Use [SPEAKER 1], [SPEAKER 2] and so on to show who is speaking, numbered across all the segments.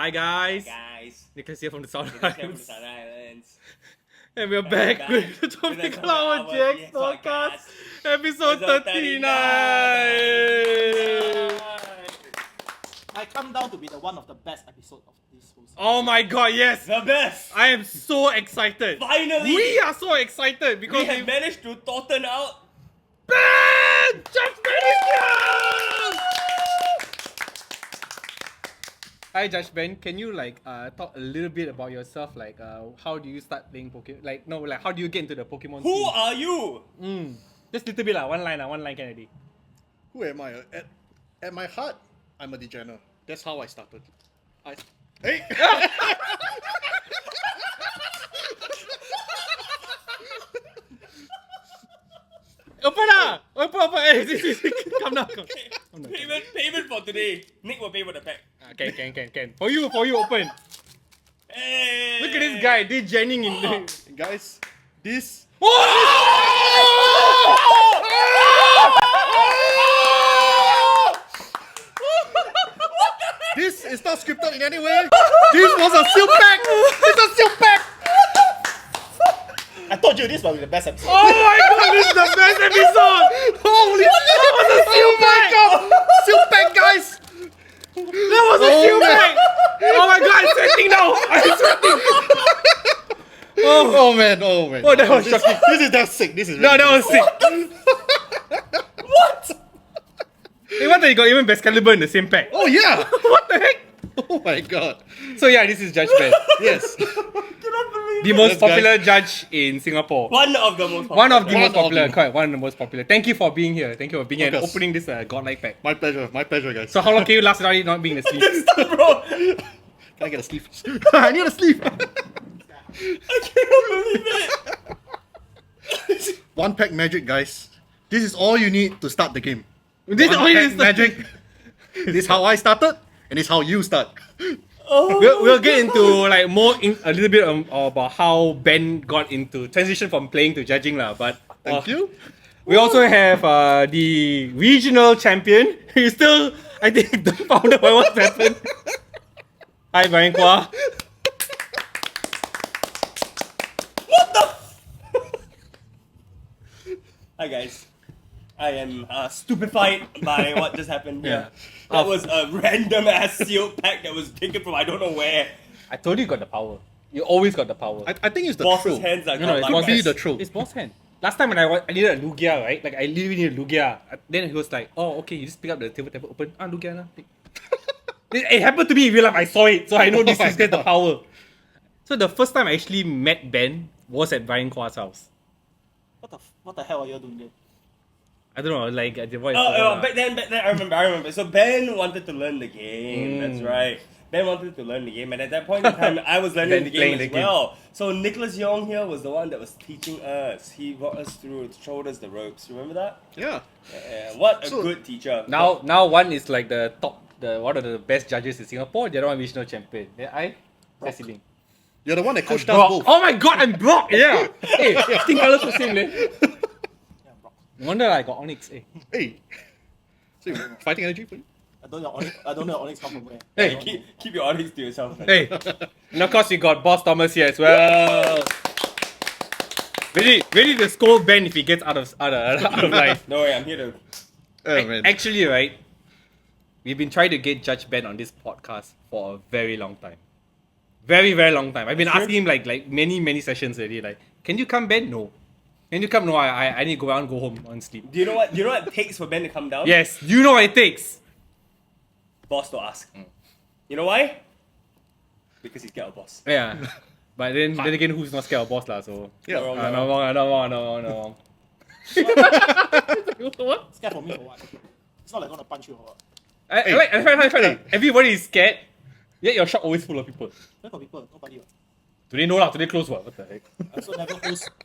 [SPEAKER 1] Hi guys,
[SPEAKER 2] Guys,
[SPEAKER 1] Nicholas here from the South
[SPEAKER 2] Nicholas here from the
[SPEAKER 1] Islands.
[SPEAKER 2] South Islands.
[SPEAKER 1] And we're back with the Topic Hour GX podcast, episode 39.
[SPEAKER 3] I come down to be the one of the best episode of this whole series.
[SPEAKER 1] Oh my god, yes!
[SPEAKER 2] The best!
[SPEAKER 1] I am so excited.
[SPEAKER 2] Finally!
[SPEAKER 1] We are so excited because
[SPEAKER 2] We have managed to totten out.
[SPEAKER 1] Ben! Judge Ben is here! Hi Judge Ben, can you talk a little bit about yourself? How do you start playing Pokemon? How do you get into the Pokemon
[SPEAKER 2] Who
[SPEAKER 1] scene?
[SPEAKER 2] are you?
[SPEAKER 1] Just a little bit one line can already.
[SPEAKER 4] Who am I? At my heart, I'm a degenerate. That's how I started. Hey!
[SPEAKER 1] Open up! Open! Hey, come down.
[SPEAKER 2] Payment for today. Nick will pay for the pack.
[SPEAKER 1] Can. For you, open.
[SPEAKER 2] Hey!
[SPEAKER 1] Look at this guy, this Jennings in there.
[SPEAKER 4] Guys, this... This is not scripted in any way. This was a seal pack. It's a seal pack.
[SPEAKER 3] I told you this will be the best episode.
[SPEAKER 1] Oh my god, this is the best episode!
[SPEAKER 4] Holy shit!
[SPEAKER 1] That was a seal pack!
[SPEAKER 4] Seal pack, guys.
[SPEAKER 1] That was a seal pack! Oh my god, I'm sweating now! I'm sweating!
[SPEAKER 4] Oh man.
[SPEAKER 1] Oh, that was shocking.
[SPEAKER 4] That's sick. This is
[SPEAKER 1] No,
[SPEAKER 4] really
[SPEAKER 1] that was sick.
[SPEAKER 2] What?
[SPEAKER 1] Hey, what the you got even Excalibur in the same pack?
[SPEAKER 4] Oh yeah.
[SPEAKER 1] What the heck?
[SPEAKER 4] Oh my god.
[SPEAKER 1] So yeah, this is Judge Ben.
[SPEAKER 4] Yes.
[SPEAKER 1] The most
[SPEAKER 4] Yes, guys.
[SPEAKER 1] popular judge in Singapore.
[SPEAKER 2] One of the most popular.
[SPEAKER 1] One of the
[SPEAKER 4] One
[SPEAKER 1] most
[SPEAKER 4] of
[SPEAKER 1] popular,
[SPEAKER 4] the-
[SPEAKER 1] quite one of the most popular. Thank you for being here. Thank you for being here and
[SPEAKER 4] Focus.
[SPEAKER 1] opening this godlike pack.
[SPEAKER 4] My pleasure, guys.
[SPEAKER 1] So how long can you last without it not being in the sleeve?
[SPEAKER 2] Bro,
[SPEAKER 4] Can I get a sleeve? I need a sleeve.
[SPEAKER 2] I cannot believe it.
[SPEAKER 4] One pack magic, guys. This is all you need to start the game.
[SPEAKER 1] This
[SPEAKER 4] One
[SPEAKER 1] all you
[SPEAKER 4] pack
[SPEAKER 1] need to-
[SPEAKER 4] magic. This is how I started, and this is how you start.
[SPEAKER 1] We'll get into a little bit about how Ben got into transition from playing to judging lah. But
[SPEAKER 4] Thank you.
[SPEAKER 1] we also have the regional champion. He's still, I think, dumbfounded by what's happened. Hi, Bryan Quah.
[SPEAKER 2] Hi guys. I am stupefied by what just happened here.
[SPEAKER 1] Yeah.
[SPEAKER 2] That was a random ass sealed pack that was taken from I don't know where.
[SPEAKER 1] I told you got the power. You always got the power.
[SPEAKER 4] I think it's the
[SPEAKER 2] Boss's
[SPEAKER 4] truth.
[SPEAKER 2] hands are
[SPEAKER 1] No, it's
[SPEAKER 2] godlike.
[SPEAKER 1] boss
[SPEAKER 4] Be
[SPEAKER 1] hand.
[SPEAKER 4] the truth.
[SPEAKER 1] It's boss hand. Last time when I needed a Lugia, right? I really needed a Lugia. Then he was like, oh, okay, you just pick up the table, open. Lugia lah. Pick. It happened to me in real life. I saw it, so I know this is the power. So the first time I actually met Ben was at Bryan Quah's house.
[SPEAKER 3] What the hell are you doing there?
[SPEAKER 1] I don't know, the voice.
[SPEAKER 2] Back then, I remember. So Ben wanted to learn the game. That's right. Ben wanted to learn the game, and at that point in time, I was learning
[SPEAKER 1] Ben
[SPEAKER 2] the
[SPEAKER 1] playing
[SPEAKER 2] game as
[SPEAKER 1] the game.
[SPEAKER 2] well. So Nicholas Yong here was the one that was teaching us. He brought us through, showed us the ropes. Remember that?
[SPEAKER 4] Yeah.
[SPEAKER 2] What a
[SPEAKER 4] So-
[SPEAKER 2] good teacher.
[SPEAKER 1] Now one is like the top, one of the best judges in Singapore. The other one regional champion. Then Ceciling.
[SPEAKER 4] You're the one that coached us
[SPEAKER 1] Brock.
[SPEAKER 4] both.
[SPEAKER 1] Oh my god, I'm Brock. Yeah. Hey, skin colors the same, leh.
[SPEAKER 3] Yeah, Brock.
[SPEAKER 1] No wonder I got Onyx. Hey.
[SPEAKER 4] Hey. So fighting energy for you?
[SPEAKER 3] I don't know Onyx come from where.
[SPEAKER 1] Hey.
[SPEAKER 2] Keep your audience to yourself. Man.
[SPEAKER 1] Hey, and of course we got Boss Thomas here as well. Ready to scold Ben if he gets out of line.
[SPEAKER 2] No way, I'm here to.
[SPEAKER 4] Oh man.
[SPEAKER 1] Actually, right, we've been trying to get Judge Ben on this podcast for a very long time. Very, very long time. I've been asking him like many sessions already. Like, can you come, Ben? No. Can you come? No. I need to go out and go home and sleep.
[SPEAKER 2] Do you know what? It takes for Ben to come down?
[SPEAKER 1] Yes, you know what it takes.
[SPEAKER 2] Boss to ask. You know why? Because he's scared of boss.
[SPEAKER 1] Yeah. But then again, who's not scared of boss lah? So
[SPEAKER 4] Yeah.
[SPEAKER 2] No,
[SPEAKER 1] no wrong. What?
[SPEAKER 3] Scared for me or what? It's not like gonna punch you or what.
[SPEAKER 1] I find everybody is scared. Yet your shop always full of people.
[SPEAKER 3] Where got people? Nobody. What?
[SPEAKER 1] Today no lah. Today close what? What the heck?
[SPEAKER 3] I also never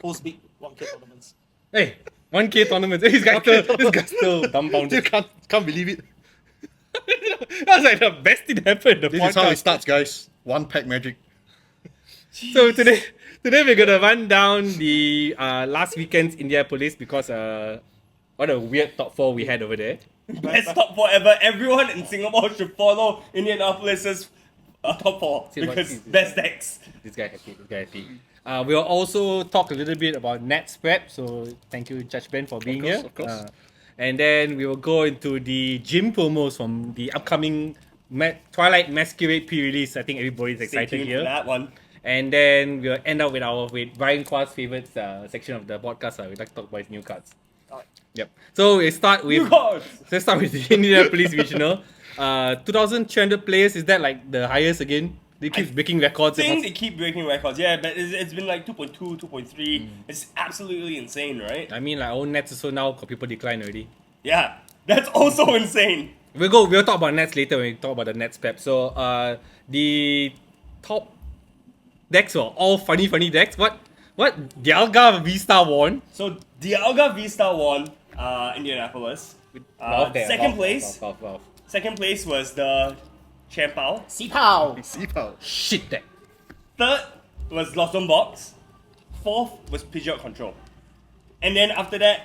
[SPEAKER 3] host big 1K tournaments.
[SPEAKER 1] Hey, 1K tournaments. Hey, this guy's still
[SPEAKER 4] You
[SPEAKER 1] dumbfounded.
[SPEAKER 4] can't believe it.
[SPEAKER 1] That was like the best thing that happened. In the
[SPEAKER 4] This is how it
[SPEAKER 1] podcast.
[SPEAKER 4] starts, guys. One pack magic.
[SPEAKER 1] So today we're gonna run down the last weekend's Indianapolis because what a weird top 4 we had over there.
[SPEAKER 2] Best top 4 ever. Everyone in Singapore should follow Indianapolis's Top 4
[SPEAKER 1] See,
[SPEAKER 2] because
[SPEAKER 1] but-
[SPEAKER 2] best decks.
[SPEAKER 1] This guy happy. This guy happy. We'll also talk a little bit about Nets prep. So thank you, Judge Ben, for being here.
[SPEAKER 4] Of course.
[SPEAKER 1] And then we will go into the gym promos from the upcoming Twilight Masquerade pre-release. I think everybody's
[SPEAKER 2] Stay
[SPEAKER 1] excited
[SPEAKER 2] tuned for
[SPEAKER 1] here.
[SPEAKER 2] that one.
[SPEAKER 1] And then we'll end up with Bryan Quah's favorite section of the podcast. We'd like to talk about his new cards.
[SPEAKER 3] Alright.
[SPEAKER 1] Yep. So we start with
[SPEAKER 2] New cards!
[SPEAKER 1] let's start with the Indianapolis Regional. 2,300 players. Is that like the highest again? They keep breaking records.
[SPEAKER 2] I think they keep breaking records, yeah, but it's been like 2.2, 2.3. It's absolutely insane, right?
[SPEAKER 1] I mean, like our own Nets also now got people decline already.
[SPEAKER 2] Yeah, that's also insane.
[SPEAKER 1] We'll talk about Nets later when we talk about the Nets pep. So the top decks were all funny decks. What Dialga VSTAR won.
[SPEAKER 2] So Dialga VSTAR won Indianapolis. Second place.
[SPEAKER 1] Wow.
[SPEAKER 2] Second place was the Chien-Pao.
[SPEAKER 3] Chien-Pao.
[SPEAKER 4] Seapow.
[SPEAKER 1] Shit deck.
[SPEAKER 2] Third was Blossom Box. Fourth was Pidgeot Control. And then after that,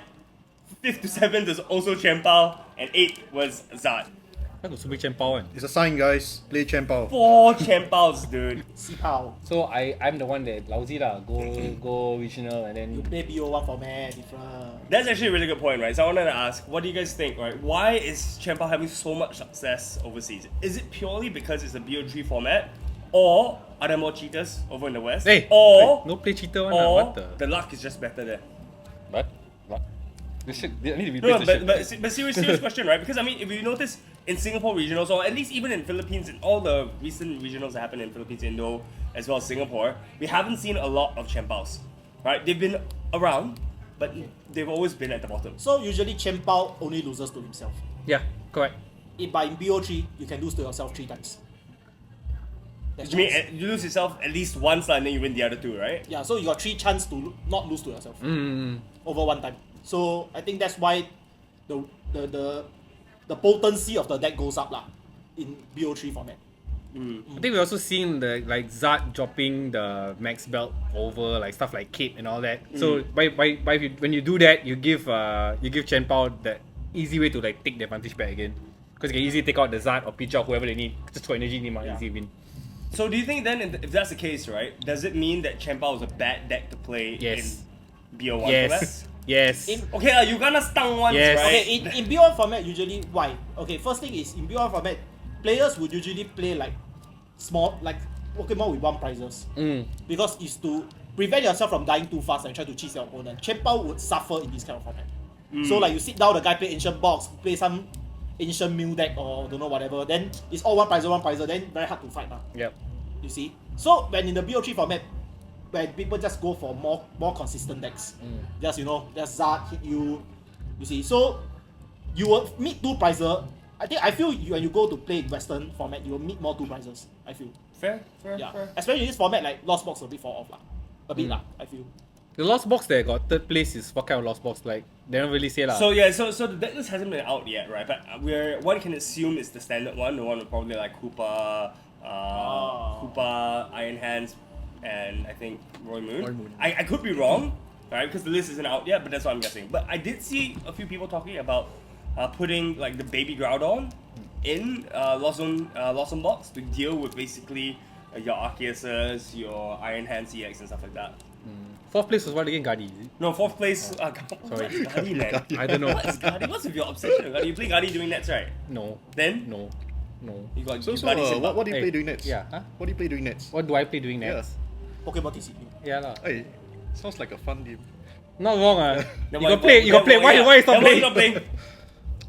[SPEAKER 2] 5th to 7th was also Chien-Pao. And 8th was Zard.
[SPEAKER 1] That was Super Chien-Pao one.
[SPEAKER 4] It's a sign, guys. Play Chien-Pao.
[SPEAKER 2] 4 Chien-Paos, dude.
[SPEAKER 3] Chien-Pao.
[SPEAKER 1] So I'm the one that lousy lah. Go regional and
[SPEAKER 3] You
[SPEAKER 1] then
[SPEAKER 3] play BO1 format, different.
[SPEAKER 2] That's actually a really good point, right? So I wanted to ask, what do you guys think, right? Why is Chien-Pao having so much success overseas? Is it purely because it's a BO3 format? Or are there more cheaters over in the West?
[SPEAKER 1] hey,
[SPEAKER 2] or
[SPEAKER 1] no play cheater one.
[SPEAKER 2] or
[SPEAKER 1] What the?
[SPEAKER 2] the luck is just better there.
[SPEAKER 1] What? This shit. I need to
[SPEAKER 2] No,
[SPEAKER 1] replace this shit.
[SPEAKER 2] but serious question, right? Because I mean, if you notice in Singapore regionals, or at least even in Philippines, in all the recent regionals that happened in Philippines, Indo, as well as Singapore, we haven't seen a lot of Chien-Paos, right? They've been around, but they've always been at the bottom.
[SPEAKER 3] So usually Chien-Pao only loses to himself.
[SPEAKER 1] Yeah, correct.
[SPEAKER 3] But in BO3, you can lose to yourself 3 times. That's
[SPEAKER 2] You mean
[SPEAKER 3] chance.
[SPEAKER 2] you lose yourself at least once, and then you win the other 2, right?
[SPEAKER 3] Yeah, so you got 3 chances to not lose to yourself
[SPEAKER 1] Mm.
[SPEAKER 3] over 1 time. So I think that's why the potency of the deck goes up lah in BO3 format.
[SPEAKER 1] I think we also seen the like Zard dropping the max belt over like stuff like Cape and all that. So when you do that, you give Chien-Pao that easy way to like take the advantage back again. Because you can easily take out the Zard or Pidgeot, whoever they need. Just throw energy in him, easy win.
[SPEAKER 2] So do you think then, if that's the case, right, does it mean that Chien-Pao is a bad deck to play
[SPEAKER 1] Yes.
[SPEAKER 2] in BO1
[SPEAKER 1] Yes.
[SPEAKER 2] format?
[SPEAKER 1] Yes.
[SPEAKER 2] Okay, you gonna stung once,
[SPEAKER 1] Yes.
[SPEAKER 2] right?
[SPEAKER 3] Okay, in BO1 format, usually why? Okay, first thing is in BO1 format, players would usually play like small, like Pokemon with 1 prizes. Because it's to prevent yourself from dying too fast and try to cheat your opponent. Chien-Pao would suffer in this kind of format. So like you sit down, the guy play Ancient Box, play some Ancient Mew deck or don't know whatever, then it's all 1 prizer, then very hard to fight now.
[SPEAKER 1] Yep.
[SPEAKER 3] You see? So when in the BO3 format, when people just go for more consistent decks, just just Zard hit you. You see? So you will meet 2 prizes. I feel when you go to play Western format, you will meet more 2 prizes. I feel.
[SPEAKER 2] Fair.
[SPEAKER 3] Yeah. Especially in this format, like Lost Box will be fall off lah. A bit lah, I feel.
[SPEAKER 1] The lost box that got 3rd place is what kind of lost box? Like they don't really say lah.
[SPEAKER 2] So yeah, so the deck list hasn't been out yet, right? But one can assume it's the standard one, the one with probably like Koopa, Iron Hands, and I think Roy Moon. I could be wrong, right? Because the list isn't out yet, but that's what I'm guessing. But I did see a few people talking about putting like the baby Groudon in Lawson box to deal with basically your Arceuses, your Iron Hand CX and stuff like that.
[SPEAKER 1] 4th place was what again? Guardi, is it?
[SPEAKER 2] No, 4th place.
[SPEAKER 1] Sorry.
[SPEAKER 2] What is Guardi, man?
[SPEAKER 1] I don't know.
[SPEAKER 2] What is Guardi? What's with your obsession with Guardi? You play Guardi doing nets, right?
[SPEAKER 1] No.
[SPEAKER 2] Then
[SPEAKER 1] No.
[SPEAKER 2] you got
[SPEAKER 4] So,
[SPEAKER 2] Guardi Simba.
[SPEAKER 4] what do you
[SPEAKER 1] Hey,
[SPEAKER 4] play doing next?
[SPEAKER 1] yeah, huh?
[SPEAKER 4] What do you play doing next?
[SPEAKER 1] What do I play doing
[SPEAKER 4] Yeah.
[SPEAKER 1] next?
[SPEAKER 3] Pokemon TCG.
[SPEAKER 1] Yeah lah.
[SPEAKER 4] Hey, sounds like a fun game.
[SPEAKER 1] Not wrong ah.
[SPEAKER 2] Then
[SPEAKER 1] You got play. You got play. Why you stop
[SPEAKER 2] Then why you
[SPEAKER 1] playing?
[SPEAKER 2] not playing?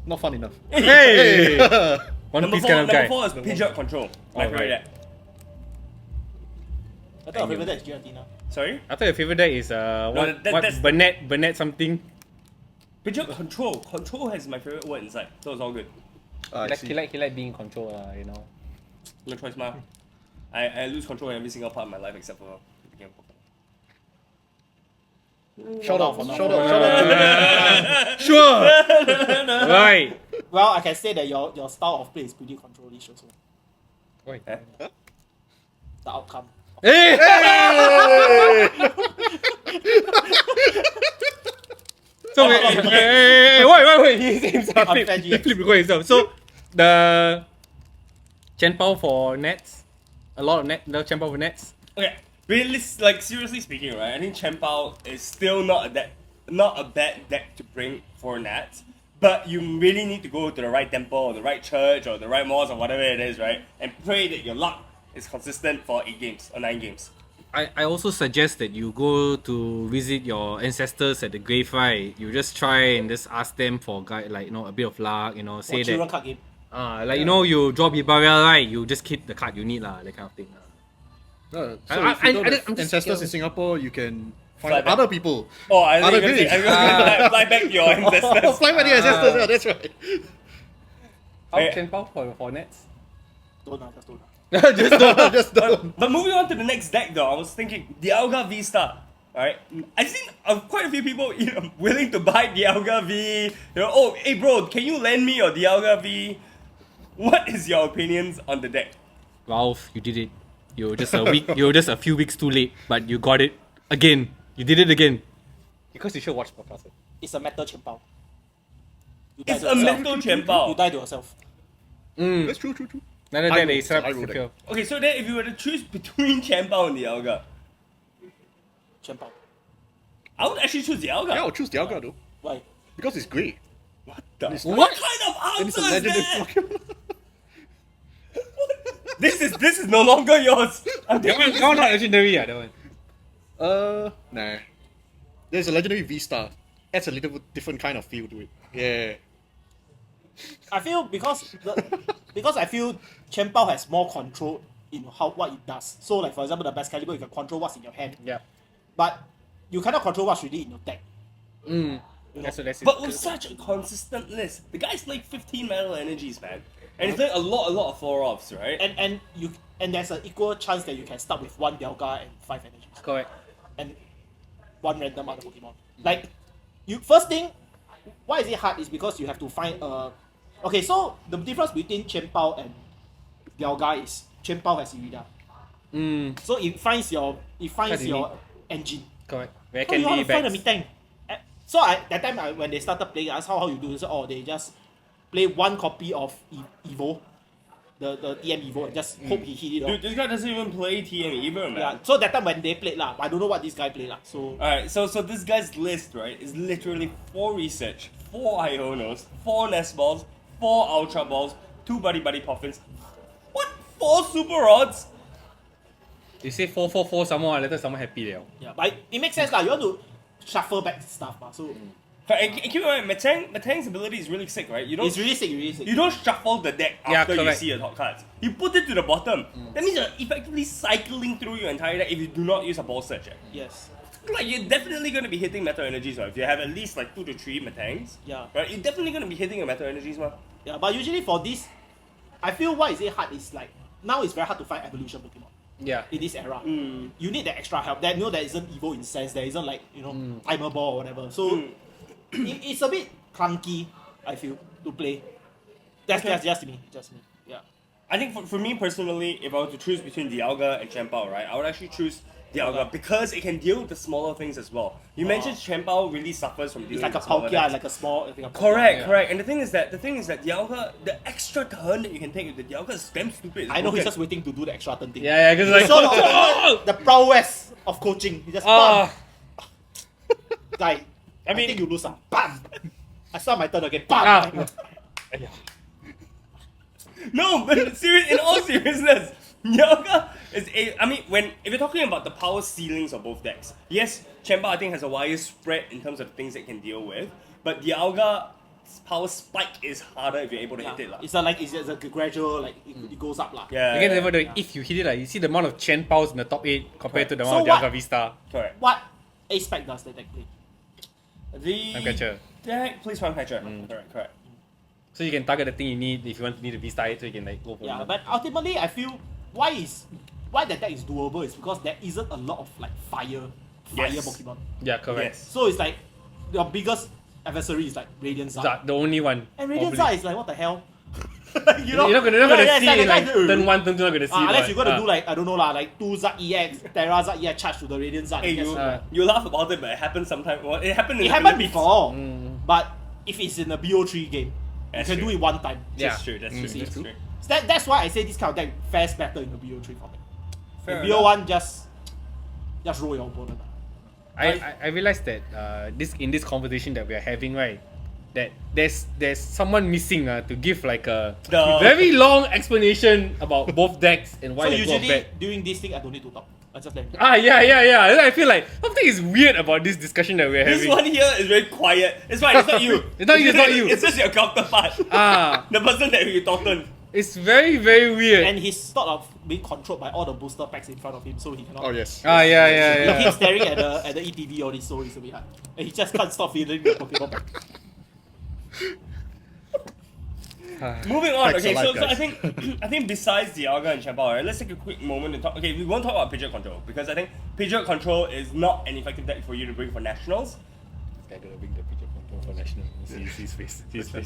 [SPEAKER 4] Not fun enough.
[SPEAKER 1] Hey. One
[SPEAKER 2] Number
[SPEAKER 1] Piece
[SPEAKER 2] four,
[SPEAKER 1] kind of guy.
[SPEAKER 2] number 4 is Pidgeot Control. My
[SPEAKER 1] Oh,
[SPEAKER 2] favorite
[SPEAKER 1] right.
[SPEAKER 2] deck.
[SPEAKER 3] I thought your favorite deck is Giratina.
[SPEAKER 2] Sorry?
[SPEAKER 1] I thought your favorite deck is what
[SPEAKER 2] that's-
[SPEAKER 1] Burnett something.
[SPEAKER 2] Pidgeot Control. Control has my favorite word inside, so it's all good.
[SPEAKER 4] I see.
[SPEAKER 1] He like being in control you know.
[SPEAKER 2] No choice, ma. I lose control in every single part of my life except for the game.
[SPEAKER 4] Shout out,
[SPEAKER 3] For now.
[SPEAKER 4] shout out to
[SPEAKER 1] Sure. Right.
[SPEAKER 3] Well, I can say that your style of play is pretty control-ish also.
[SPEAKER 1] Wait.
[SPEAKER 3] The outcome.
[SPEAKER 1] Hey. So wait. He himself
[SPEAKER 3] Unfair
[SPEAKER 1] flip himself. So the Chien-Pao for Nets, A lot of Chien-Pao with nets.
[SPEAKER 2] Okay, really, like seriously speaking, right? I think Chien-Pao is still not a bad deck to bring for Nats, but you really need to go to the right temple or the right church or the right mosque or whatever it is, right? And pray that your luck is consistent for 8 games or 9 games.
[SPEAKER 1] I also suggest that you go to visit your ancestors at the grave, right? You just try and just ask them for a bit of luck, say
[SPEAKER 3] children
[SPEAKER 1] that
[SPEAKER 3] card game.
[SPEAKER 1] you draw Bibarial, right? You just hit the card you need, that kind of thing.
[SPEAKER 4] So
[SPEAKER 1] I-
[SPEAKER 4] if you don't
[SPEAKER 1] I-
[SPEAKER 4] have
[SPEAKER 1] I'm just
[SPEAKER 4] ancestors
[SPEAKER 1] scared.
[SPEAKER 4] in Singapore, you can
[SPEAKER 2] Fly
[SPEAKER 4] find
[SPEAKER 2] back.
[SPEAKER 4] other people.
[SPEAKER 2] Oh, I
[SPEAKER 4] Other
[SPEAKER 2] think
[SPEAKER 4] village.
[SPEAKER 2] fly back to your ancestors.
[SPEAKER 4] Fly by the ancestors, yeah, that's right.
[SPEAKER 1] How
[SPEAKER 2] Yeah.
[SPEAKER 1] Chien-Pao for nets?
[SPEAKER 3] Don't know, just don't know.
[SPEAKER 1] Just don't.
[SPEAKER 4] Just don't.
[SPEAKER 2] But moving on to the next deck, though, I was thinking Dialga VSTAR. Alright, I've seen quite a few people willing to buy Dialga V. Oh, hey bro, can you lend me your Dialga V? What is your opinions on the deck?
[SPEAKER 1] Ralph, you did it. You were just a few weeks too late, but you got it again. You did it again. Because you should watch podcast.
[SPEAKER 3] It's a metal Chien-Pao. You
[SPEAKER 2] It's
[SPEAKER 3] die
[SPEAKER 2] a
[SPEAKER 3] to yourself.
[SPEAKER 2] metal
[SPEAKER 3] You
[SPEAKER 2] Chien-Pao.
[SPEAKER 3] die to yourself.
[SPEAKER 4] That's true.
[SPEAKER 1] None of
[SPEAKER 4] I
[SPEAKER 1] that,
[SPEAKER 4] will,
[SPEAKER 1] they set
[SPEAKER 4] I
[SPEAKER 1] up
[SPEAKER 4] will
[SPEAKER 1] secure.
[SPEAKER 2] Okay, so then if you were to choose between Chien-Pao and Dialga,
[SPEAKER 3] Chien-Pao.
[SPEAKER 2] I would actually choose Dialga.
[SPEAKER 4] Yeah, I'll choose Dialga though.
[SPEAKER 3] Why?
[SPEAKER 4] Because it's great.
[SPEAKER 2] What the?
[SPEAKER 4] It's
[SPEAKER 2] What
[SPEAKER 1] not-
[SPEAKER 2] kind of
[SPEAKER 4] And it's a
[SPEAKER 2] answer is
[SPEAKER 4] legendary
[SPEAKER 2] that?
[SPEAKER 4] Pokemon.
[SPEAKER 2] This is no longer yours. I'm
[SPEAKER 1] That
[SPEAKER 2] taking
[SPEAKER 1] one, not legendary, that one.
[SPEAKER 4] Nah. There's a legendary V-Star. Adds a little different kind of feel to it. Yeah.
[SPEAKER 3] I feel because I feel Chien-Pao has more control in what it does. So like for example the best caliber you can control what's in your hand.
[SPEAKER 1] Yeah.
[SPEAKER 3] But you cannot control what's really in your deck.
[SPEAKER 1] That's it.
[SPEAKER 2] But with such a consistent list, the guy's like 15 metal energies, man. And he's playing a lot of 4-offs, right?
[SPEAKER 3] And there's an equal chance that you can start with 1 Dialga and 5 energies.
[SPEAKER 1] Correct.
[SPEAKER 3] And 1 random other Pokemon. Like you first thing, why is it hard is because you have to find okay, so the difference between Chien-Pao and Dialga is Chien-Pao has Irida. So it finds your
[SPEAKER 1] What do you
[SPEAKER 3] engine.
[SPEAKER 1] Correct. Where
[SPEAKER 3] How you
[SPEAKER 1] can
[SPEAKER 3] want
[SPEAKER 1] be
[SPEAKER 3] to find a
[SPEAKER 1] backs.
[SPEAKER 3] Mitang? So that time when they started playing, I asked how you do it. So they just play 1 copy of Evo, the TM Evo, and just hope he hit it off.
[SPEAKER 2] Dude, this guy doesn't even play TM Evo, man.
[SPEAKER 3] Yeah. So that time when they played lah, I don't know what this guy played lah. So
[SPEAKER 2] Alright, so this guy's list, right, is literally 4 research, 4 Ionos, 4 Nest Balls, 4 Ultra Balls, 2 Buddy Poffins. What? 4 Super Rods?
[SPEAKER 1] You say 4-4-4, someone later someone happy now.
[SPEAKER 3] yeah, but it makes sense lah. You want to shuffle back stuff lah. So
[SPEAKER 2] And keep in mind, Matang's ability is really sick, right? You don't
[SPEAKER 3] it's really sick.
[SPEAKER 2] You don't shuffle the deck
[SPEAKER 1] Yeah,
[SPEAKER 2] after you
[SPEAKER 1] correct.
[SPEAKER 2] see your top cards. You put it to the bottom. That means you're effectively cycling through your entire deck if you do not use a ball search.
[SPEAKER 3] Yes.
[SPEAKER 2] Like you're definitely gonna be hitting Meta Energies, right? If you have at least like 2 to 3 Matangs,
[SPEAKER 3] Yeah.
[SPEAKER 2] right? You're definitely gonna be hitting your Meta Energies, man.
[SPEAKER 3] Yeah, but usually for this, I feel why is it hard is like now it's very hard to find evolution Pokemon
[SPEAKER 1] Yeah.
[SPEAKER 3] in this era. You need the extra help. There isn't Evo in sense. There isn't like Timer Ball or whatever. So it's a bit clunky. I feel to play. That's just me. Just me. Yeah.
[SPEAKER 2] I think for me personally, if I were to choose between Dialga and Chien-Pao, right, I would actually choose Dialga because it can deal with the smaller things as well. You mentioned Chien-Pao really suffers from
[SPEAKER 3] It's
[SPEAKER 2] dealing
[SPEAKER 3] like a
[SPEAKER 2] with smaller
[SPEAKER 3] Palkia,
[SPEAKER 2] decks.
[SPEAKER 3] like a small. Like a Palkia.
[SPEAKER 2] Correct,
[SPEAKER 1] Yeah.
[SPEAKER 2] correct. And the thing is that Dialga, the extra turn that you can take with the Dialga is damn stupid. It's
[SPEAKER 3] I know he's
[SPEAKER 2] broken.
[SPEAKER 3] just waiting to do the extra turn thing.
[SPEAKER 1] Yeah, because like.
[SPEAKER 3] So the prowess of coaching. He just
[SPEAKER 1] Ah.
[SPEAKER 3] guy. I
[SPEAKER 2] mean-
[SPEAKER 3] think you lose. Bam. I start my turn again.
[SPEAKER 1] Ah.
[SPEAKER 3] Bam.
[SPEAKER 2] No, but in all seriousness, Dialga is a. I mean, if you're talking about the power ceilings of both decks, yes, Chien-Pao I think has a wider spread in terms of the things it can deal with, but Dialga's power spike is harder if you're able to hit it, lah.
[SPEAKER 3] It's a gradual like it goes up lah.
[SPEAKER 2] Yeah.
[SPEAKER 1] Again, remember if you hit it, like you see the amount of Chien-Paos in the top 8 compared to the
[SPEAKER 3] So
[SPEAKER 1] amount
[SPEAKER 3] what-
[SPEAKER 1] of Dialga V-Star.
[SPEAKER 2] Correct.
[SPEAKER 3] What A-Spec does the deck play?
[SPEAKER 2] The
[SPEAKER 1] Time catcher.
[SPEAKER 2] deck plays Farm Catcher. Correct.
[SPEAKER 1] So you can target the thing you need if you want to need a V-Star 8, so you can like go for
[SPEAKER 3] Yeah,
[SPEAKER 1] it.
[SPEAKER 3] but ultimately I feel why the deck is doable is because there isn't a lot of like fire
[SPEAKER 2] Yes.
[SPEAKER 3] Pokemon.
[SPEAKER 1] Yeah, correct.
[SPEAKER 2] Yes.
[SPEAKER 3] So it's like your biggest adversary is like Radiant Zard.
[SPEAKER 1] Zard, the only one.
[SPEAKER 3] And Radiant
[SPEAKER 1] probably.
[SPEAKER 3] Zard is like what the hell?
[SPEAKER 1] You're not gonna
[SPEAKER 3] Yeah,
[SPEAKER 1] see
[SPEAKER 3] it's
[SPEAKER 1] it
[SPEAKER 3] like
[SPEAKER 1] like
[SPEAKER 3] the guy-
[SPEAKER 1] turn 1, turn 2, not gonna see it.
[SPEAKER 3] unless you're gonna
[SPEAKER 1] but,
[SPEAKER 3] do like I don't know lah, like 2 Zard EX, Terra Zard EX charge to the Radiant Zard.
[SPEAKER 2] Hey,
[SPEAKER 3] I guess.
[SPEAKER 2] you laugh about it, but it happened sometime. Well, it happened. In
[SPEAKER 3] It
[SPEAKER 2] the
[SPEAKER 3] happened
[SPEAKER 2] Philippines.
[SPEAKER 3] before, but if it's in a BO3 game,
[SPEAKER 2] That's
[SPEAKER 3] you can
[SPEAKER 2] true.
[SPEAKER 3] do it one time.
[SPEAKER 1] Yeah.
[SPEAKER 2] That's true. That's true.
[SPEAKER 1] Mm,
[SPEAKER 2] That's true.
[SPEAKER 3] So that's why I say this kind of deck fares better in the BO3 format.
[SPEAKER 2] Fair
[SPEAKER 3] In
[SPEAKER 2] enough.
[SPEAKER 3] BO1, just roll your opponent.
[SPEAKER 1] I realized that in this conversation that we are having, right, that there's someone missing to give like a very long explanation about both decks and why
[SPEAKER 3] So
[SPEAKER 1] they go
[SPEAKER 3] usually
[SPEAKER 1] bad.
[SPEAKER 3] during this thing, I don't need to talk. I just let him.
[SPEAKER 1] Yeah. I feel like something is weird about this discussion that we're
[SPEAKER 2] This
[SPEAKER 1] having.
[SPEAKER 2] one here is very quiet. It's fine, it's not you.
[SPEAKER 1] It's not you.
[SPEAKER 2] It's just your counterpart. The person that you talked on.
[SPEAKER 1] It's very, very weird.
[SPEAKER 3] And he's sort of being controlled by all the booster packs in front of him, so he cannot.
[SPEAKER 4] Oh yes.
[SPEAKER 3] He
[SPEAKER 1] Yeah.
[SPEAKER 3] keeps staring at the ETV all this, so it's a bit hard. And he just can't stop feeling the Pokemon pack.
[SPEAKER 2] Moving on,
[SPEAKER 4] Facts
[SPEAKER 2] okay,
[SPEAKER 4] alive,
[SPEAKER 2] so I
[SPEAKER 4] guys.
[SPEAKER 2] think besides Dialga and Chien-Pao, right, let's take a quick moment and talk. Okay, we won't talk about Pidgeot Control because I think Pidgeot Control is not an effective deck for you to bring for nationals.
[SPEAKER 1] I'm gonna bring the picture control for national. See his face. He's like,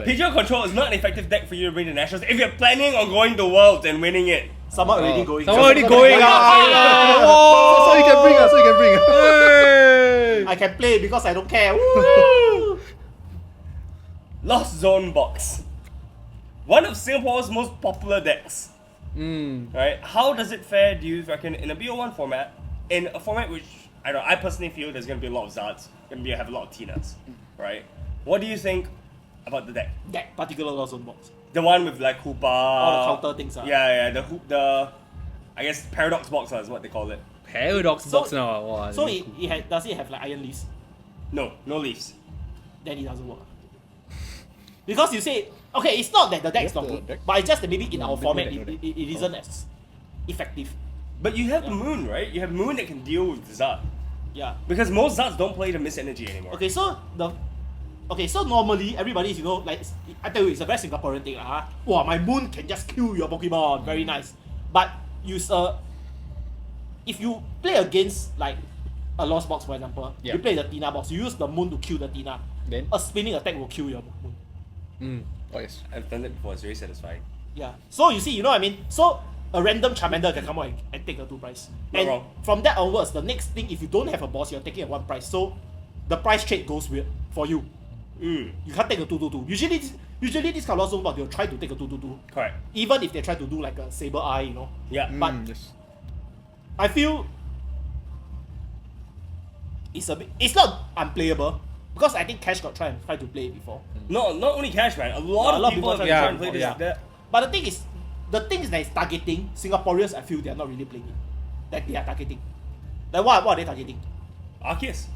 [SPEAKER 2] Pidgeot Control is not an effective deck for you to bring to nationals if you're planning on going to Worlds and winning it.
[SPEAKER 3] Someone already going.
[SPEAKER 1] someone already going.
[SPEAKER 4] So you can bring.
[SPEAKER 1] Hey!
[SPEAKER 3] I can play because I don't care. Woo!
[SPEAKER 2] Lost Zone Box. One of Singapore's most popular decks. Right? How does it fare, do you reckon, in a BO1 format? In a format which, I personally feel there's going to be a lot of Zards, have a lot of Tinas. Right? What do you think about the deck?
[SPEAKER 3] That particular Lost Zone box.
[SPEAKER 2] The one with like Hoopa.
[SPEAKER 3] All the counter things.
[SPEAKER 2] Yeah, the I guess Paradox Box is what they call it.
[SPEAKER 1] Paradox
[SPEAKER 3] So-
[SPEAKER 1] box now. Wow,
[SPEAKER 3] So
[SPEAKER 1] that's cool.
[SPEAKER 3] does it have like Iron Leaves?
[SPEAKER 2] No leaves.
[SPEAKER 3] Then it doesn't work. Because you say, okay, it's not that the deck is
[SPEAKER 4] Yes,
[SPEAKER 3] not
[SPEAKER 4] the
[SPEAKER 3] good,
[SPEAKER 4] deck-
[SPEAKER 3] but it's just that maybe in our
[SPEAKER 4] maybe
[SPEAKER 3] format
[SPEAKER 4] deck, no deck.
[SPEAKER 3] it isn't as effective.
[SPEAKER 2] But you have the Moon, right? You have Moon that can deal with the Zard.
[SPEAKER 3] Yeah.
[SPEAKER 2] Because most Zards don't play the Mist Energy anymore.
[SPEAKER 3] Okay, so normally everybody is, like, I tell you, it's a very Singaporean thing. Wow, my Moon can just kill your Pokemon. Very nice. But if you play against like a Lost Box, for example,
[SPEAKER 1] Yeah.
[SPEAKER 3] you play the Tina box, you use the Moon to kill the Tina.
[SPEAKER 1] Then?
[SPEAKER 3] A spinning attack will kill your Moon.
[SPEAKER 4] Oh yes.
[SPEAKER 2] I've done it before, it's very satisfying.
[SPEAKER 3] Yeah. So you see, you know what I mean? So a random Charmander can come out and take the 2 price.
[SPEAKER 2] Not
[SPEAKER 3] And
[SPEAKER 2] wrong.
[SPEAKER 3] from that onwards, the next thing, if you don't have a boss, you're taking a 1 price. So the price trade goes weird for you. You can't take a 2/2/2. Usually this kind of Lost Zone box, they'll try to take a 2/2/2.
[SPEAKER 2] Correct.
[SPEAKER 3] Even if they try to do like a Saber Eye, you know.
[SPEAKER 2] Yeah.
[SPEAKER 3] But
[SPEAKER 4] Yes.
[SPEAKER 3] I feel it's not unplayable. Because I think Cash got tried to play it before.
[SPEAKER 2] Not only Cash, man. A lot of people have
[SPEAKER 3] try
[SPEAKER 2] been
[SPEAKER 3] to
[SPEAKER 2] trying to play this
[SPEAKER 3] yeah.
[SPEAKER 2] deck.
[SPEAKER 3] But the thing is that it's targeting Singaporeans. I feel they are not really playing it. That they are targeting. Like what are they targeting?
[SPEAKER 2] Arceus.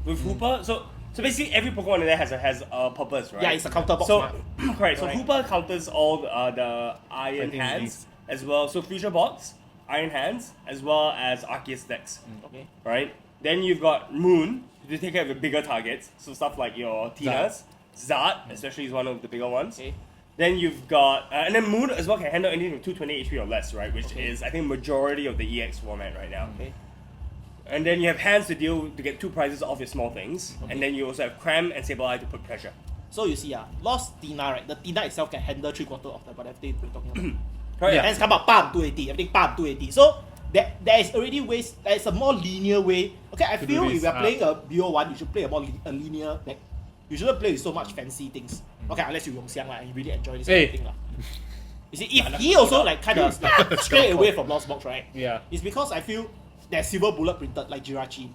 [SPEAKER 2] With Hoopa. So basically every Pokemon in there has a purpose, right?
[SPEAKER 3] Yeah, it's a counter box.
[SPEAKER 2] So
[SPEAKER 3] mah.
[SPEAKER 2] correct. So
[SPEAKER 3] Correct.
[SPEAKER 2] Hoopa counters all the Iron
[SPEAKER 1] Fighting
[SPEAKER 2] Hands
[SPEAKER 1] release.
[SPEAKER 2] as well. So Future Box, Iron Hands, as well as Arceus decks.
[SPEAKER 3] Okay.
[SPEAKER 2] Right? Then you've got Moon to take care of the bigger targets. So stuff like your Tinas, Zard, especially is one of the bigger ones.
[SPEAKER 3] Okay.
[SPEAKER 2] Then you've got and then Moon as well can handle anything with 220 HP or less, right? Which
[SPEAKER 3] Okay.
[SPEAKER 2] is I think majority of the EX format right now.
[SPEAKER 3] Okay.
[SPEAKER 2] And then you have Hands to get 2 prizes off your small things.
[SPEAKER 3] Okay.
[SPEAKER 2] And then you also have Cram and Saber Eye to put pressure.
[SPEAKER 3] So you see, Lost Tina, right? The Tina itself can handle 3/4 of the whatever we're talking about.
[SPEAKER 2] Correct?
[SPEAKER 3] Hands come up, bam, 280. Everything, bam, 280. So there is already ways. There is a more linear way. Okay, I
[SPEAKER 1] To
[SPEAKER 3] feel
[SPEAKER 1] do
[SPEAKER 3] if
[SPEAKER 1] this,
[SPEAKER 3] you are playing a BO1, you should play a linear deck. You shouldn't play with so much fancy things. Okay, unless you Yongxiang and you really enjoy this kind of
[SPEAKER 1] Hey.
[SPEAKER 3] thing You see, if he also like kind of like stray away from Lost Box, right?
[SPEAKER 1] Yeah.
[SPEAKER 3] It's because I feel there's silver bullet printed like Jirachi.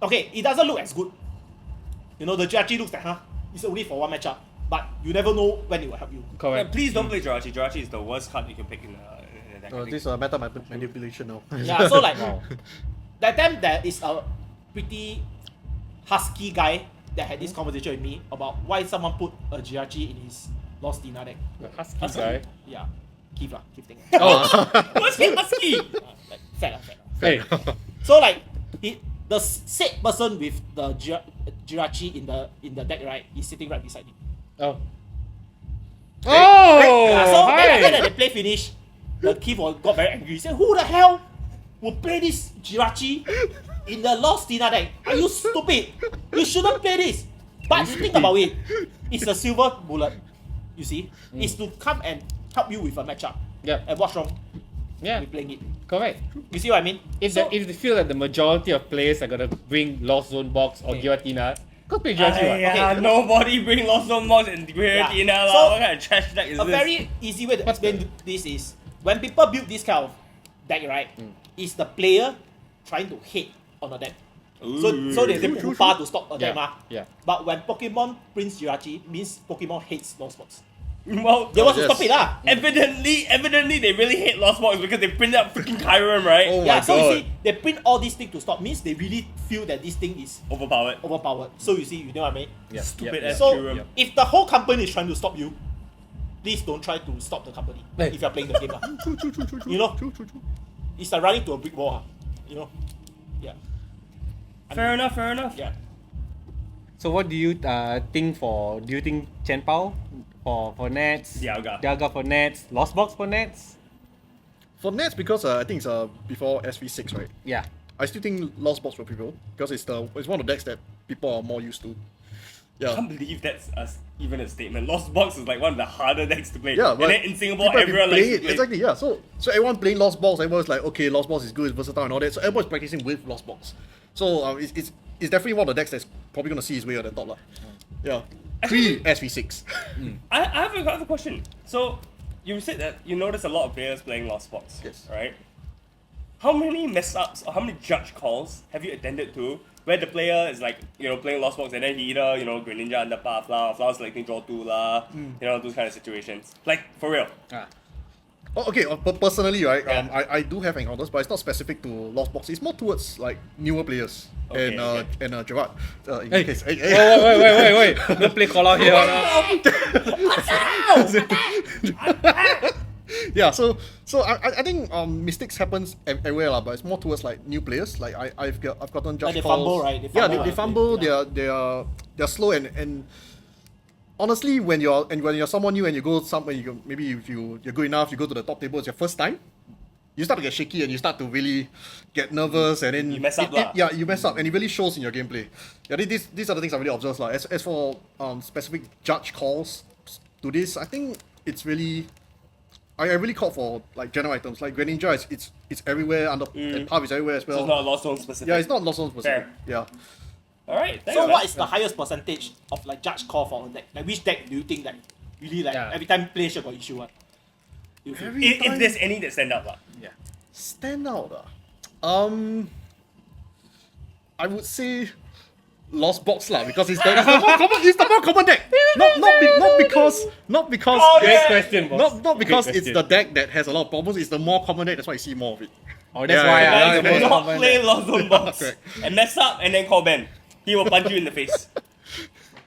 [SPEAKER 3] Okay, it doesn't look as good. You know, the Jirachi looks like, it's only for 1 matchup. But you never know when it will help you.
[SPEAKER 1] Correct.
[SPEAKER 2] Please don't play Jirachi. Jirachi is the worst card you can pick in a deck. I think.
[SPEAKER 4] This is meta manipulation now.
[SPEAKER 3] Yeah, so like that time there is a pretty husky guy that had this conversation with me about why someone put a Jirachi in his Lost Tina deck.
[SPEAKER 1] Husky guy.
[SPEAKER 3] Yeah, Keith thing.
[SPEAKER 2] What's he husky?
[SPEAKER 3] Like fat.
[SPEAKER 1] Hey.
[SPEAKER 3] So like the said person with the Jirachi in the deck, right, is sitting right beside him.
[SPEAKER 1] Oh. Oh.
[SPEAKER 3] Yeah, so then
[SPEAKER 1] Hi.
[SPEAKER 3] after the play finish, the Keith got very angry. He said, "Who the hell will play this Jirachi in the Lost Tina deck? Are you stupid? You shouldn't play this." But you think about it, it's a silver bullet. You see, it's to come and help you with a matchup.
[SPEAKER 1] Yep.
[SPEAKER 3] And what's wrong
[SPEAKER 1] Yeah.
[SPEAKER 3] with playing it?
[SPEAKER 1] Correct.
[SPEAKER 3] You see what I mean?
[SPEAKER 1] If
[SPEAKER 3] So-
[SPEAKER 1] if they feel that the majority of players are gonna bring Lost Zone Box or
[SPEAKER 3] Okay.
[SPEAKER 1] Giratina, go play Jirachi. What?
[SPEAKER 2] Yeah,
[SPEAKER 3] Okay.
[SPEAKER 2] nobody bring Lost Zone Box and
[SPEAKER 3] Yeah.
[SPEAKER 2] Tina.
[SPEAKER 3] So,
[SPEAKER 2] What kind of trash deck is
[SPEAKER 3] a
[SPEAKER 2] this?
[SPEAKER 3] very easy way to explain this is when people build this kind of deck, right, is the player trying to hate on the deck. So they put Upa to stop a deck,
[SPEAKER 1] Yeah.
[SPEAKER 3] But when Pokemon Prince Jirachi means Pokemon hates Lost Box.
[SPEAKER 2] Well,
[SPEAKER 3] They want to stop it,
[SPEAKER 2] evidently, they really hate Lost Box because they printed out freaking Kyurem, right?
[SPEAKER 4] Oh
[SPEAKER 3] Yeah,
[SPEAKER 4] my
[SPEAKER 3] so you
[SPEAKER 4] god.
[SPEAKER 3] see, they print all these things to stop, means they really feel that this thing is
[SPEAKER 2] Overpowered.
[SPEAKER 3] So you see, you know what I mean?
[SPEAKER 1] Yeah.
[SPEAKER 2] Stupid
[SPEAKER 1] Yeah.
[SPEAKER 2] ass
[SPEAKER 3] So
[SPEAKER 2] Kyurem.
[SPEAKER 3] if the whole company is trying to stop you, please don't try to stop the company
[SPEAKER 1] Hey.
[SPEAKER 3] if you're playing the game.
[SPEAKER 4] True.
[SPEAKER 3] You know?
[SPEAKER 4] True.
[SPEAKER 3] It's like running to a brick wall. You know? Yeah.
[SPEAKER 2] Fair enough.
[SPEAKER 3] Yeah.
[SPEAKER 1] So what do you think for? Do you think Chien-Pao for Nets? Dialga for Nets. Lost Box for Nets?
[SPEAKER 4] For Nets, because I think it's before SV6, right?
[SPEAKER 1] Yeah.
[SPEAKER 4] I still think Lost Box for people because it's one of the decks that people are more used to.
[SPEAKER 2] I
[SPEAKER 4] Yeah.
[SPEAKER 2] can't believe that's even a statement. Lost Box is like one of the harder decks to play.
[SPEAKER 4] Yeah,
[SPEAKER 2] and
[SPEAKER 4] but
[SPEAKER 2] then in Singapore,
[SPEAKER 4] people have been
[SPEAKER 2] everyone likes
[SPEAKER 4] playing
[SPEAKER 2] to play.
[SPEAKER 4] Exactly, yeah. So everyone playing Lost Box, everyone's like, okay, Lost Box is good, it's versatile and all that. So everyone's practicing with Lost Box. So it's definitely one of the decks that's probably gonna see his way at the top, lah. Yeah. Pre SV6.
[SPEAKER 2] I have a question. So, you said that you notice a lot of players playing Lost Box,
[SPEAKER 4] Yes.
[SPEAKER 2] right? How many mess ups or how many judge calls have you attended to where the player is like, playing Lost Box and then he either, Greninja under path lah, flower selecting draw 2 lah, those kind of situations. Like, for real.
[SPEAKER 4] Oh, okay, personally, right, I do have encounters, but it's not specific to Lost Box. It's more towards like newer players.
[SPEAKER 2] Okay,
[SPEAKER 4] And Gerard. In
[SPEAKER 1] Hey.
[SPEAKER 4] case,
[SPEAKER 1] Wait. No play call out here.
[SPEAKER 4] Yeah, so I think mistakes happens everywhere lah, but it's more towards like new players. Like I've gotten judge
[SPEAKER 3] Like they
[SPEAKER 4] calls.
[SPEAKER 3] fumble, right?
[SPEAKER 4] They fumble. They're slow and honestly, when you're someone new and you go somewhere, maybe if you're good enough, you go to the top table, it's your first time. You start to get shaky and you start to really get nervous and then
[SPEAKER 2] You mess up lah.
[SPEAKER 4] you mess up and it really shows in your gameplay. Yeah, these are the things I really observe lah. As for specific judge calls to this, I think it's really. I really call for like general items like Greninja. It's everywhere and Path is everywhere as well.
[SPEAKER 2] So it's not Lost Zone specific.
[SPEAKER 4] Yeah, it's not Lost Zone specific.
[SPEAKER 2] Fair.
[SPEAKER 4] Yeah.
[SPEAKER 2] Alright,
[SPEAKER 3] So what is the highest percentage of like judge call for a deck? Like which deck do you think like really like every time players got issue one?
[SPEAKER 2] If there's any that stand out lah.
[SPEAKER 4] Stand out. I would say Lost Box lah because it's the more common deck. Not because
[SPEAKER 1] Great question, boss.
[SPEAKER 4] not because
[SPEAKER 1] Great
[SPEAKER 4] it's
[SPEAKER 1] question.
[SPEAKER 4] the deck that has a lot of problems. It's the more common deck. That's why you see more of it.
[SPEAKER 1] Oh, that's
[SPEAKER 4] Yeah,
[SPEAKER 1] why
[SPEAKER 4] yeah,
[SPEAKER 1] I
[SPEAKER 4] yeah,
[SPEAKER 2] Guys,
[SPEAKER 4] yeah,
[SPEAKER 2] do
[SPEAKER 4] yeah.
[SPEAKER 2] not play Lost Zone Box
[SPEAKER 4] Correct.
[SPEAKER 2] and mess up and then call Ben. He will punch you in the face.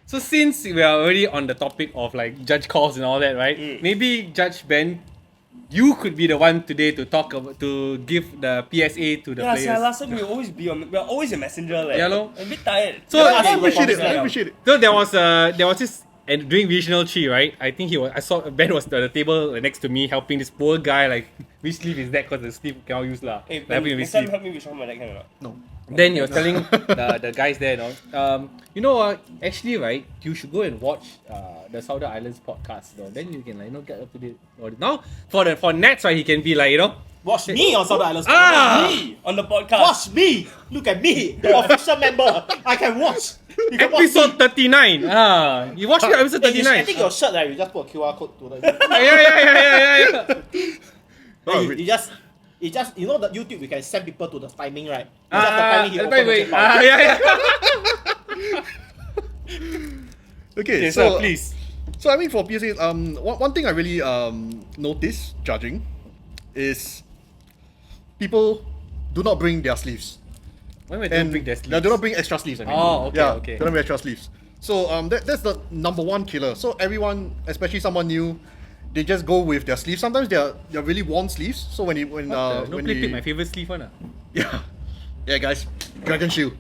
[SPEAKER 1] So since we are already on the topic of like judge calls and all that, right? Maybe Judge Ben, you could be the one today to give the PSA to the
[SPEAKER 2] Yeah,
[SPEAKER 1] players.
[SPEAKER 2] last time we're always a messenger. Like,
[SPEAKER 1] Yeah, lor.
[SPEAKER 2] I'm a bit tired.
[SPEAKER 1] So
[SPEAKER 4] I
[SPEAKER 1] I
[SPEAKER 4] appreciate it.
[SPEAKER 2] Yeah.
[SPEAKER 4] I appreciate it.
[SPEAKER 1] So there was this, and during Regional 3, right? I think I saw Ben was at the table next to me helping this poor guy, like, which sleeve is that? Because the sleeve cannot use lah.
[SPEAKER 2] Hey,
[SPEAKER 1] Like,
[SPEAKER 2] Ben,
[SPEAKER 1] helping with
[SPEAKER 2] next time
[SPEAKER 1] sleeve.
[SPEAKER 2] help me with my deck, can or not?
[SPEAKER 4] No.
[SPEAKER 1] Then he was telling the guys there, actually, right, you should go and watch the Southern Islands podcast, then you can get up to date. Now for Nets, right, he can be like,
[SPEAKER 3] Watch me on Southern Islands.
[SPEAKER 1] Ah!
[SPEAKER 2] Me on the podcast.
[SPEAKER 3] Watch me! Look at me! The official member! I can watch! You can watch me.
[SPEAKER 1] episode 39. You watched the episode
[SPEAKER 3] Hey, I
[SPEAKER 1] 39.
[SPEAKER 3] think your shirt, right, you just put a QR code to the...
[SPEAKER 1] Yeah.
[SPEAKER 3] Then you just, the YouTube, we can send people to the timing, right? You just the timing he open the
[SPEAKER 1] wait.
[SPEAKER 3] Chien-Pao.
[SPEAKER 1] Yeah.
[SPEAKER 4] Okay,
[SPEAKER 1] Yes, sir, please.
[SPEAKER 4] So I mean for PSA, one thing I really noticed judging is people do not bring their sleeves.
[SPEAKER 1] Why would they bring their
[SPEAKER 4] Yeah, do not bring extra sleeves. I mean.
[SPEAKER 1] Oh, okay,
[SPEAKER 4] yeah,
[SPEAKER 1] okay.
[SPEAKER 4] Do not bring extra sleeves. So that's the number one killer. So everyone, especially someone new, they just go with their sleeves. Sometimes they're really worn sleeves. So when
[SPEAKER 1] No play pick my favorite sleeve one.
[SPEAKER 4] yeah guys, Dragon Shield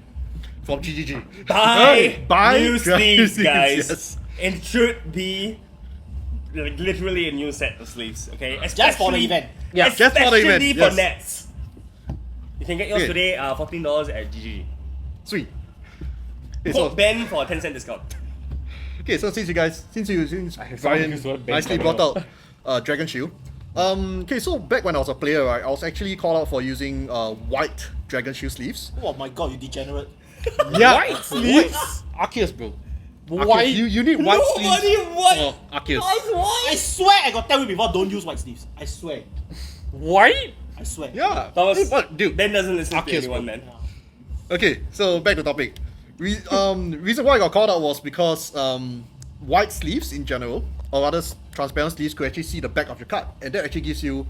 [SPEAKER 4] from GGG.
[SPEAKER 2] Buy new
[SPEAKER 4] Dragon
[SPEAKER 2] sleeves,
[SPEAKER 4] Shield,
[SPEAKER 2] guys.
[SPEAKER 4] yes.
[SPEAKER 2] It should be like literally a new set of sleeves, okay?
[SPEAKER 3] Just for the event.
[SPEAKER 1] Yeah,
[SPEAKER 4] just for the event,
[SPEAKER 2] Especially
[SPEAKER 4] yes.
[SPEAKER 2] for Nets. You can get yours
[SPEAKER 4] Okay.
[SPEAKER 2] today, $14 at GG.
[SPEAKER 4] Sweet. Okay,
[SPEAKER 2] Code Ben for a 10% discount.
[SPEAKER 4] Okay, so since
[SPEAKER 1] I saw
[SPEAKER 4] Brian
[SPEAKER 1] you use word Ben
[SPEAKER 4] nicely
[SPEAKER 1] coming
[SPEAKER 4] brought out Dragon Shield. Okay, so back when I was a player, right, I was actually called out for using white Dragon Shield sleeves.
[SPEAKER 3] Oh my god, you degenerate.
[SPEAKER 4] Yeah,
[SPEAKER 1] White sleeves? Arceus, bro.
[SPEAKER 4] White. You need white
[SPEAKER 2] Nobody
[SPEAKER 4] sleeves.
[SPEAKER 2] white.
[SPEAKER 4] Oh, Arceus.
[SPEAKER 3] I swear I got tell you before, don't use white sleeves. I swear.
[SPEAKER 1] White?
[SPEAKER 3] I swear.
[SPEAKER 4] Yeah.
[SPEAKER 2] Thomas,
[SPEAKER 4] Hey, what, dude?
[SPEAKER 2] Ben doesn't listen to
[SPEAKER 4] Arceus,
[SPEAKER 2] anyone,
[SPEAKER 4] bro.
[SPEAKER 2] man.
[SPEAKER 3] Yeah.
[SPEAKER 4] Okay, so back to topic. Reason why I got called out was because white sleeves in general, or rather transparent sleeves, could actually see the back of your card, and that actually gives you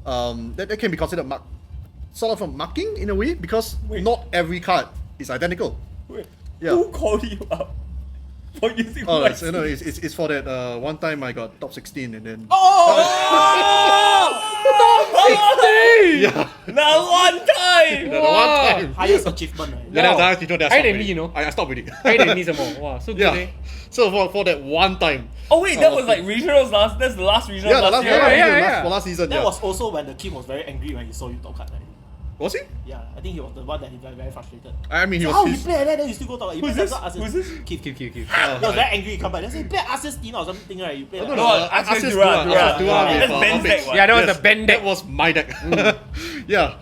[SPEAKER 4] that can be considered sort of a marking in a way, because
[SPEAKER 2] Wait.
[SPEAKER 4] not every card is identical.
[SPEAKER 2] Wait,
[SPEAKER 4] Yeah.
[SPEAKER 2] who called you out for using
[SPEAKER 4] Oh,
[SPEAKER 2] white
[SPEAKER 4] it's, no, it's for that one time I got top 16 and then yeah,
[SPEAKER 2] Now one time!
[SPEAKER 4] the one time.
[SPEAKER 3] Highest achievement, right?
[SPEAKER 4] Yeah, that's you know that's
[SPEAKER 1] Higher than me, you know.
[SPEAKER 4] I stopped reading.
[SPEAKER 1] Higher than me some more. Wow, so good,
[SPEAKER 4] Yeah.
[SPEAKER 1] eh?
[SPEAKER 4] So for that one time.
[SPEAKER 2] Oh wait, that was like regionals last. That's the last regional
[SPEAKER 4] Yeah, the last,
[SPEAKER 2] year.
[SPEAKER 1] yeah,
[SPEAKER 2] right?
[SPEAKER 1] yeah, yeah.
[SPEAKER 4] for last season.
[SPEAKER 3] That
[SPEAKER 4] yeah.
[SPEAKER 3] was also when the Kim was very angry when he saw you top card, right?
[SPEAKER 4] Was he?
[SPEAKER 3] Yeah, I think he was the one that he very, very frustrated.
[SPEAKER 4] I mean, he
[SPEAKER 3] How
[SPEAKER 4] was.
[SPEAKER 3] you play like that, then you still go top? You
[SPEAKER 2] Who's
[SPEAKER 3] play
[SPEAKER 2] this?
[SPEAKER 3] Arceus.
[SPEAKER 2] Who's this?
[SPEAKER 3] Keith.
[SPEAKER 1] Keep.
[SPEAKER 3] He was very angry, he come back. Then say, play Arceus Tina or something, right? You play like
[SPEAKER 2] No, Arceus Dura.
[SPEAKER 3] Dura.
[SPEAKER 2] That's
[SPEAKER 3] Yeah.
[SPEAKER 2] Ben's deck, what?
[SPEAKER 1] Yeah, that was
[SPEAKER 4] Yes,
[SPEAKER 1] the Ben deck.
[SPEAKER 4] That was my deck. Yeah.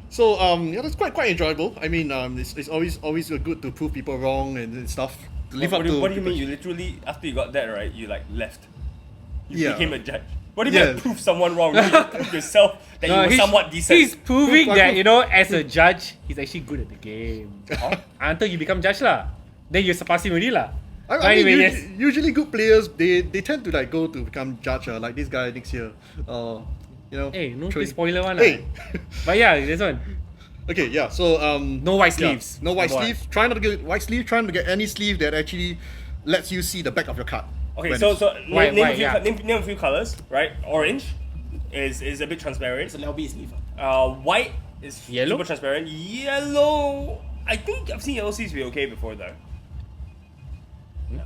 [SPEAKER 4] So yeah, that's quite enjoyable. I mean, it's always good to prove people wrong and stuff. To live
[SPEAKER 2] What
[SPEAKER 4] up
[SPEAKER 2] do
[SPEAKER 4] to.
[SPEAKER 2] you mean? You literally, after you got that, right, you like left. You
[SPEAKER 4] Yeah.
[SPEAKER 2] became a judge. What do you mean
[SPEAKER 4] Yeah.
[SPEAKER 2] prove someone wrong? You need to prove yourself that you were somewhat decent.
[SPEAKER 1] He's proving
[SPEAKER 4] Proof,
[SPEAKER 1] that,
[SPEAKER 4] proof.
[SPEAKER 1] you know, as a judge, he's actually good at the game. Until you become judge lah. Then you surpass him already lah.
[SPEAKER 4] I
[SPEAKER 1] But
[SPEAKER 4] mean,
[SPEAKER 1] anyway, yes.
[SPEAKER 4] usually good players they tend to like go to become judge, like this guy next year. You know.
[SPEAKER 1] Hey, no
[SPEAKER 4] train-
[SPEAKER 1] spoiler one
[SPEAKER 4] Hey.
[SPEAKER 1] But yeah, this one.
[SPEAKER 4] Okay, yeah. So
[SPEAKER 1] No white
[SPEAKER 4] yeah,
[SPEAKER 1] sleeves.
[SPEAKER 4] no white
[SPEAKER 1] Boy.
[SPEAKER 4] sleeve. Try not to get white sleeve. Try not to get any sleeve that actually lets you see the back of your card.
[SPEAKER 2] Okay,
[SPEAKER 4] when
[SPEAKER 2] so
[SPEAKER 4] it's-
[SPEAKER 1] White,
[SPEAKER 2] name,
[SPEAKER 1] white, yeah.
[SPEAKER 2] name a few colors, right? Orange is a bit transparent.
[SPEAKER 3] It's a Liobi sleeve.
[SPEAKER 2] White is
[SPEAKER 1] Yellow?
[SPEAKER 2] super transparent. Yellow, I think I've seen yellow sleeves be okay before though.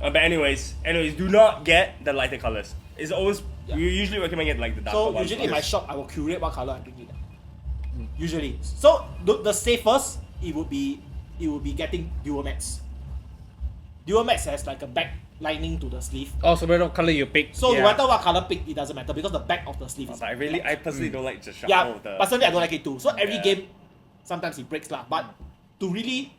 [SPEAKER 2] But anyways, do not get the lighter colors. It's always
[SPEAKER 3] Yeah.
[SPEAKER 2] you usually recommend get like the darker
[SPEAKER 3] So
[SPEAKER 2] ones.
[SPEAKER 3] usually in my shop, I will curate what color I bring in. Usually. So the safest, it would be getting Dual Max. Dual Max has like a back lining to the sleeve.
[SPEAKER 1] Oh, so whatever color you pick.
[SPEAKER 3] So
[SPEAKER 1] yeah.
[SPEAKER 3] no matter what color pick, it doesn't matter because the back of the sleeve is
[SPEAKER 2] But I personally don't like to shuffle
[SPEAKER 3] yeah,
[SPEAKER 2] the.
[SPEAKER 3] personally I don't like it too. So every
[SPEAKER 2] Yeah.
[SPEAKER 3] game, sometimes it breaks lah. But to really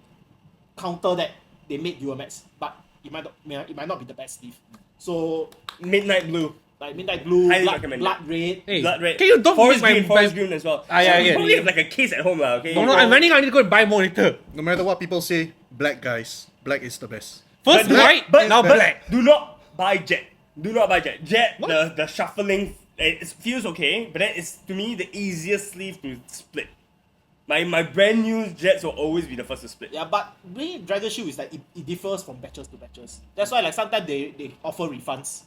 [SPEAKER 3] counter that, they made Dual Max, but it might not be the best sleeve. So
[SPEAKER 2] Midnight blue,
[SPEAKER 3] like Midnight Blue,
[SPEAKER 2] Highly recommend
[SPEAKER 3] blood red.
[SPEAKER 1] Hey,
[SPEAKER 2] blood red.
[SPEAKER 1] can you don't
[SPEAKER 2] forest
[SPEAKER 1] make
[SPEAKER 2] green,
[SPEAKER 1] my
[SPEAKER 2] forest green as well.
[SPEAKER 1] Ah, yeah,
[SPEAKER 2] you
[SPEAKER 1] yeah.
[SPEAKER 2] probably have like a case at home, okay?
[SPEAKER 1] No, I'm running. I need to go and buy more later.
[SPEAKER 4] no matter what people say, black guys, black is the best.
[SPEAKER 1] First
[SPEAKER 2] But-
[SPEAKER 1] white,
[SPEAKER 2] but-
[SPEAKER 1] now
[SPEAKER 2] but
[SPEAKER 1] black.
[SPEAKER 2] Do not buy Jet. Do not buy Jet. Jet,
[SPEAKER 4] What?
[SPEAKER 2] the shuffling, it feels okay, but then it's to me the easiest sleeve to split. My brand new Jets will always be the first to split.
[SPEAKER 3] Yeah, but really Dragon Shield is like it differs from batches to batches. That's why like sometimes they offer refunds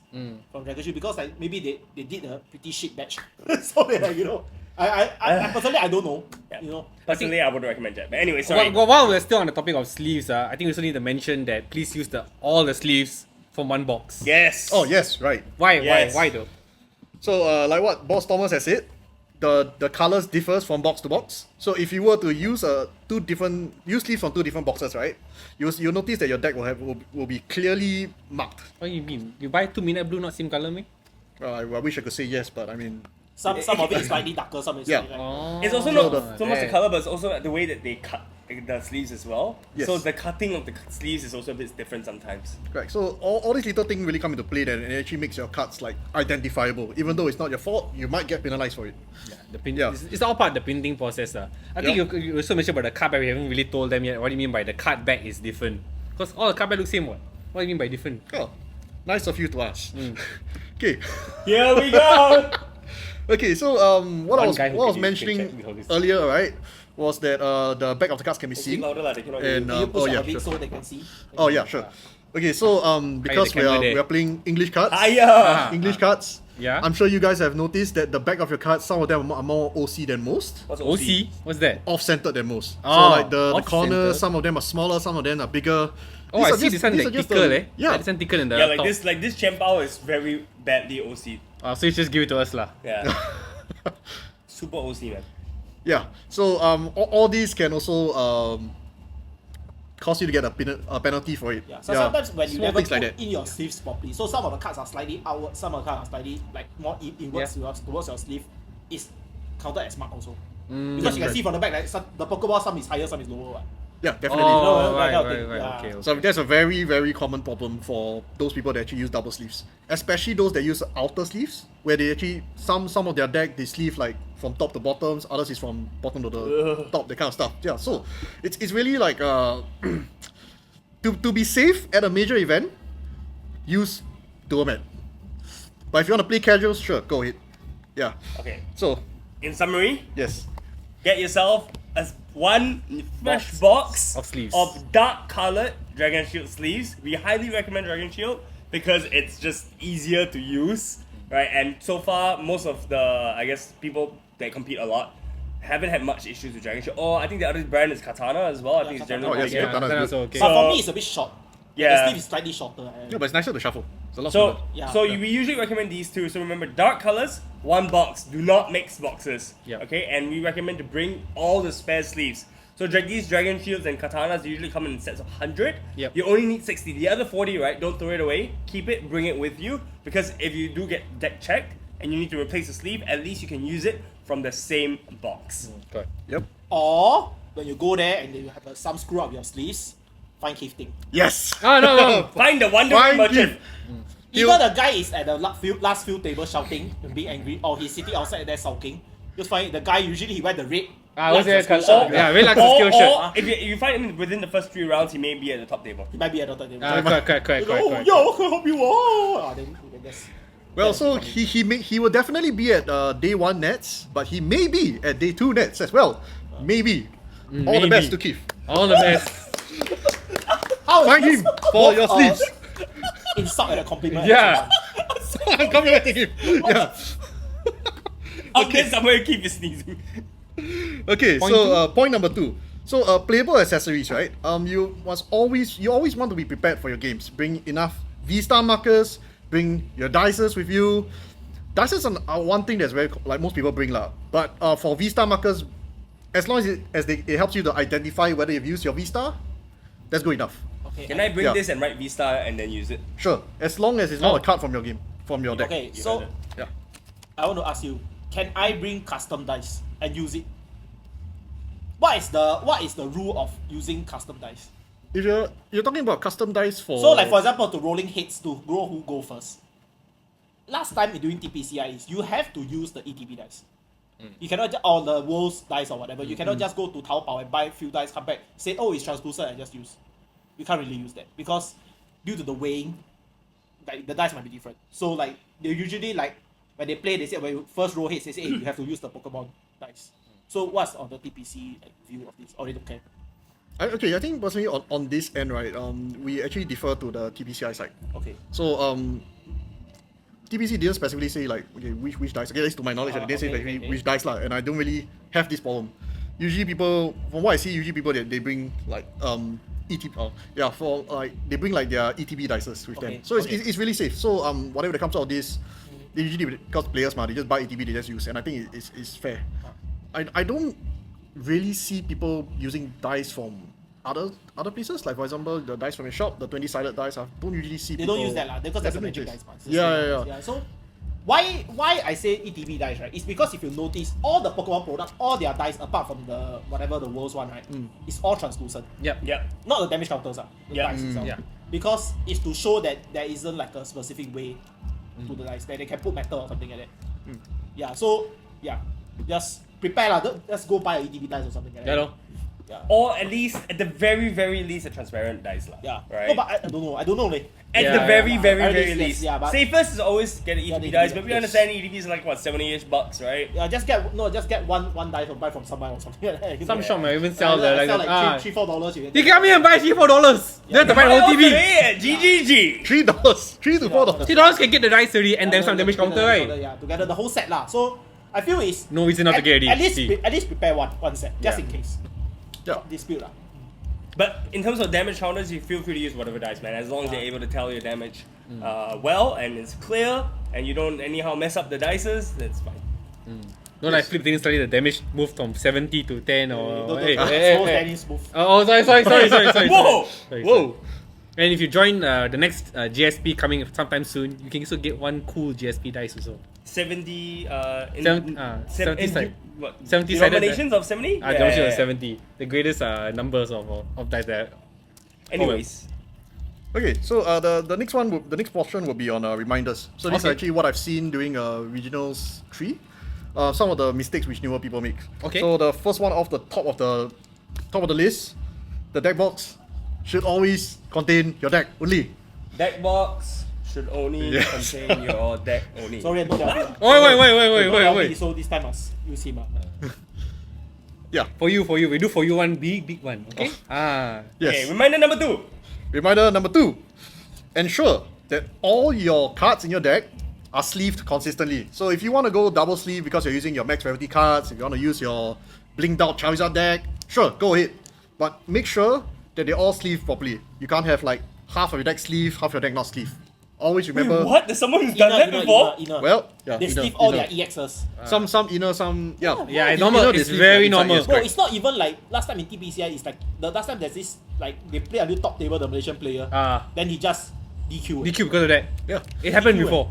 [SPEAKER 3] from Dragon Shield because like maybe they did a pretty shit batch. So they like, you know, I personally I don't know.
[SPEAKER 2] Yeah.
[SPEAKER 3] You know.
[SPEAKER 2] Personally, I would recommend Jet. But anyway, sorry.
[SPEAKER 1] While we're still on the topic of sleeves, I think we also need to mention that please use all the sleeves from one box.
[SPEAKER 2] Yes.
[SPEAKER 4] Oh yes, right.
[SPEAKER 1] Why?
[SPEAKER 2] Yes.
[SPEAKER 1] Why though?
[SPEAKER 4] So like what Boss Thomas has said, the colors differs from box to box. So if you were to use use sleeves from two different boxes, right? You'll notice that your deck will be clearly marked.
[SPEAKER 1] What do you mean? You buy 2 Midnight Blue, not same color, me?
[SPEAKER 4] I wish I could say yes, but I mean,
[SPEAKER 3] Some of it is slightly darker, some is
[SPEAKER 4] Yeah.
[SPEAKER 3] slightly like,
[SPEAKER 1] Oh,
[SPEAKER 2] It's also
[SPEAKER 4] So
[SPEAKER 2] not
[SPEAKER 4] the-
[SPEAKER 2] so much the
[SPEAKER 1] right.
[SPEAKER 2] color, but it's also the way that they cut the sleeves as well.
[SPEAKER 4] Yes.
[SPEAKER 2] So the cutting of the sleeves is also a bit different sometimes.
[SPEAKER 4] correct. So all these little things really come into play, then and it actually makes your cards like identifiable. Even though it's not your fault, you might get penalized for it.
[SPEAKER 1] The print,
[SPEAKER 4] Yeah.
[SPEAKER 1] it's all part of the printing process. I think
[SPEAKER 4] Yeah.
[SPEAKER 1] you also mentioned about the card back. We haven't really told them yet. What do you mean by the card back is different? Because all the card back look same. What do you mean by different?
[SPEAKER 4] Oh, nice of you to ask. Okay.
[SPEAKER 2] Here we go.
[SPEAKER 4] Okay, so what I
[SPEAKER 1] One
[SPEAKER 4] was
[SPEAKER 1] guy who can
[SPEAKER 4] mentioning
[SPEAKER 1] check with all this.
[SPEAKER 4] earlier, right, was that the back of the cards can be
[SPEAKER 2] Speak
[SPEAKER 4] seen.
[SPEAKER 2] louder, lah, they cannot hear
[SPEAKER 4] And
[SPEAKER 2] you.
[SPEAKER 3] Can you push
[SPEAKER 4] oh
[SPEAKER 3] up
[SPEAKER 4] yeah,
[SPEAKER 3] a bit
[SPEAKER 4] sure.
[SPEAKER 3] so they can see?
[SPEAKER 4] Oh yeah, sure. Okay, so because
[SPEAKER 1] the camera there.
[SPEAKER 4] we are playing English cards,
[SPEAKER 2] Hiya.
[SPEAKER 4] English cards.
[SPEAKER 1] Yeah.
[SPEAKER 4] I'm sure you guys have noticed that the back of your cards, some of them are more OC than most,
[SPEAKER 2] What's
[SPEAKER 1] OC? What's that?
[SPEAKER 4] off-centered than most. So
[SPEAKER 1] Oh,
[SPEAKER 4] like the corners,
[SPEAKER 1] off-centered.
[SPEAKER 4] some of them are smaller, some of them are bigger.
[SPEAKER 1] Oh,
[SPEAKER 4] These
[SPEAKER 1] I
[SPEAKER 4] are
[SPEAKER 1] see
[SPEAKER 4] just-
[SPEAKER 1] this one
[SPEAKER 4] these
[SPEAKER 1] like
[SPEAKER 4] are just
[SPEAKER 1] thicker,
[SPEAKER 4] the-
[SPEAKER 1] Yeah, this one thicker than the
[SPEAKER 2] Yeah, like
[SPEAKER 1] top.
[SPEAKER 2] this Chien-Pao is very badly OC.
[SPEAKER 1] So you just give it to us lah.
[SPEAKER 2] Yeah. Super OC, man.
[SPEAKER 4] Yeah. So all these can also cause you to get a penalty for it.
[SPEAKER 3] Yeah. So sometimes when you
[SPEAKER 4] Small
[SPEAKER 3] never
[SPEAKER 4] things
[SPEAKER 3] put
[SPEAKER 4] like that.
[SPEAKER 3] in your sleeves properly, so some of the cards are slightly outward, some of the cards are slightly like more inwards towards your sleeve, is counted as mark also. Because you can
[SPEAKER 4] correct.
[SPEAKER 3] see from the back, like the Pokeball some is higher, some is lower. Right?
[SPEAKER 4] Yeah, definitely.
[SPEAKER 1] Oh,
[SPEAKER 3] that
[SPEAKER 1] right,
[SPEAKER 3] kind of
[SPEAKER 1] right,
[SPEAKER 3] thing,
[SPEAKER 1] right.
[SPEAKER 3] yeah.
[SPEAKER 1] Okay.
[SPEAKER 4] So that's a very, very common problem for those people that actually use double sleeves. Especially those that use outer sleeves, where they actually some of their deck they sleeve like from top to bottoms, others is from bottom to the top, that kind of stuff. Yeah, so it's really like to be safe at a major event, use dual mat. But if you want to play casuals, sure, go ahead. Yeah.
[SPEAKER 2] Okay.
[SPEAKER 4] So
[SPEAKER 2] In summary,
[SPEAKER 4] yes.
[SPEAKER 2] get yourself one fresh box
[SPEAKER 1] Of sleeves.
[SPEAKER 2] of dark colored Dragon Shield sleeves. We highly recommend Dragon Shield because it's just easier to use, right? And so far, most of the, I guess, people that compete a lot haven't had much issues with Dragon Shield. Oh, I think the other brand is Katana as well. I think it's
[SPEAKER 3] Katana.
[SPEAKER 2] generally
[SPEAKER 4] Oh, yes,
[SPEAKER 2] pretty
[SPEAKER 1] Yeah,
[SPEAKER 2] good.
[SPEAKER 4] Katana is
[SPEAKER 1] that's
[SPEAKER 4] good.
[SPEAKER 1] okay.
[SPEAKER 3] But for
[SPEAKER 2] So-
[SPEAKER 3] me, it's a bit short.
[SPEAKER 2] Yeah.
[SPEAKER 3] The sleeve is slightly shorter.
[SPEAKER 4] Yeah, but it's nicer to shuffle. It's a lot
[SPEAKER 2] So,
[SPEAKER 4] smoother.
[SPEAKER 3] Yeah.
[SPEAKER 2] so
[SPEAKER 3] Yeah.
[SPEAKER 2] we usually recommend these two. So remember, dark colors, one box. Do not mix boxes.
[SPEAKER 1] Yep.
[SPEAKER 2] Okay, and we recommend to bring all the spare sleeves. So these Dragon Shields and Katanas usually come in sets of 100.
[SPEAKER 1] Yep.
[SPEAKER 2] You only need 60. The other 40, right? Don't throw it away. Keep it. Bring it with you because if you do get deck checked and you need to replace the sleeve, at least you can use it from the same box.
[SPEAKER 1] Correct.
[SPEAKER 4] Yep.
[SPEAKER 3] Or when you go there and you have some screw up your sleeves, find gifting.
[SPEAKER 4] Yes.
[SPEAKER 1] Oh, no.
[SPEAKER 2] Find the Wonder
[SPEAKER 4] Fine
[SPEAKER 2] Merchant.
[SPEAKER 3] Either the guy is at the last few tables shouting and being angry, or he's sitting outside there sulking. Just find the guy. Usually he wear the red.
[SPEAKER 1] What's
[SPEAKER 3] lights
[SPEAKER 1] that
[SPEAKER 3] the
[SPEAKER 1] colour?
[SPEAKER 3] skill
[SPEAKER 1] Yeah, very like a skill
[SPEAKER 2] Or
[SPEAKER 1] shirt.
[SPEAKER 2] if you find him within the first 3 rounds, he may be at the top table.
[SPEAKER 3] He might be at the third table.
[SPEAKER 1] Correct.
[SPEAKER 3] Oh, yo, what can I help you? Oh, then just.
[SPEAKER 4] Well, so he will definitely be at day 1 nets, but he may be at day 2 nets as well. Maybe. All the
[SPEAKER 1] maybe.
[SPEAKER 4] best to Keith.
[SPEAKER 1] All the best.
[SPEAKER 3] How is
[SPEAKER 4] Find
[SPEAKER 3] this
[SPEAKER 4] him for
[SPEAKER 3] both,
[SPEAKER 4] your sleeves.
[SPEAKER 3] Insult and a compliment.
[SPEAKER 1] Yeah.
[SPEAKER 4] I'm complimenting him. Yeah.
[SPEAKER 2] Out there somewhere, keep your sneezing.
[SPEAKER 4] Okay,
[SPEAKER 1] Point
[SPEAKER 4] so point number 2. So playable accessories, right? You always want to be prepared for your games. Bring enough V-Star markers. Bring your dices with you. Dices are one thing that's very like most people bring lah. But for V-Star markers, as long as it helps you to identify whether you've used your V-Star, that's good enough.
[SPEAKER 3] Okay.
[SPEAKER 2] Can I bring
[SPEAKER 4] Yeah.
[SPEAKER 2] this and write V-Star and then use it?
[SPEAKER 4] Sure, as long as it's not a card from your game, from your deck.
[SPEAKER 3] Okay,
[SPEAKER 2] You
[SPEAKER 3] so
[SPEAKER 2] heard it.
[SPEAKER 4] Yeah.
[SPEAKER 3] I want to ask you, can I bring custom dice and use it? What is the rule of using custom dice?
[SPEAKER 4] If you're talking about custom dice for
[SPEAKER 3] So like for example, to rolling heads to roll who go first. Last time during TPCI is you have to use the ETB dice. You cannot or the world's dice or whatever. You cannot just go to Taobao and buy a few dice, come back, say oh it's translucent and just use. You can't really use that because due to the weighing, like the dice might be different. So like they usually like when they play, they say when you first roll heads, they say hey, you have to use the Pokemon dice. So what's on the TPC view of this? Or they don't care.
[SPEAKER 4] Okay, I think personally on this end, right, we actually defer to the TPCI side.
[SPEAKER 3] Okay.
[SPEAKER 4] So TPC didn't specifically say like okay which dice. Okay, at least to my knowledge, they didn't say
[SPEAKER 3] okay,
[SPEAKER 4] like
[SPEAKER 3] okay.
[SPEAKER 4] which dice lah, and I don't really have this problem. Usually people, from what I see, people they bring like for like they bring like their ETB dices with
[SPEAKER 3] Okay,
[SPEAKER 4] them. So
[SPEAKER 3] okay.
[SPEAKER 4] it's really safe. So whatever that comes out of this, they usually because players they just buy ETB, they just use, and I think it's fair. I don't really see people using dice from other places, like for example the dice from a shop, the 20-sided dice. I don't usually see
[SPEAKER 3] They
[SPEAKER 4] people.
[SPEAKER 3] don't use that lah, because that's a
[SPEAKER 4] They don't
[SPEAKER 3] magic
[SPEAKER 4] use.
[SPEAKER 3] dice man.
[SPEAKER 4] Yeah.
[SPEAKER 3] So why I say ETB dice, right? It's because if you notice all the Pokemon products, all their dice apart from the whatever the world's one, right? It's all translucent.
[SPEAKER 1] Yep.
[SPEAKER 2] Yep.
[SPEAKER 3] Not the damage counters, the
[SPEAKER 2] Yeah.
[SPEAKER 3] dice itself.
[SPEAKER 1] Yeah.
[SPEAKER 3] Because it's to show that there isn't like a specific way to the dice, that they can put metal or something like that. Yeah, so just prepare lah. Just go buy a ETB dice or something like that.
[SPEAKER 1] Yeah, no.
[SPEAKER 3] Yeah.
[SPEAKER 2] Or at least, at the very least, a transparent dice lah.
[SPEAKER 3] Yeah.
[SPEAKER 2] Right.
[SPEAKER 3] No, but I don't know, like.
[SPEAKER 2] At
[SPEAKER 1] Yeah,
[SPEAKER 2] the very,
[SPEAKER 1] yeah.
[SPEAKER 2] very,
[SPEAKER 3] At
[SPEAKER 2] very
[SPEAKER 3] least, yes,
[SPEAKER 2] least.
[SPEAKER 3] yeah, but-
[SPEAKER 2] Safest is always get an
[SPEAKER 3] Yeah,
[SPEAKER 2] ETB
[SPEAKER 3] the
[SPEAKER 2] dice,
[SPEAKER 3] ETB,
[SPEAKER 2] but we
[SPEAKER 3] yes.
[SPEAKER 2] understand ETB is like what, $70-ish, right?
[SPEAKER 3] Yeah, just get one dice or buy from someone or something like that.
[SPEAKER 1] Some shop might even sell the
[SPEAKER 3] sell
[SPEAKER 1] like
[SPEAKER 3] like $3-4.
[SPEAKER 1] You come here and buy $4. You have to buy the whole TV.
[SPEAKER 2] GGG.
[SPEAKER 4] $3, $3 to $4.
[SPEAKER 1] $3 can get the dice already and then some damage counter, right?
[SPEAKER 3] Yeah, together the whole set lah. So I feel it's
[SPEAKER 1] No reason not to get it.
[SPEAKER 3] at least prepare one set just
[SPEAKER 1] Yeah.
[SPEAKER 3] in case.
[SPEAKER 4] Yeah.
[SPEAKER 3] Dispute lah.
[SPEAKER 2] But in terms of damage counters, you feel free to use whatever dice, man. As long as they're able to tell your damage well and it's clear and you don't anyhow mess up the dices, that's fine.
[SPEAKER 1] Don't like flip things suddenly the damage moved from 70 to 10 or hey.
[SPEAKER 3] Danny smooth.
[SPEAKER 1] Oh, sorry.
[SPEAKER 2] Whoa!
[SPEAKER 1] Sorry.
[SPEAKER 4] Whoa.
[SPEAKER 1] And if you join the next GSP coming sometime soon, you can also get one cool GSP dice also.
[SPEAKER 2] 70
[SPEAKER 1] 70 side.
[SPEAKER 2] what
[SPEAKER 1] 70 sided
[SPEAKER 2] denominations of 70?
[SPEAKER 1] Denomination of 70. The greatest numbers of dice there.
[SPEAKER 2] Anyways.
[SPEAKER 4] Okay, so the next one, the next portion will be on reminders. So this is
[SPEAKER 1] Okay.
[SPEAKER 4] actually what I've seen during regionals 3. Some of the mistakes which newer people make.
[SPEAKER 1] Okay.
[SPEAKER 4] So the first one off the top of the list, the deck box should always contain your deck only.
[SPEAKER 2] Deck box should only
[SPEAKER 4] Yes.
[SPEAKER 2] contain your deck only.
[SPEAKER 3] Sorry, no Delphi.
[SPEAKER 1] Wait.
[SPEAKER 3] So this time must use him.
[SPEAKER 4] Yeah.
[SPEAKER 1] For you. We do for you one big one. Okay?
[SPEAKER 4] Yes.
[SPEAKER 2] Okay, reminder number 2.
[SPEAKER 4] Reminder number 2. Ensure that all your cards in your deck are sleeved consistently. So if you want to go double sleeve because you're using your max rarity cards, if you want to use your blinked out Charizard deck, sure, go ahead. But make sure that they all sleeve properly. You can't have like half of your deck sleeve, half your deck not sleeve. Always remember.
[SPEAKER 2] What? There's someone who's done that before?
[SPEAKER 4] Well, yeah.
[SPEAKER 3] They
[SPEAKER 4] inner,
[SPEAKER 3] sleeve all
[SPEAKER 4] inner.
[SPEAKER 3] their EXs.
[SPEAKER 4] Some inner, some yeah.
[SPEAKER 1] Yeah,
[SPEAKER 4] Inner
[SPEAKER 1] normal.
[SPEAKER 4] they
[SPEAKER 1] It's
[SPEAKER 4] sleeve
[SPEAKER 1] very
[SPEAKER 4] inside,
[SPEAKER 1] normal.
[SPEAKER 4] yes,
[SPEAKER 3] Bro,
[SPEAKER 4] correct.
[SPEAKER 3] it's not even like last time in TPCI. It's like the last time there's this like they play until top table the Malaysian player. Then he just DQ.
[SPEAKER 1] DQ because of that.
[SPEAKER 4] Yeah.
[SPEAKER 1] It happened
[SPEAKER 3] DQ,
[SPEAKER 1] before.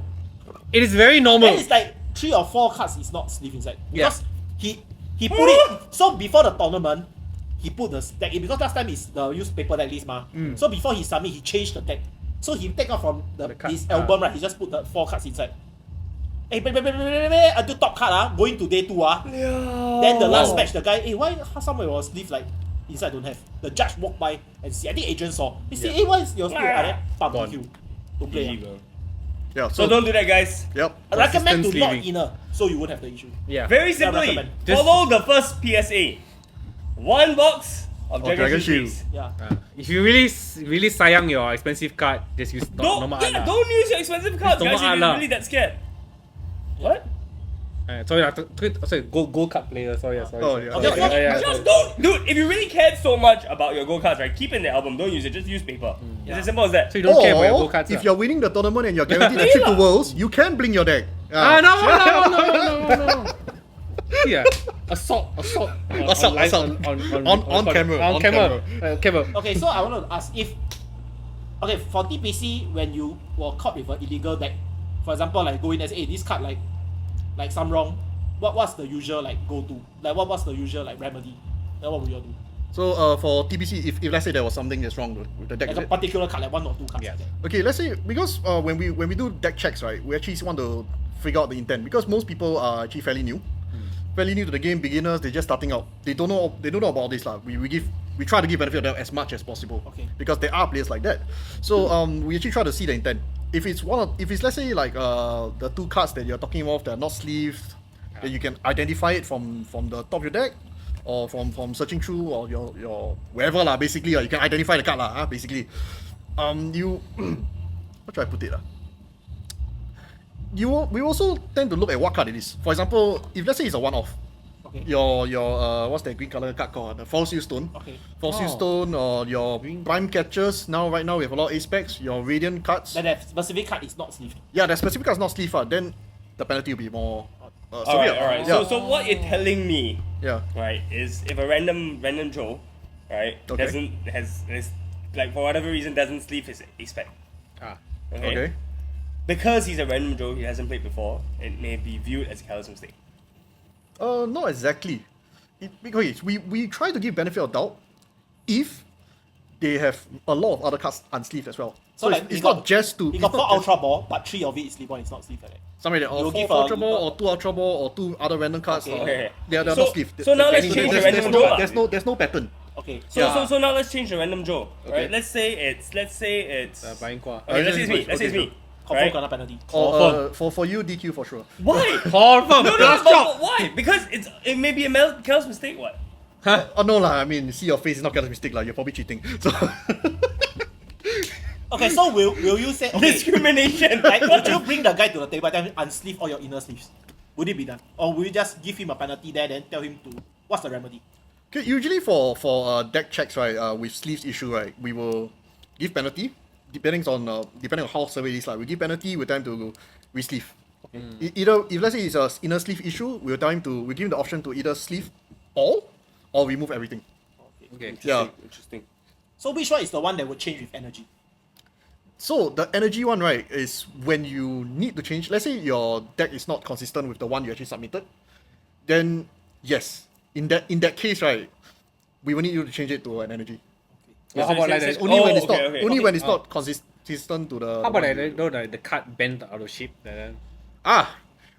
[SPEAKER 1] It is very normal.
[SPEAKER 3] Then it's like 3 or 4 cards is not sleeve inside
[SPEAKER 1] Yeah.
[SPEAKER 3] because he put it. So before the tournament, he put the deck in because last time is the use paper deck list ma. So before he submit, he changed the deck. So he take out from
[SPEAKER 1] card.
[SPEAKER 3] his album right. He just put the 4 cards inside. Until top card going to day 2 Then the last match the guy why somewhere your sleeve like inside don't have. The judge walked by and see. I think agent saw. He said why is your sleeve like that? Bam,
[SPEAKER 1] Gone.
[SPEAKER 3] DQ. Don't play.
[SPEAKER 2] GG, bro.
[SPEAKER 4] Yeah.
[SPEAKER 2] So don't do that, guys.
[SPEAKER 4] Yep.
[SPEAKER 3] I recommend to
[SPEAKER 1] Consistent
[SPEAKER 3] not
[SPEAKER 1] sleeving.
[SPEAKER 3] inner so you won't have the issue.
[SPEAKER 1] Yeah.
[SPEAKER 2] Very
[SPEAKER 3] I
[SPEAKER 2] simply,
[SPEAKER 3] recommend.
[SPEAKER 1] Just-
[SPEAKER 2] follow the first PSA. 1 box of Dragon
[SPEAKER 4] Dragon
[SPEAKER 2] Shield.
[SPEAKER 4] Shield.
[SPEAKER 3] Yeah.
[SPEAKER 1] If you really sayang your expensive card, just use normal art lah.
[SPEAKER 2] Don't use your expensive cards,
[SPEAKER 1] Normal
[SPEAKER 2] guys, if
[SPEAKER 1] art
[SPEAKER 2] you're
[SPEAKER 1] lah.
[SPEAKER 2] really that scared. What?
[SPEAKER 1] Sorry, gold card player. Sorry.
[SPEAKER 4] Oh, yeah.
[SPEAKER 3] Okay,
[SPEAKER 2] Just don't, dude. If you really cared so much about your gold cards, right, keep in the album. Don't use it. Just use paper. It's as simple as that.
[SPEAKER 1] So you don't care about your gold
[SPEAKER 4] Or
[SPEAKER 1] cards.
[SPEAKER 4] if you're winning the tournament and you're guaranteed a trip to Worlds, you can bling your deck.
[SPEAKER 1] no. Yeah, assault
[SPEAKER 4] On camera.
[SPEAKER 3] Okay, so I want to ask if for TPC when you were caught with an illegal deck, for example like go in and say, hey, this card like some wrong, what's the usual like go to? Like what's the usual like remedy? Then what would you all do?
[SPEAKER 4] So for TPC, if let's say there was something that's wrong with the deck,
[SPEAKER 3] Like
[SPEAKER 4] is
[SPEAKER 3] a
[SPEAKER 4] it?
[SPEAKER 3] particular card, like 1 or 2 cards
[SPEAKER 1] Yeah.
[SPEAKER 3] like that.
[SPEAKER 4] Okay, let's say because when we do deck checks, right, we actually want to figure out the intent because most people are actually fairly new to the game, beginners. They're just starting out. They don't know about this lah. We try to give benefit of them as much as possible.
[SPEAKER 3] Okay.
[SPEAKER 4] Because there are players like that. So we actually try to see the intent. If it's let's say like the 2 cards that you're talking about that are not sleeved, then you can identify it from the top of your deck, or from searching through or your wherever lah. Basically, you can identify the card lah. Basically, you how should I put it lah? We also tend to look at what card it is. For example, if let's say it's a one-off,
[SPEAKER 3] Okay.
[SPEAKER 4] your what's that green color card called? The Fossil Stone.
[SPEAKER 3] Okay.
[SPEAKER 4] Fossil Stone or your Prime Catchers. Right now we have a lot of ace packs. Your Radiant cards.
[SPEAKER 3] Then that specific card is not sleeved.
[SPEAKER 4] Yeah, that specific card is not sleeve. Then the penalty will be more severe.
[SPEAKER 2] Alright.
[SPEAKER 4] Yeah.
[SPEAKER 2] So what you're telling me,
[SPEAKER 4] Yeah.
[SPEAKER 2] right, is if a random Joe, right,
[SPEAKER 4] Okay.
[SPEAKER 2] doesn't has like for whatever reason doesn't sleeve his ace pack.
[SPEAKER 4] Okay.
[SPEAKER 2] Because he's a random Joe, he hasn't played before, it may be viewed as a careless mistake.
[SPEAKER 4] Not exactly. Because we try to give benefit of doubt if they have a lot of other cards unsleeved as well. So
[SPEAKER 3] like,
[SPEAKER 4] it's not just to.
[SPEAKER 3] You got 4 Ultra Ball, but 3 of it is sleeved, 1 is not sleeved like that.
[SPEAKER 4] Something like that. Or
[SPEAKER 3] You'll
[SPEAKER 4] 4
[SPEAKER 3] give
[SPEAKER 4] Ultra
[SPEAKER 3] a-
[SPEAKER 4] Ball, or 2 Ultra Ball, or 2 other random cards.
[SPEAKER 3] Okay.
[SPEAKER 2] Okay.
[SPEAKER 4] They're
[SPEAKER 2] So-
[SPEAKER 4] not sleeved.
[SPEAKER 2] so now let's
[SPEAKER 4] There's-
[SPEAKER 2] change the
[SPEAKER 4] there's-
[SPEAKER 2] random
[SPEAKER 4] there's
[SPEAKER 2] Joe
[SPEAKER 4] no,
[SPEAKER 2] lah.
[SPEAKER 4] there's no pattern.
[SPEAKER 3] Okay.
[SPEAKER 2] So now let's change the random Joe.
[SPEAKER 4] Okay.
[SPEAKER 2] Right? Let's say it's
[SPEAKER 1] Bryan Quah.
[SPEAKER 2] Okay, let's say it's me. Let's say it's me.
[SPEAKER 3] Confirm
[SPEAKER 2] Right?
[SPEAKER 3] kena penalty.
[SPEAKER 4] Or for you, DQ for sure.
[SPEAKER 2] Why?
[SPEAKER 1] Confirm.
[SPEAKER 2] No, but why? Because it may be a careless mistake. What?
[SPEAKER 4] Oh no lah. I mean, see your face is not careless mistake lah. You're probably cheating. So
[SPEAKER 3] Okay, so will you say okay?
[SPEAKER 2] Discrimination.
[SPEAKER 3] Like, would you bring the guy to the table and tell him unsleeve all your inner sleeves? Would it be done? Or will you just give him a penalty there, then tell him to what's the remedy?
[SPEAKER 4] okay, usually for deck checks, right, with sleeves issue, right, we will give penalty depending on how severe it is. Like we give penalty, we tell him to re-sleeve. Either if let's say it's a inner sleeve issue, we give him the option to either sleeve all or remove everything.
[SPEAKER 1] Okay.
[SPEAKER 4] Yeah.
[SPEAKER 2] Interesting.
[SPEAKER 3] So which one is the one that would change with energy?
[SPEAKER 4] So the energy one, right, is when you need to change. Let's say your deck is not consistent with the one you actually submitted, then yes. In that case, right, we will need you to change it to an energy.
[SPEAKER 1] Well, how about like that?
[SPEAKER 4] Only when it's
[SPEAKER 2] okay,
[SPEAKER 4] not
[SPEAKER 2] okay.
[SPEAKER 4] only when it's not consistent to the.
[SPEAKER 1] How about the card bent out of shape?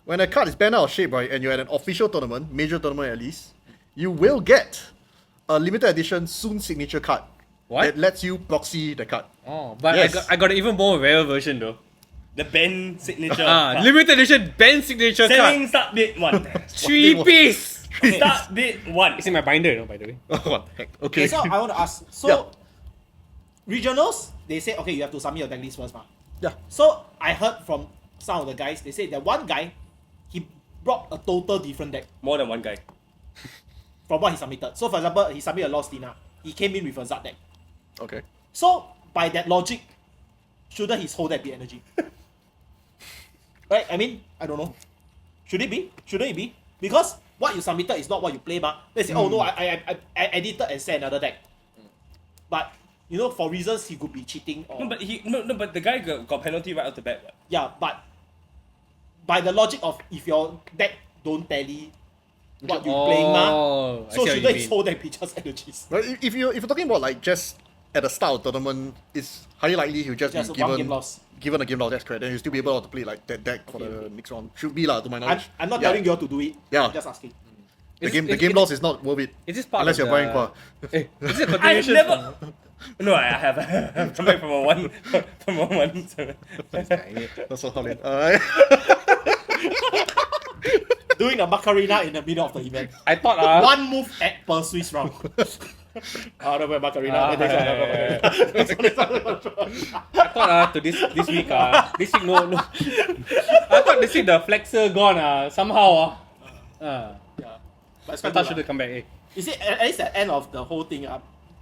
[SPEAKER 4] When a card is banned out of shape, right, and you're at an official tournament, major tournament at least, you will get a limited edition Soon signature card
[SPEAKER 1] What?
[SPEAKER 4] that lets you proxy the card.
[SPEAKER 1] Oh, but
[SPEAKER 4] Yes.
[SPEAKER 1] I got an even more rare version though.
[SPEAKER 2] The Ben signature.
[SPEAKER 1] Limited edition band signature
[SPEAKER 2] Selling
[SPEAKER 1] card.
[SPEAKER 2] start bid 1.
[SPEAKER 1] 3-piece.
[SPEAKER 2] Start bid 1.
[SPEAKER 1] It's in my binder, by the way.
[SPEAKER 4] What the heck?
[SPEAKER 3] Okay,
[SPEAKER 4] Okay.
[SPEAKER 3] so I want to ask. So,
[SPEAKER 4] Yeah.
[SPEAKER 3] regionals, they say, okay, you have to submit your deck list first, ma.
[SPEAKER 4] Yeah.
[SPEAKER 3] So, I heard from some of the guys, they said that one guy, he brought a total different deck
[SPEAKER 2] More than one guy.
[SPEAKER 3] from what he submitted. So, for example, he submitted a Lost Tina. He came in with a Zard deck.
[SPEAKER 4] Okay.
[SPEAKER 3] So, by that logic, shouldn't his whole deck be energy? Right? I mean, I don't know. Should it be? Shouldn't it be? Because what you submitted is not what you play, ma. They say, oh no, I edited and set another deck. But, you know, for reasons he could be cheating or...
[SPEAKER 2] But the guy got penalty right out the bat.
[SPEAKER 3] Yeah, but by the logic of if your deck don't tally what you're playing, ma,
[SPEAKER 1] Oh, I
[SPEAKER 3] so
[SPEAKER 1] see what
[SPEAKER 3] shouldn't
[SPEAKER 1] you
[SPEAKER 3] his
[SPEAKER 1] mean.
[SPEAKER 3] whole deck be just energies?
[SPEAKER 4] But if you're talking about like just at the start of the tournament, it's highly likely he'll just
[SPEAKER 3] Just
[SPEAKER 4] be
[SPEAKER 3] one game loss.
[SPEAKER 4] given a game loss. That's correct. Then he'll still be able to play like that deck for the next round. Should be lah, to my knowledge.
[SPEAKER 3] I'm not
[SPEAKER 4] Yeah.
[SPEAKER 3] telling you all to do it.
[SPEAKER 4] Yeah.
[SPEAKER 3] I'm just asking.
[SPEAKER 4] The game loss is not worth it.
[SPEAKER 1] Is this part
[SPEAKER 4] Unless
[SPEAKER 1] of
[SPEAKER 4] you're Bryan Quah.
[SPEAKER 1] Is it a
[SPEAKER 2] I've
[SPEAKER 1] continuation?
[SPEAKER 2] never. No, I have. I've come back from a 1. From a 1.
[SPEAKER 4] That's so solid. Alright.
[SPEAKER 3] Doing the Macarena in the middle of the event.
[SPEAKER 1] I thought
[SPEAKER 3] One move per Swiss round. No, wait, Macarena.
[SPEAKER 1] I thought to this week this week no I thought this week the flexor gone somehow
[SPEAKER 3] Yeah. But it's
[SPEAKER 1] I
[SPEAKER 3] quite
[SPEAKER 1] thought
[SPEAKER 3] good,
[SPEAKER 1] should have come back. Eh.
[SPEAKER 3] You see, at least at the end of the whole thing,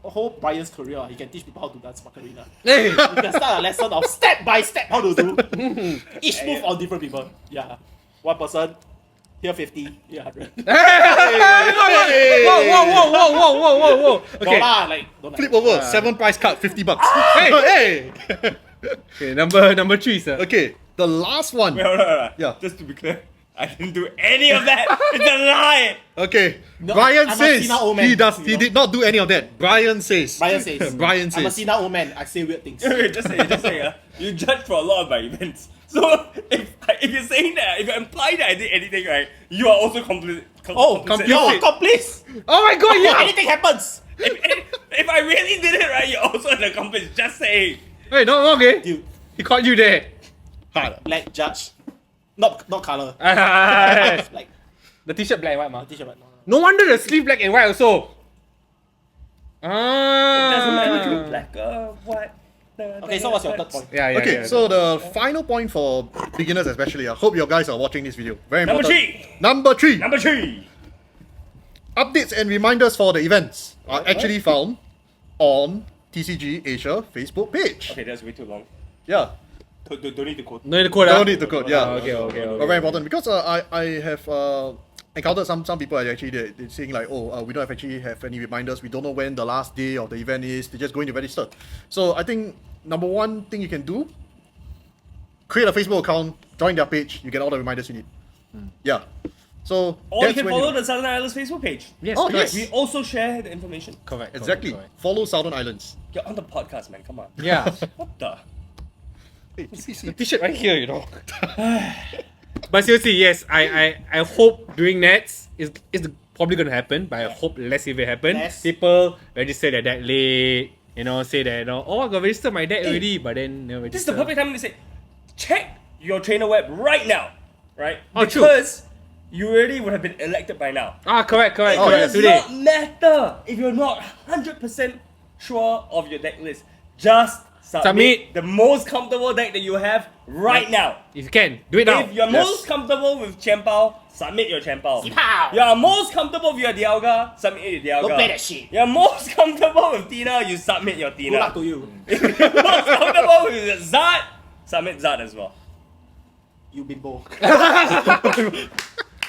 [SPEAKER 3] whole Brian's career, he can teach people how to dance Macarena.
[SPEAKER 1] Hey.
[SPEAKER 3] You can start a lesson of step by step how to do each move on different people. Yeah. One person, here 50, here 100.
[SPEAKER 1] Whoa. Okay.
[SPEAKER 3] No lah, like, don't
[SPEAKER 4] Flip over, 7 price card, $50. Hey!
[SPEAKER 1] Okay, number 3, sir.
[SPEAKER 4] Okay, the last one.
[SPEAKER 2] Wait, hold on.
[SPEAKER 4] Yeah.
[SPEAKER 2] Just to be clear, I didn't do any of that. It's a lie.
[SPEAKER 4] Okay,
[SPEAKER 3] No,
[SPEAKER 4] Brian
[SPEAKER 3] I'm a
[SPEAKER 4] says
[SPEAKER 3] Sina old man,
[SPEAKER 4] he does.
[SPEAKER 3] you
[SPEAKER 4] He
[SPEAKER 3] know.
[SPEAKER 4] did not do any of that. Brian says.
[SPEAKER 3] Brian says.
[SPEAKER 4] Brian
[SPEAKER 3] I'm a
[SPEAKER 4] says.
[SPEAKER 3] Sina old man, I say weird things.
[SPEAKER 2] Just say. You judge for a lot of my events. So if you're saying that, if you imply that I did anything right, you are also complicit.
[SPEAKER 3] You're accomplice!
[SPEAKER 1] Oh my god, yeah.
[SPEAKER 3] Anything happens!
[SPEAKER 2] If I really did it right, you're also an accomplice. Just say.
[SPEAKER 1] Hey, no, okay.
[SPEAKER 3] Dude,
[SPEAKER 1] He caught you there.
[SPEAKER 4] Hard.
[SPEAKER 3] black judge. Not color.
[SPEAKER 1] The
[SPEAKER 3] Like,
[SPEAKER 1] t-shirt black and white, ma.
[SPEAKER 3] t-shirt, but no.
[SPEAKER 1] No wonder the sleeve black and white also.
[SPEAKER 2] It doesn't matter. Black or white.
[SPEAKER 3] Okay, so what's your third point?
[SPEAKER 1] Yeah.
[SPEAKER 4] Okay, so the final point for beginners especially, I hope you guys are watching this video. Very
[SPEAKER 2] Number
[SPEAKER 4] important.
[SPEAKER 2] 3.
[SPEAKER 4] Number 3.
[SPEAKER 2] Number 3.
[SPEAKER 4] Updates and reminders for the events are actually found on TCG Asia Facebook page.
[SPEAKER 2] Okay, that's way too long.
[SPEAKER 4] Yeah.
[SPEAKER 2] Don't need to quote.
[SPEAKER 1] No need to quote.
[SPEAKER 4] Don't need to code, yeah.
[SPEAKER 1] Okay.
[SPEAKER 4] But very important because I have encountered some people actually they're saying like, we don't actually have any reminders. We don't know when the last day of the event is. They just go into register. So I think number one thing you can do, create a Facebook account, join their page. You get all the reminders you need. Yeah. So
[SPEAKER 2] Or you
[SPEAKER 4] that's
[SPEAKER 2] can
[SPEAKER 4] when
[SPEAKER 2] follow the Southern Islands Facebook page.
[SPEAKER 1] Yes,
[SPEAKER 4] Oh,
[SPEAKER 1] correct.
[SPEAKER 4] yes.
[SPEAKER 2] We also share the information.
[SPEAKER 1] Correct.
[SPEAKER 4] Exactly.
[SPEAKER 1] correct.
[SPEAKER 4] Follow Southern Islands.
[SPEAKER 2] You're on the podcast, man. Come on.
[SPEAKER 1] Yeah.
[SPEAKER 2] What the?
[SPEAKER 4] Hey, see.
[SPEAKER 1] T-shirt right here, you know. But seriously, yes, I hope doing nets is probably gonna happen, but I hope less if it happen.
[SPEAKER 3] Less.
[SPEAKER 1] People register their deck late, say that I got registered my deck already, but then never
[SPEAKER 2] This is
[SPEAKER 1] register.
[SPEAKER 2] the perfect time to say, check your trainer web right now, right?
[SPEAKER 1] Oh, true.
[SPEAKER 2] Because you already would have been elected by now.
[SPEAKER 1] Correct.
[SPEAKER 2] It does
[SPEAKER 1] Today.
[SPEAKER 2] not matter if you're not 100% sure of your deck list. Just submit the most comfortable deck that you have right now.
[SPEAKER 1] If you can, do it now.
[SPEAKER 2] If you're most comfortable with Chien-Pao, submit your Chien-Pao.
[SPEAKER 3] Chien-Pao.
[SPEAKER 2] You are most comfortable with your Dialga, submit your Dialga.
[SPEAKER 3] Don't play that shit.
[SPEAKER 2] You're most comfortable with Tina, you submit your Tina.
[SPEAKER 3] Good luck to you.
[SPEAKER 2] If you're most comfortable with Zard, submit Zard as well.
[SPEAKER 3] You bimbo.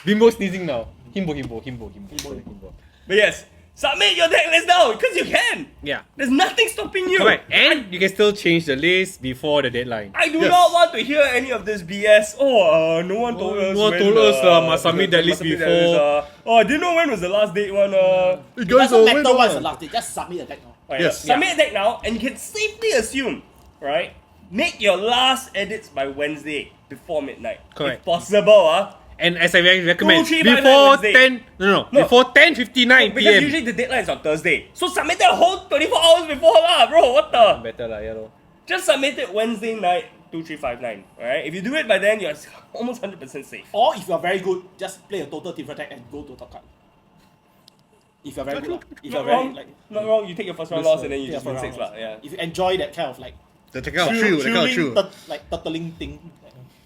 [SPEAKER 1] Bimbo sneezing now. Himbo.
[SPEAKER 2] But yes, Submit your deck list now, because you can.
[SPEAKER 1] Yeah.
[SPEAKER 2] There's nothing stopping you.
[SPEAKER 1] Correct. And you can still change the list before the deadline.
[SPEAKER 2] I do not want to hear any of this BS. No one told us.
[SPEAKER 1] No one
[SPEAKER 2] when,
[SPEAKER 1] told us, must submit that list
[SPEAKER 2] submit
[SPEAKER 1] before.
[SPEAKER 2] I didn't know when was the last date one.
[SPEAKER 4] You
[SPEAKER 3] It
[SPEAKER 4] guys
[SPEAKER 3] doesn't
[SPEAKER 4] are
[SPEAKER 3] matter
[SPEAKER 4] way
[SPEAKER 3] what's the
[SPEAKER 4] more.
[SPEAKER 3] last day, just submit the deck now.
[SPEAKER 2] Alright,
[SPEAKER 4] Yes.
[SPEAKER 2] submit a deck now, and you can safely assume, right? Make your last edits by Wednesday before midnight.
[SPEAKER 1] Correct.
[SPEAKER 2] If possible,
[SPEAKER 1] And as I recommend,
[SPEAKER 2] 2, 3, 5, 9
[SPEAKER 1] before
[SPEAKER 2] Wednesday.
[SPEAKER 1] 10, no,
[SPEAKER 2] No.
[SPEAKER 1] before 10:59
[SPEAKER 2] because
[SPEAKER 1] PM.
[SPEAKER 2] usually the deadline is on Thursday. So submit that whole 24 hours before lah, bro. What the?
[SPEAKER 1] Better lah, yeah lor.
[SPEAKER 2] Just submit it Wednesday night, 2359. Alright? If you do it by then, you're almost 100% safe.
[SPEAKER 3] Or if you're very good, just play a total different deck and go to top card. If you're very good, lah. If you're
[SPEAKER 2] Not
[SPEAKER 3] very
[SPEAKER 2] wrong.
[SPEAKER 3] like,
[SPEAKER 2] Not wrong. You take your first round loss and then you
[SPEAKER 3] yeah,
[SPEAKER 2] just win
[SPEAKER 3] for
[SPEAKER 2] 6
[SPEAKER 3] round
[SPEAKER 2] lah. Yeah.
[SPEAKER 3] if you enjoy that kind of like
[SPEAKER 4] The kind of true, the kind of true.
[SPEAKER 3] like turtling thing,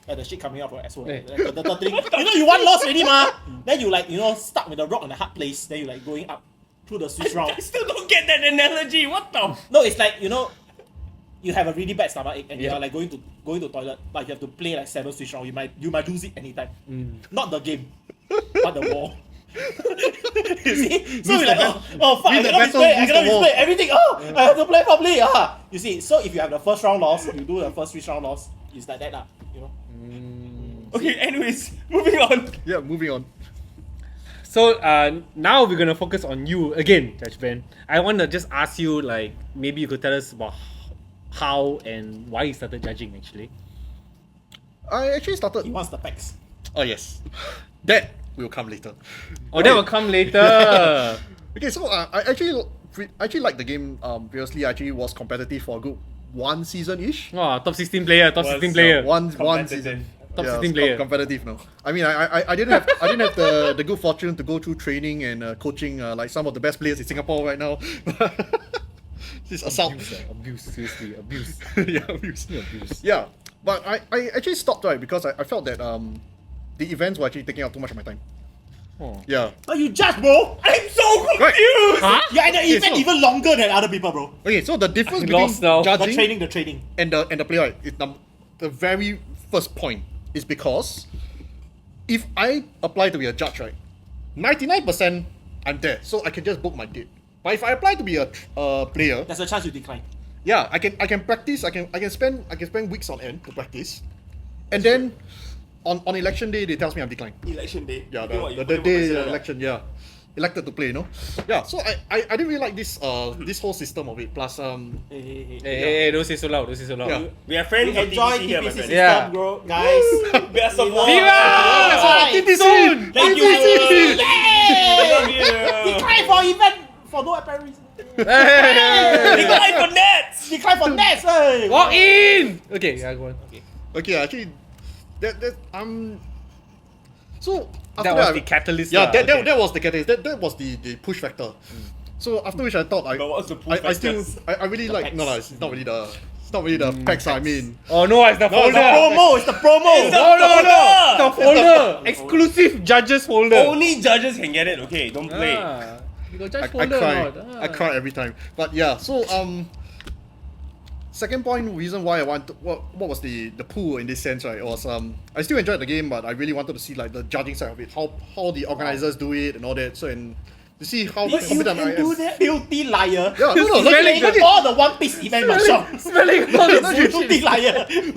[SPEAKER 3] like the shit coming out from asshole.
[SPEAKER 1] Hey.
[SPEAKER 3] Like, the turtling. You know, you want lost already, ma. Then you like, stuck with the rock in the hard place. Then you like going up through the switch round.
[SPEAKER 2] I still don't get that analogy. What the?
[SPEAKER 3] No, it's like you have a really bad stomachache and
[SPEAKER 1] Yeah.
[SPEAKER 3] you're like going to toilet, but you have to play like 7 switch round. You might lose it anytime. Not the game, but the wall. You see? So you're like, oh fuck, I
[SPEAKER 4] Win the
[SPEAKER 3] cannot
[SPEAKER 4] battle,
[SPEAKER 3] misplay, I
[SPEAKER 4] lose
[SPEAKER 3] cannot
[SPEAKER 4] the wall.
[SPEAKER 3] misplay everything. I have to play properly. You see, so if you have the first round loss, you do the first switch round loss, it's like that,
[SPEAKER 2] Okay, anyways, moving on.
[SPEAKER 4] Yeah, moving on.
[SPEAKER 1] So now we're gonna focus on you again, Judge Ben. I want to just ask you, like, maybe you could tell us about how and why you started judging actually.
[SPEAKER 4] I actually started.
[SPEAKER 3] He wants the packs.
[SPEAKER 4] Oh yes, that will come later.
[SPEAKER 1] Oh, that will come later.
[SPEAKER 4] Okay, so I actually like the game. Previously, I actually was competitive for a good 1 season ish.
[SPEAKER 1] Oh, top 16 player, top 16
[SPEAKER 2] Was,
[SPEAKER 1] player.
[SPEAKER 4] One
[SPEAKER 2] Competitive.
[SPEAKER 4] season.
[SPEAKER 1] Top
[SPEAKER 4] Yeah,
[SPEAKER 1] 16
[SPEAKER 4] it's
[SPEAKER 1] player.
[SPEAKER 4] competitive now. I mean, I didn't have the good fortune to go through training and coaching like some of the best players in Singapore right now. This is assault.
[SPEAKER 1] Abuse, seriously, abuse.
[SPEAKER 4] Yeah, abuse.
[SPEAKER 1] Abuse.
[SPEAKER 4] Yeah, but I actually stopped, right, because I felt that the events were actually taking up too much of my time.
[SPEAKER 1] Oh.
[SPEAKER 4] Yeah.
[SPEAKER 3] But you judge, bro.
[SPEAKER 2] I'm so confused.
[SPEAKER 4] Right.
[SPEAKER 1] Huh?
[SPEAKER 3] You're at the
[SPEAKER 4] Okay,
[SPEAKER 3] event
[SPEAKER 4] so-
[SPEAKER 3] even longer than other people, bro.
[SPEAKER 4] Okay, so the difference
[SPEAKER 1] I
[SPEAKER 4] between
[SPEAKER 1] lost now.
[SPEAKER 4] judging
[SPEAKER 3] The training.
[SPEAKER 4] and the play, right, is the very first point is because if I apply to be a judge, right, 99% I'm there, so I can just book my date. But if I apply to be a player,
[SPEAKER 3] There's a chance you decline.
[SPEAKER 4] yeah, I can practice. I can spend weeks on end to practice, and then on election day they tells me I'm declined.
[SPEAKER 2] Election day.
[SPEAKER 4] Yeah,
[SPEAKER 2] You think what, you
[SPEAKER 4] the
[SPEAKER 2] put him for
[SPEAKER 4] day
[SPEAKER 2] president,
[SPEAKER 4] election, yeah. Elected to play, Yeah, so I didn't really like this this whole system of it. Plus
[SPEAKER 3] Hey.
[SPEAKER 1] Hey, don't say so loud, don't say so loud.
[SPEAKER 4] Yeah.
[SPEAKER 2] We are friends
[SPEAKER 3] We
[SPEAKER 2] on
[SPEAKER 3] enjoy
[SPEAKER 2] TPC here, my
[SPEAKER 3] TPC
[SPEAKER 2] friend.
[SPEAKER 3] system,
[SPEAKER 1] Yeah.
[SPEAKER 3] bro, guys.
[SPEAKER 2] We are support.
[SPEAKER 1] Viva!
[SPEAKER 4] TPC!
[SPEAKER 2] Thank you. Love you.
[SPEAKER 3] Decline for event for no apparent reason.
[SPEAKER 1] Hey!
[SPEAKER 2] Decline for Nets.
[SPEAKER 3] Decline for Nets, hey.
[SPEAKER 1] Walk in! Okay, yeah, go on.
[SPEAKER 4] Okay, actually, that so after
[SPEAKER 1] That was
[SPEAKER 4] I-
[SPEAKER 1] the catalyst.
[SPEAKER 4] Yeah,
[SPEAKER 1] lah,
[SPEAKER 4] that
[SPEAKER 1] okay.
[SPEAKER 4] was the catalyst. That was the push factor. So after which I thought
[SPEAKER 2] But what's the push
[SPEAKER 4] I still
[SPEAKER 2] factors?
[SPEAKER 4] I really like no,
[SPEAKER 3] packs.
[SPEAKER 4] it's not really the packs. I mean,
[SPEAKER 1] Oh no, it's the
[SPEAKER 3] It's
[SPEAKER 1] folder.
[SPEAKER 3] the promo, it's the promo.
[SPEAKER 2] It's the
[SPEAKER 1] No, no, no!
[SPEAKER 2] folder.
[SPEAKER 1] The folder! Exclusive judges folder.
[SPEAKER 2] Only judges can get it. Okay, don't play.
[SPEAKER 1] Ah, you got judge
[SPEAKER 4] I
[SPEAKER 1] folder
[SPEAKER 4] cry.
[SPEAKER 1] or not?
[SPEAKER 4] I cry every time. But yeah, so second point reason why I want what was the pool in this sense, right? Was I still enjoyed the game, but I really wanted to see like the judging side of it, how the organizers do it and all that. So and to see how
[SPEAKER 3] You
[SPEAKER 4] competent I
[SPEAKER 3] can
[SPEAKER 4] am.
[SPEAKER 3] do that, filthy liar.
[SPEAKER 4] Yeah, no,
[SPEAKER 1] It's
[SPEAKER 4] legit,
[SPEAKER 1] very
[SPEAKER 3] Playing
[SPEAKER 1] good.
[SPEAKER 3] all the One Piece event myself.
[SPEAKER 1] Smelling all this
[SPEAKER 3] Filthy liar.
[SPEAKER 4] legit.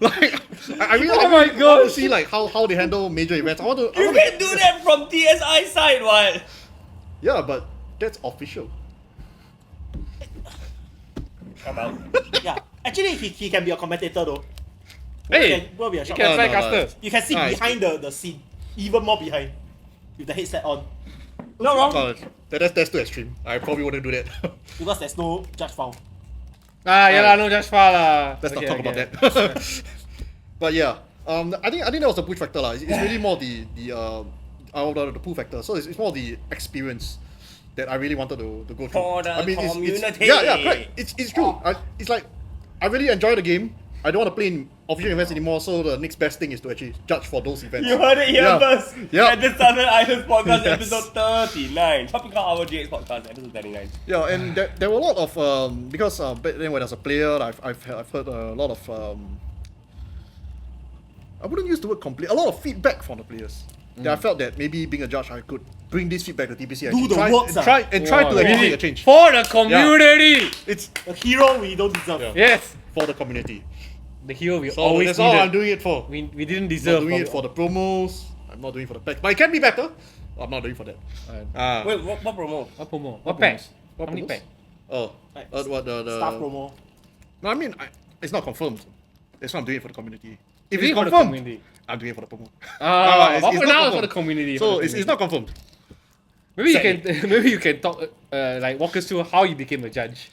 [SPEAKER 4] Like I really
[SPEAKER 1] Oh my
[SPEAKER 4] want to
[SPEAKER 1] gosh.
[SPEAKER 4] see like how they handle major events. I want
[SPEAKER 2] You
[SPEAKER 4] to
[SPEAKER 2] can do that from TSI side, what?
[SPEAKER 4] yeah, but that's official.
[SPEAKER 2] I'm out.
[SPEAKER 3] Yeah, actually he can be a commentator though.
[SPEAKER 1] Hey!
[SPEAKER 3] Will be a
[SPEAKER 1] You
[SPEAKER 3] shot.
[SPEAKER 1] can
[SPEAKER 4] No,
[SPEAKER 1] fly
[SPEAKER 4] no,
[SPEAKER 1] caster.
[SPEAKER 3] You can see
[SPEAKER 4] Nice.
[SPEAKER 3] behind the scene, even more behind, with the headset on,
[SPEAKER 2] Not wrong.
[SPEAKER 4] That's too extreme. I probably wouldn't do that.
[SPEAKER 3] because there's no judge foul.
[SPEAKER 1] Ah, yeah lah, no judge far lah.
[SPEAKER 4] Let's not
[SPEAKER 1] Okay,
[SPEAKER 4] talk about
[SPEAKER 1] okay.
[SPEAKER 4] that. But yeah, I think that was the push factor lah. It's really more the pull factor. So it's more the experience that I really wanted to go through.
[SPEAKER 2] For the
[SPEAKER 4] it's
[SPEAKER 2] community.
[SPEAKER 4] yeah, correct. It's true. It's like I really enjoy the game. I don't want to play in official events anymore. So the next best thing is to actually judge for those events.
[SPEAKER 2] You heard it here
[SPEAKER 4] Yeah.
[SPEAKER 2] first.
[SPEAKER 4] Yeah.
[SPEAKER 2] At the Southern Islands podcast,
[SPEAKER 4] Yes.
[SPEAKER 2] episode 39. Tropical Hour GX podcast, episode 39.
[SPEAKER 4] Yeah, and there were a lot of because back then when I was a player, I've heard a lot of I wouldn't use the word complaint. A lot of feedback from the players. that I felt that maybe being a judge, I could bring this feedback to TPC.
[SPEAKER 3] Do the
[SPEAKER 4] try,
[SPEAKER 3] work,
[SPEAKER 4] and
[SPEAKER 3] sir.
[SPEAKER 4] try to actually
[SPEAKER 1] really?
[SPEAKER 4] make a change.
[SPEAKER 1] For the community.
[SPEAKER 4] It's
[SPEAKER 3] The hero we don't deserve.
[SPEAKER 4] Yeah.
[SPEAKER 1] Yes.
[SPEAKER 4] for the community.
[SPEAKER 1] The hero we
[SPEAKER 4] So
[SPEAKER 1] always
[SPEAKER 4] that's all I'm
[SPEAKER 1] needed.
[SPEAKER 4] doing it for.
[SPEAKER 1] We didn't
[SPEAKER 4] I'm not
[SPEAKER 1] deserve.
[SPEAKER 4] doing it for the promos. I'm not doing it for the packs. But it can be better. I'm not doing it for that.
[SPEAKER 2] Wait, what promo?
[SPEAKER 1] What promo? What packs?
[SPEAKER 4] What
[SPEAKER 1] How many
[SPEAKER 4] promos?
[SPEAKER 1] packs?
[SPEAKER 4] Oh,
[SPEAKER 3] Like,
[SPEAKER 4] what the
[SPEAKER 3] Staff promo.
[SPEAKER 4] No, I mean it's not confirmed. That's why I'm doing it for the community. If
[SPEAKER 1] Doing
[SPEAKER 4] it's
[SPEAKER 1] it for the
[SPEAKER 4] confirmed,
[SPEAKER 1] community.
[SPEAKER 4] I'm doing it for the promo.
[SPEAKER 1] But
[SPEAKER 4] it's
[SPEAKER 1] for
[SPEAKER 4] not
[SPEAKER 1] now, it's for
[SPEAKER 4] confirmed.
[SPEAKER 1] the community.
[SPEAKER 4] So
[SPEAKER 1] for the
[SPEAKER 4] it's not confirmed.
[SPEAKER 1] Maybe you can maybe you can talk like walk us through how you became a judge,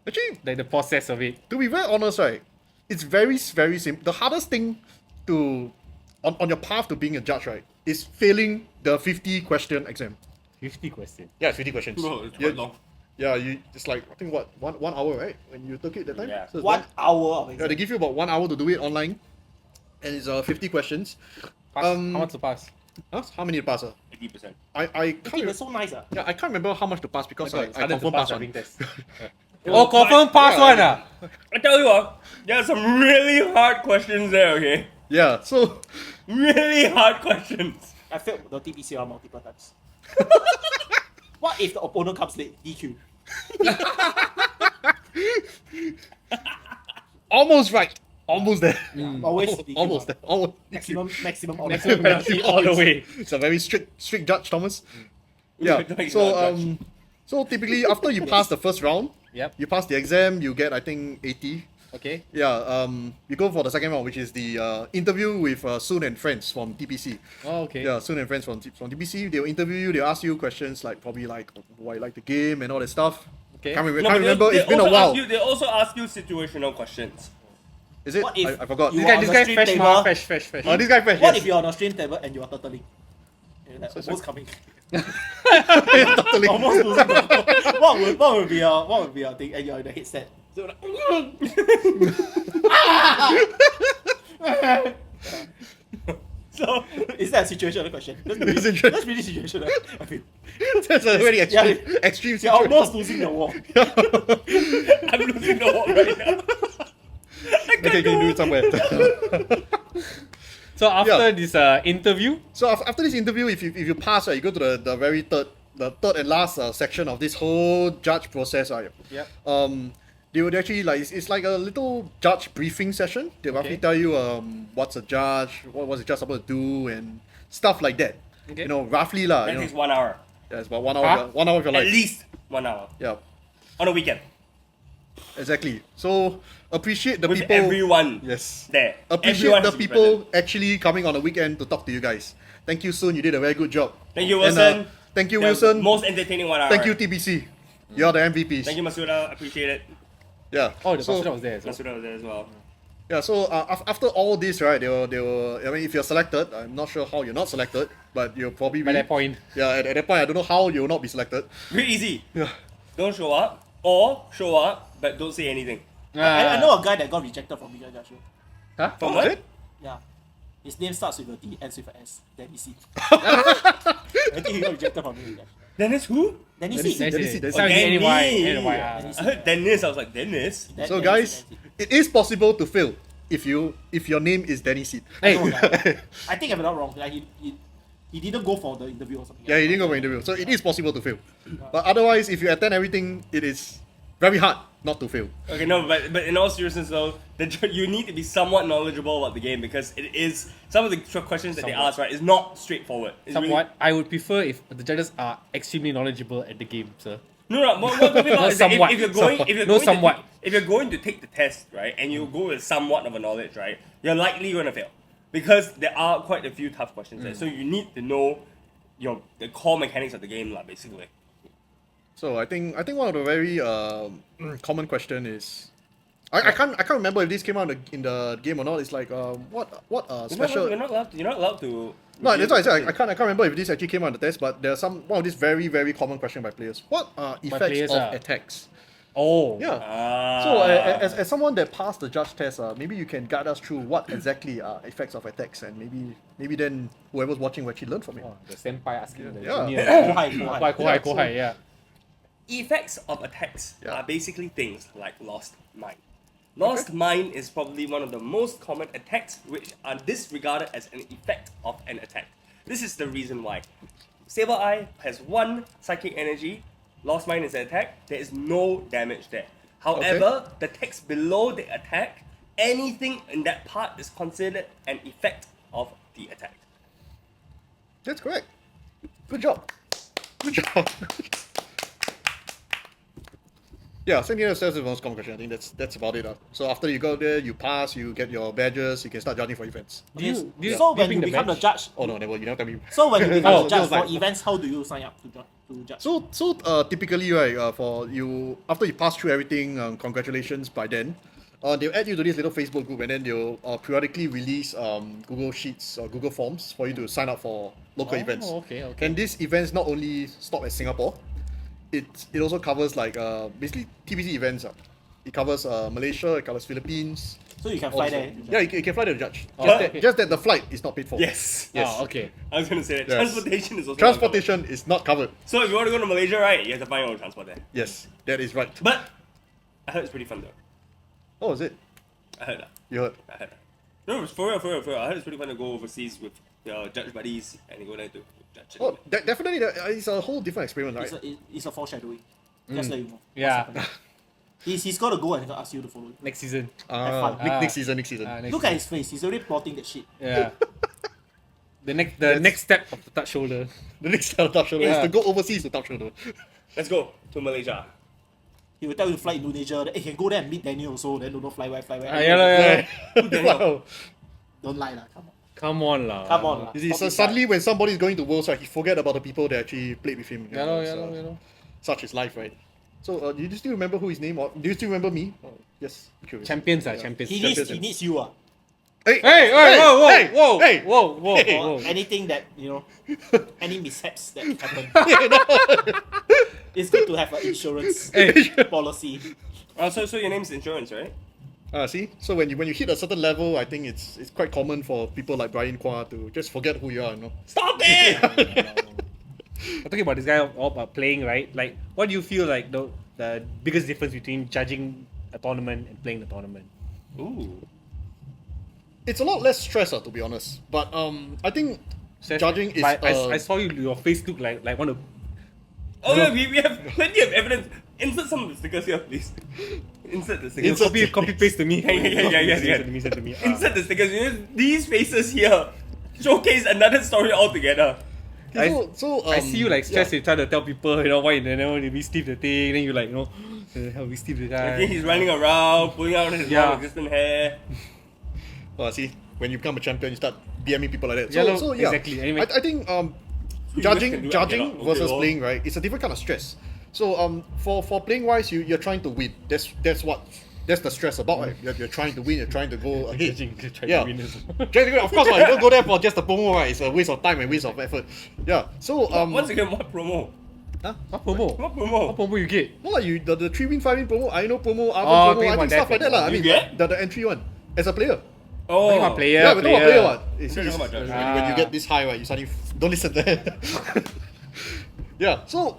[SPEAKER 4] Actually,
[SPEAKER 1] like the process of it.
[SPEAKER 4] to be very honest, right, it's very simple. The hardest thing to on your path to being a judge, right, is failing the 50 question exam.
[SPEAKER 1] 50 questions.
[SPEAKER 4] Yeah, it's 50 questions.
[SPEAKER 2] Bro, it's
[SPEAKER 4] yeah,
[SPEAKER 2] quite long.
[SPEAKER 4] yeah, it's like I think what 1 hour, right? When you took it that time.
[SPEAKER 2] Yeah.
[SPEAKER 4] So it's
[SPEAKER 3] 1 hour of
[SPEAKER 4] Yeah,
[SPEAKER 3] exam.
[SPEAKER 4] they give you about 1 hour to do it online, and it's 50 questions.
[SPEAKER 1] Pass, how much to pass?
[SPEAKER 4] Huh? How many to pass?
[SPEAKER 2] 80%.
[SPEAKER 4] I
[SPEAKER 3] Okay,
[SPEAKER 4] can't.
[SPEAKER 3] that's so nice.
[SPEAKER 4] Yeah, I can't remember how much to pass because I
[SPEAKER 1] Harder to
[SPEAKER 4] confirm
[SPEAKER 1] pass
[SPEAKER 4] pass one.
[SPEAKER 1] driving test. Oh, confirm pass
[SPEAKER 4] Yeah.
[SPEAKER 1] one ah.
[SPEAKER 2] I tell you what, there are some really hard questions there, okay?
[SPEAKER 4] Yeah, so
[SPEAKER 2] Really hard questions.
[SPEAKER 3] I failed the TPCR multiple times. What if the opponent comes late? DQ.
[SPEAKER 4] almost right, almost there.
[SPEAKER 3] Always DQ.
[SPEAKER 4] Almost there. Almost.
[SPEAKER 3] Maximum
[SPEAKER 1] Maximum
[SPEAKER 3] maximum.
[SPEAKER 1] penalty all the way.
[SPEAKER 4] It's a very strict judge, Thomas. Yeah.
[SPEAKER 2] Like
[SPEAKER 4] So
[SPEAKER 2] not judge.
[SPEAKER 4] so typically after you pass the first round,
[SPEAKER 1] Yep.
[SPEAKER 4] you pass the exam, you get I think 80.
[SPEAKER 1] Okay.
[SPEAKER 4] Yeah. You go for the second round, which is the interview with Soon and friends from TPC.
[SPEAKER 1] Oh, okay.
[SPEAKER 4] Yeah, Soon and friends from TPC. They'll interview you. They'll ask you questions like probably like why you like the game and all that stuff.
[SPEAKER 1] Okay.
[SPEAKER 4] Can't,
[SPEAKER 2] No,
[SPEAKER 4] can't
[SPEAKER 2] but
[SPEAKER 4] remember.
[SPEAKER 2] they
[SPEAKER 4] It's been a
[SPEAKER 2] also
[SPEAKER 4] while.
[SPEAKER 2] ask you- they also ask you situational questions.
[SPEAKER 4] Is it?
[SPEAKER 3] What if
[SPEAKER 4] I forgot.
[SPEAKER 3] you
[SPEAKER 1] This guy,
[SPEAKER 3] on
[SPEAKER 1] this
[SPEAKER 3] the
[SPEAKER 1] guy
[SPEAKER 3] stream
[SPEAKER 1] fresh,
[SPEAKER 3] table?
[SPEAKER 1] ma, fresh.
[SPEAKER 4] Oh, this guy fresh.
[SPEAKER 3] What
[SPEAKER 4] yes.
[SPEAKER 3] if you're on a stream table and you are turtling? You're like, almost coming.
[SPEAKER 4] Totally.
[SPEAKER 3] Almost losing the ball. What would be a thing? And you're in the headset. So like,
[SPEAKER 2] So,
[SPEAKER 3] is that a situational question? That's
[SPEAKER 4] It's
[SPEAKER 3] really,
[SPEAKER 4] a-
[SPEAKER 3] that's really situational. I mean,
[SPEAKER 4] That's a very extreme,
[SPEAKER 3] Yeah.
[SPEAKER 4] extreme
[SPEAKER 3] you're
[SPEAKER 4] situation.
[SPEAKER 3] almost losing the war.
[SPEAKER 2] I'm losing the walk right now.
[SPEAKER 4] Okay, can you do it somewhere?
[SPEAKER 1] So after
[SPEAKER 4] Yeah.
[SPEAKER 1] this interview,
[SPEAKER 4] So after this interview, if you pass, right, you go to the very third and last section of this whole judge process, right?
[SPEAKER 1] Yep.
[SPEAKER 4] They would actually like it's like a little judge briefing session. They roughly
[SPEAKER 1] Okay.
[SPEAKER 4] tell you what's a judge, what was the judge supposed to do, and stuff like that.
[SPEAKER 1] Okay.
[SPEAKER 4] You know, roughly lah.
[SPEAKER 2] That
[SPEAKER 4] You know,
[SPEAKER 2] takes 1 hour.
[SPEAKER 4] yeah, it's about 1 hour.
[SPEAKER 1] Huh?
[SPEAKER 4] 1 hour of your
[SPEAKER 2] At
[SPEAKER 4] life.
[SPEAKER 2] least 1 hour.
[SPEAKER 4] Yeah,
[SPEAKER 2] On a weekend.
[SPEAKER 4] exactly. So appreciate the
[SPEAKER 2] With
[SPEAKER 4] people.
[SPEAKER 2] everyone
[SPEAKER 4] Yes.
[SPEAKER 2] there.
[SPEAKER 4] Appreciate
[SPEAKER 2] Everyone
[SPEAKER 4] the
[SPEAKER 2] has to be
[SPEAKER 4] people
[SPEAKER 2] present.
[SPEAKER 4] actually coming on the weekend to talk to you guys. Thank you, Soon. You did a very good job.
[SPEAKER 2] Thank you,
[SPEAKER 4] And,
[SPEAKER 2] Wilson.
[SPEAKER 4] thank you,
[SPEAKER 2] The
[SPEAKER 4] Wilson.
[SPEAKER 2] Most entertaining 1 hour.
[SPEAKER 4] Thank you, TBC. You are the MVPs.
[SPEAKER 2] Thank you, Masuda. Appreciate it.
[SPEAKER 4] Yeah.
[SPEAKER 1] oh, the
[SPEAKER 4] so,
[SPEAKER 1] Masuda was there as well.
[SPEAKER 2] Masuda was there as well.
[SPEAKER 4] yeah. So after all this, right? They were. I mean, if you're selected, I'm not sure how you're not selected, but you'll probably
[SPEAKER 1] By
[SPEAKER 4] be.
[SPEAKER 1] that point.
[SPEAKER 4] Yeah. At that point, I don't know how you will not be selected.
[SPEAKER 2] Very easy.
[SPEAKER 4] Yeah.
[SPEAKER 2] Don't show up, or show up but don't say anything.
[SPEAKER 3] I know a guy that got rejected from Bigger Judge.
[SPEAKER 1] Huh?
[SPEAKER 2] From
[SPEAKER 4] Oh,
[SPEAKER 2] what?
[SPEAKER 4] is it?
[SPEAKER 3] Yeah. His name starts with a D, ends with a S. Denny C. I think he got rejected from Bigger Judge.
[SPEAKER 2] Dennis who?
[SPEAKER 3] Denny
[SPEAKER 4] Denny
[SPEAKER 3] C.
[SPEAKER 4] C.
[SPEAKER 1] That's
[SPEAKER 4] Dennis,
[SPEAKER 1] it.
[SPEAKER 4] Dennis.
[SPEAKER 1] NY.
[SPEAKER 3] Dennis.
[SPEAKER 2] I heard Dennis. I was like, Dennis?
[SPEAKER 3] That-
[SPEAKER 4] So
[SPEAKER 3] Denny
[SPEAKER 4] guys,
[SPEAKER 3] C, Denny C.
[SPEAKER 4] it is possible to fail if your name is Denny Seed.
[SPEAKER 1] Hey,
[SPEAKER 3] No, like, I think I'm not wrong. Like he didn't go for the interview or something.
[SPEAKER 4] Yeah, he didn't go for interview, so it is possible to fail. But otherwise, if you attend everything, it is very hard not to fail.
[SPEAKER 2] Okay, no, but in all seriousness though, you need to be somewhat knowledgeable about the game because it is some of the questions that they
[SPEAKER 1] Somewhat.
[SPEAKER 2] ask, right, is not straightforward. It's really-
[SPEAKER 1] somewhat. I would prefer if the judges are extremely knowledgeable at the game, sir.
[SPEAKER 2] No, more talking about is that
[SPEAKER 1] Somewhat.
[SPEAKER 2] if you're going,
[SPEAKER 1] Somewhat.
[SPEAKER 2] if you're
[SPEAKER 1] No,
[SPEAKER 2] going
[SPEAKER 1] somewhat.
[SPEAKER 2] To if you're going to take the test, right, and you go with somewhat of a knowledge, right, you're likely going to fail because there are quite a few tough questions there. So you need to know the core mechanics of the game, lah, basically.
[SPEAKER 4] So I think one of the very common question is, I can't remember if this came out in the game or not. It's like what special.
[SPEAKER 2] You're not allowed to.
[SPEAKER 4] No, that's why I said I can't remember if this actually came out in the test, but there's one of these very common question by players. What are effects
[SPEAKER 1] players
[SPEAKER 4] of
[SPEAKER 1] are-
[SPEAKER 4] attacks?
[SPEAKER 1] Oh.
[SPEAKER 4] Yeah.
[SPEAKER 2] Ah.
[SPEAKER 4] So as someone that passed the judge test, maybe you can guide us through what exactly are effects of attacks, and maybe then whoever's watching will actually learn from it.
[SPEAKER 1] Oh, the senpai asking the
[SPEAKER 4] Yeah.
[SPEAKER 1] junior.
[SPEAKER 3] Kohai.
[SPEAKER 1] Kohai, yeah.
[SPEAKER 2] Effects of attacks
[SPEAKER 4] Yeah.
[SPEAKER 2] are basically things like Lost Mine. Lost Mine is probably one of the most common attacks which are disregarded as an effect of an attack. This is the reason why. Sableye has 1 psychic energy, lost mine is an attack, there is no damage there. However, the text below the attack, anything in that part is considered an effect of the attack.
[SPEAKER 4] That's correct. Good job. Good job. Yeah, same here as the most common question. I think that's about it. So after you go there, you pass, you get your badges, you can start judging for events.
[SPEAKER 3] So when you become the judge,
[SPEAKER 4] Oh no, never. You never tell me.
[SPEAKER 3] so when you become
[SPEAKER 1] Oh,
[SPEAKER 3] the
[SPEAKER 4] that
[SPEAKER 3] judge
[SPEAKER 4] was
[SPEAKER 3] for
[SPEAKER 4] like-
[SPEAKER 3] events, how do you sign up to judge?
[SPEAKER 4] So typically, right, for you after you pass through everything, congratulations. By then, they'll add you to this little Facebook group, and then they'll periodically release Google Sheets or Google Forms for you to sign up for local events.
[SPEAKER 1] okay.
[SPEAKER 4] And these events not only stop at Singapore, it also covers like basically TBC events. It covers Malaysia, it covers Philippines.
[SPEAKER 3] So you can fly there.
[SPEAKER 4] Yeah, you can fly there to judge.
[SPEAKER 2] But-
[SPEAKER 4] Just that the flight is not paid for.
[SPEAKER 2] Yes.
[SPEAKER 4] Yes.
[SPEAKER 1] Oh, okay.
[SPEAKER 2] I was gonna say that.
[SPEAKER 4] Yes.
[SPEAKER 2] Transportation is also
[SPEAKER 4] Transportation is not covered.
[SPEAKER 2] not covered. So if you want to go to Malaysia, right, you have to find your own transport there.
[SPEAKER 4] Yes, that is right.
[SPEAKER 2] But I heard it's pretty fun though.
[SPEAKER 4] Oh, is it?
[SPEAKER 2] I heard that.
[SPEAKER 4] You heard?
[SPEAKER 2] I heard that. No, it's for real. I heard it's pretty fun to go overseas with your judge buddies and you go there to judge.
[SPEAKER 4] Oh, definitely. It's a whole different experience, right?
[SPEAKER 3] It's a foreshadowing. Just let you know.
[SPEAKER 1] Yeah.
[SPEAKER 3] He's got to go and ask you to follow.
[SPEAKER 1] Next season.
[SPEAKER 3] fun.
[SPEAKER 4] Next season.
[SPEAKER 1] Next
[SPEAKER 3] Look at his face. He's already plotting that shit.
[SPEAKER 1] Yeah. The next step of the touch shoulder.
[SPEAKER 4] The next step of touch shoulder is
[SPEAKER 1] Yeah.
[SPEAKER 4] to go overseas to touch shoulder.
[SPEAKER 2] Let's go to Malaysia.
[SPEAKER 3] He will tell you to fly Indonesia. Then, can go there and meet Daniel also. Then don't know fly where.
[SPEAKER 1] Yeah.
[SPEAKER 4] Wow.
[SPEAKER 3] Don't lie lah. Come on.
[SPEAKER 1] Come on lah.
[SPEAKER 3] Come on lah.
[SPEAKER 4] You see,
[SPEAKER 3] Stop
[SPEAKER 4] so
[SPEAKER 3] it,
[SPEAKER 4] suddenly when somebody's going to Worlds, right, he forget about the people that actually played with him.
[SPEAKER 1] Yeah, no.
[SPEAKER 4] Such is life, right? So, do you still remember who his name was? Do you still remember me? Oh, yes. Curious.
[SPEAKER 1] Champions.
[SPEAKER 3] He needs you.
[SPEAKER 4] Hey,
[SPEAKER 1] Hey, whoa.
[SPEAKER 4] hey.
[SPEAKER 3] Or anything that, any mishaps that happen. It's good to have an insurance policy.
[SPEAKER 2] So your name's Insurance, right?
[SPEAKER 4] See, so when you hit a certain level, I think it's quite common for people like Bryan Quah to just forget who you are.
[SPEAKER 2] Stop it!
[SPEAKER 1] I'm talking about this guy all about playing, right? Like, what do you feel like the biggest difference between judging a tournament and playing the tournament?
[SPEAKER 2] Ooh.
[SPEAKER 4] It's a lot less stress, to be honest. But I think judging is.
[SPEAKER 1] I saw your face look like want to.
[SPEAKER 2] Oh yeah, we have plenty of evidence. Insert some of the stickers here, please. Insert the stickers.
[SPEAKER 1] Copy paste to me.
[SPEAKER 2] Yeah.
[SPEAKER 1] Send to me.
[SPEAKER 2] Insert the stickers. These faces here showcase another story altogether.
[SPEAKER 1] I see you like stressed. You try to tell people, why you never we steep the thing. Then you like, how we steep the
[SPEAKER 2] I
[SPEAKER 1] guy.
[SPEAKER 2] think he's running around, pulling out his non-existent hair.
[SPEAKER 4] Well, see, when you become a champion, you start BMing people like that.
[SPEAKER 1] Yeah,
[SPEAKER 4] So yeah,
[SPEAKER 1] exactly. Anyway.
[SPEAKER 4] I think
[SPEAKER 2] can do
[SPEAKER 4] judging
[SPEAKER 2] it, I cannot. Okay,
[SPEAKER 4] versus
[SPEAKER 2] well.
[SPEAKER 4] playing, right, it's a different kind of stress. So for playing wise, you're trying to win. That's the stress about, right? You're trying to win. You're trying to go ahead.
[SPEAKER 1] Trying to win as well.
[SPEAKER 4] Trying to win, of course, right, you don't go there for just the promo, right? It's a waste of time and waste of effort. Yeah. So
[SPEAKER 2] Once again, what promo?
[SPEAKER 1] What promo?
[SPEAKER 2] What promo?
[SPEAKER 1] What promo you get?
[SPEAKER 4] no, like the 3-win, 5-win promo, I know promo,
[SPEAKER 1] Oh,
[SPEAKER 4] promo,
[SPEAKER 1] okay,
[SPEAKER 4] I
[SPEAKER 1] about
[SPEAKER 4] think stuff
[SPEAKER 1] that
[SPEAKER 4] like that lah. I
[SPEAKER 2] You
[SPEAKER 4] mean,
[SPEAKER 2] get?
[SPEAKER 4] the entry one as a player.
[SPEAKER 2] Oh,
[SPEAKER 1] Talking about player.
[SPEAKER 4] Yeah, we're talking about player what?
[SPEAKER 2] We're talking about judge.
[SPEAKER 4] When you get this high, right, you suddenly don't listen to that. Yeah. So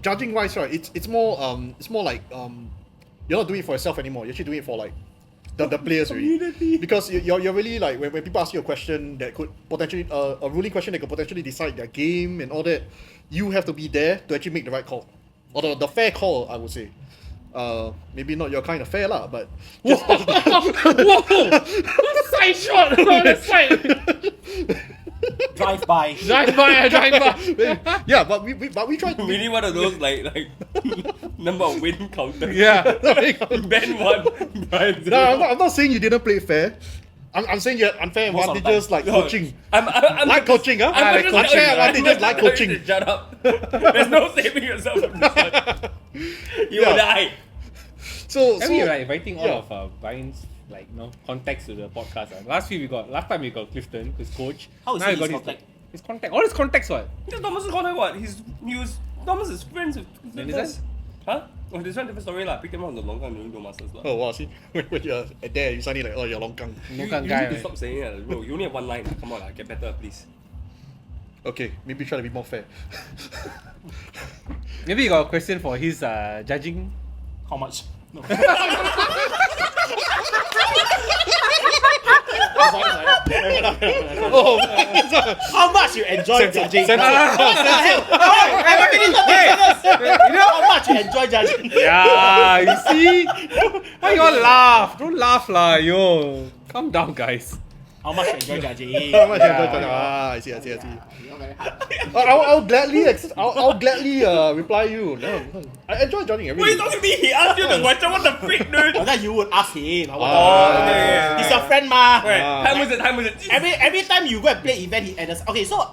[SPEAKER 4] judging wise, right, it's more like you're not doing it for yourself anymore. You're actually doing it for like the players really. Because you're really like when people ask you a question that could potentially a ruling question that could potentially decide their game and all that, you have to be there to actually make the right call. Or the fair call, I would say. Maybe not your kind of fair lah, but just
[SPEAKER 1] Whoa! Side shot on the side.
[SPEAKER 3] Drive by.
[SPEAKER 1] Drive by.
[SPEAKER 4] yeah, but we try to
[SPEAKER 2] We need one of those like number of win counters.
[SPEAKER 1] Yeah.
[SPEAKER 2] Ben 1, Brian 0.
[SPEAKER 4] No, I'm not saying you didn't play fair. I'm saying you had unfair
[SPEAKER 3] Most of the
[SPEAKER 4] advantages like
[SPEAKER 2] No,
[SPEAKER 4] coaching.
[SPEAKER 2] I'm
[SPEAKER 4] Like coaching, huh?
[SPEAKER 2] I'm just
[SPEAKER 4] Unfair
[SPEAKER 2] telling you,
[SPEAKER 4] advantages like coaching.
[SPEAKER 2] Shut up. There's no saving yourself from this one. You will die.
[SPEAKER 4] So
[SPEAKER 1] Maybe you're like inviting all
[SPEAKER 4] yeah.
[SPEAKER 1] of Brian's contacts to the podcast. Last time we got Clifton, his coach.
[SPEAKER 3] How is
[SPEAKER 1] Now
[SPEAKER 3] he
[SPEAKER 1] we got
[SPEAKER 3] his contact?
[SPEAKER 1] His contact. All his contacts what?
[SPEAKER 2] This Thomas' contact what? Thomas is friends with
[SPEAKER 1] Then is that?
[SPEAKER 2] Huh? Oh, this one different story lah. Pick him up on the longkang during the masters lah.
[SPEAKER 4] Oh wow, see when you're there, you suddenly like, oh, you're longkang.
[SPEAKER 2] You
[SPEAKER 1] Longkang
[SPEAKER 2] need
[SPEAKER 1] guy,
[SPEAKER 2] to
[SPEAKER 1] right?
[SPEAKER 2] stop saying that, bro. You only have one line. Come on, get better, please.
[SPEAKER 4] Okay, maybe try to be more fair.
[SPEAKER 1] Maybe you got a question for his judging.
[SPEAKER 3] How much? No. Sorry.
[SPEAKER 4] Oh,
[SPEAKER 3] How much you enjoy judging?
[SPEAKER 1] Censor.
[SPEAKER 3] What the hell? How much you enjoy judging?
[SPEAKER 1] Yeah, you see? Why you all laugh? Don't laugh lah, yo. Calm down, guys.
[SPEAKER 3] How much you enjoy judging?
[SPEAKER 4] how much you enjoy judging? Ah, I see. I'll gladly reply you. No, I enjoy judging
[SPEAKER 2] What are you
[SPEAKER 4] everything.
[SPEAKER 2] talking to me? He asked you the question. What the freak, dude?
[SPEAKER 3] Well, then you would ask him.
[SPEAKER 2] okay.
[SPEAKER 3] He's your friend, ma.
[SPEAKER 2] Right. Time was it?
[SPEAKER 3] Every time you go and play event, he enters. Okay, so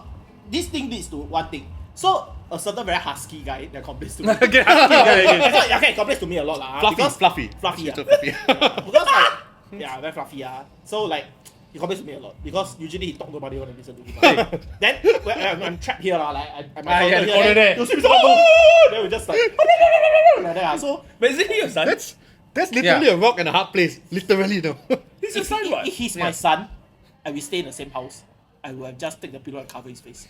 [SPEAKER 3] this thing leads to one thing. So a certain very husky guy that complains to me.
[SPEAKER 1] Okay, again.
[SPEAKER 3] Okay, complains to me a lot lah.
[SPEAKER 4] Fluffy.
[SPEAKER 3] Fluffy.
[SPEAKER 4] Little
[SPEAKER 3] Yeah.
[SPEAKER 4] fluffy.
[SPEAKER 3] Because like, yeah, very fluffy. So like, he complains to me a lot because usually he talk nobody want to listen to him. Then when I'm trapped here lah, like I'm
[SPEAKER 1] yeah,
[SPEAKER 3] here,
[SPEAKER 1] corner there.
[SPEAKER 3] you see me someone then we just like like that. So
[SPEAKER 2] But isn't he your son?
[SPEAKER 4] That's literally a rock and a hard place. Literally, though.
[SPEAKER 2] He's your son, what?
[SPEAKER 3] if he's my son and we stay in the same house, I will have just take the pillow and cover his face.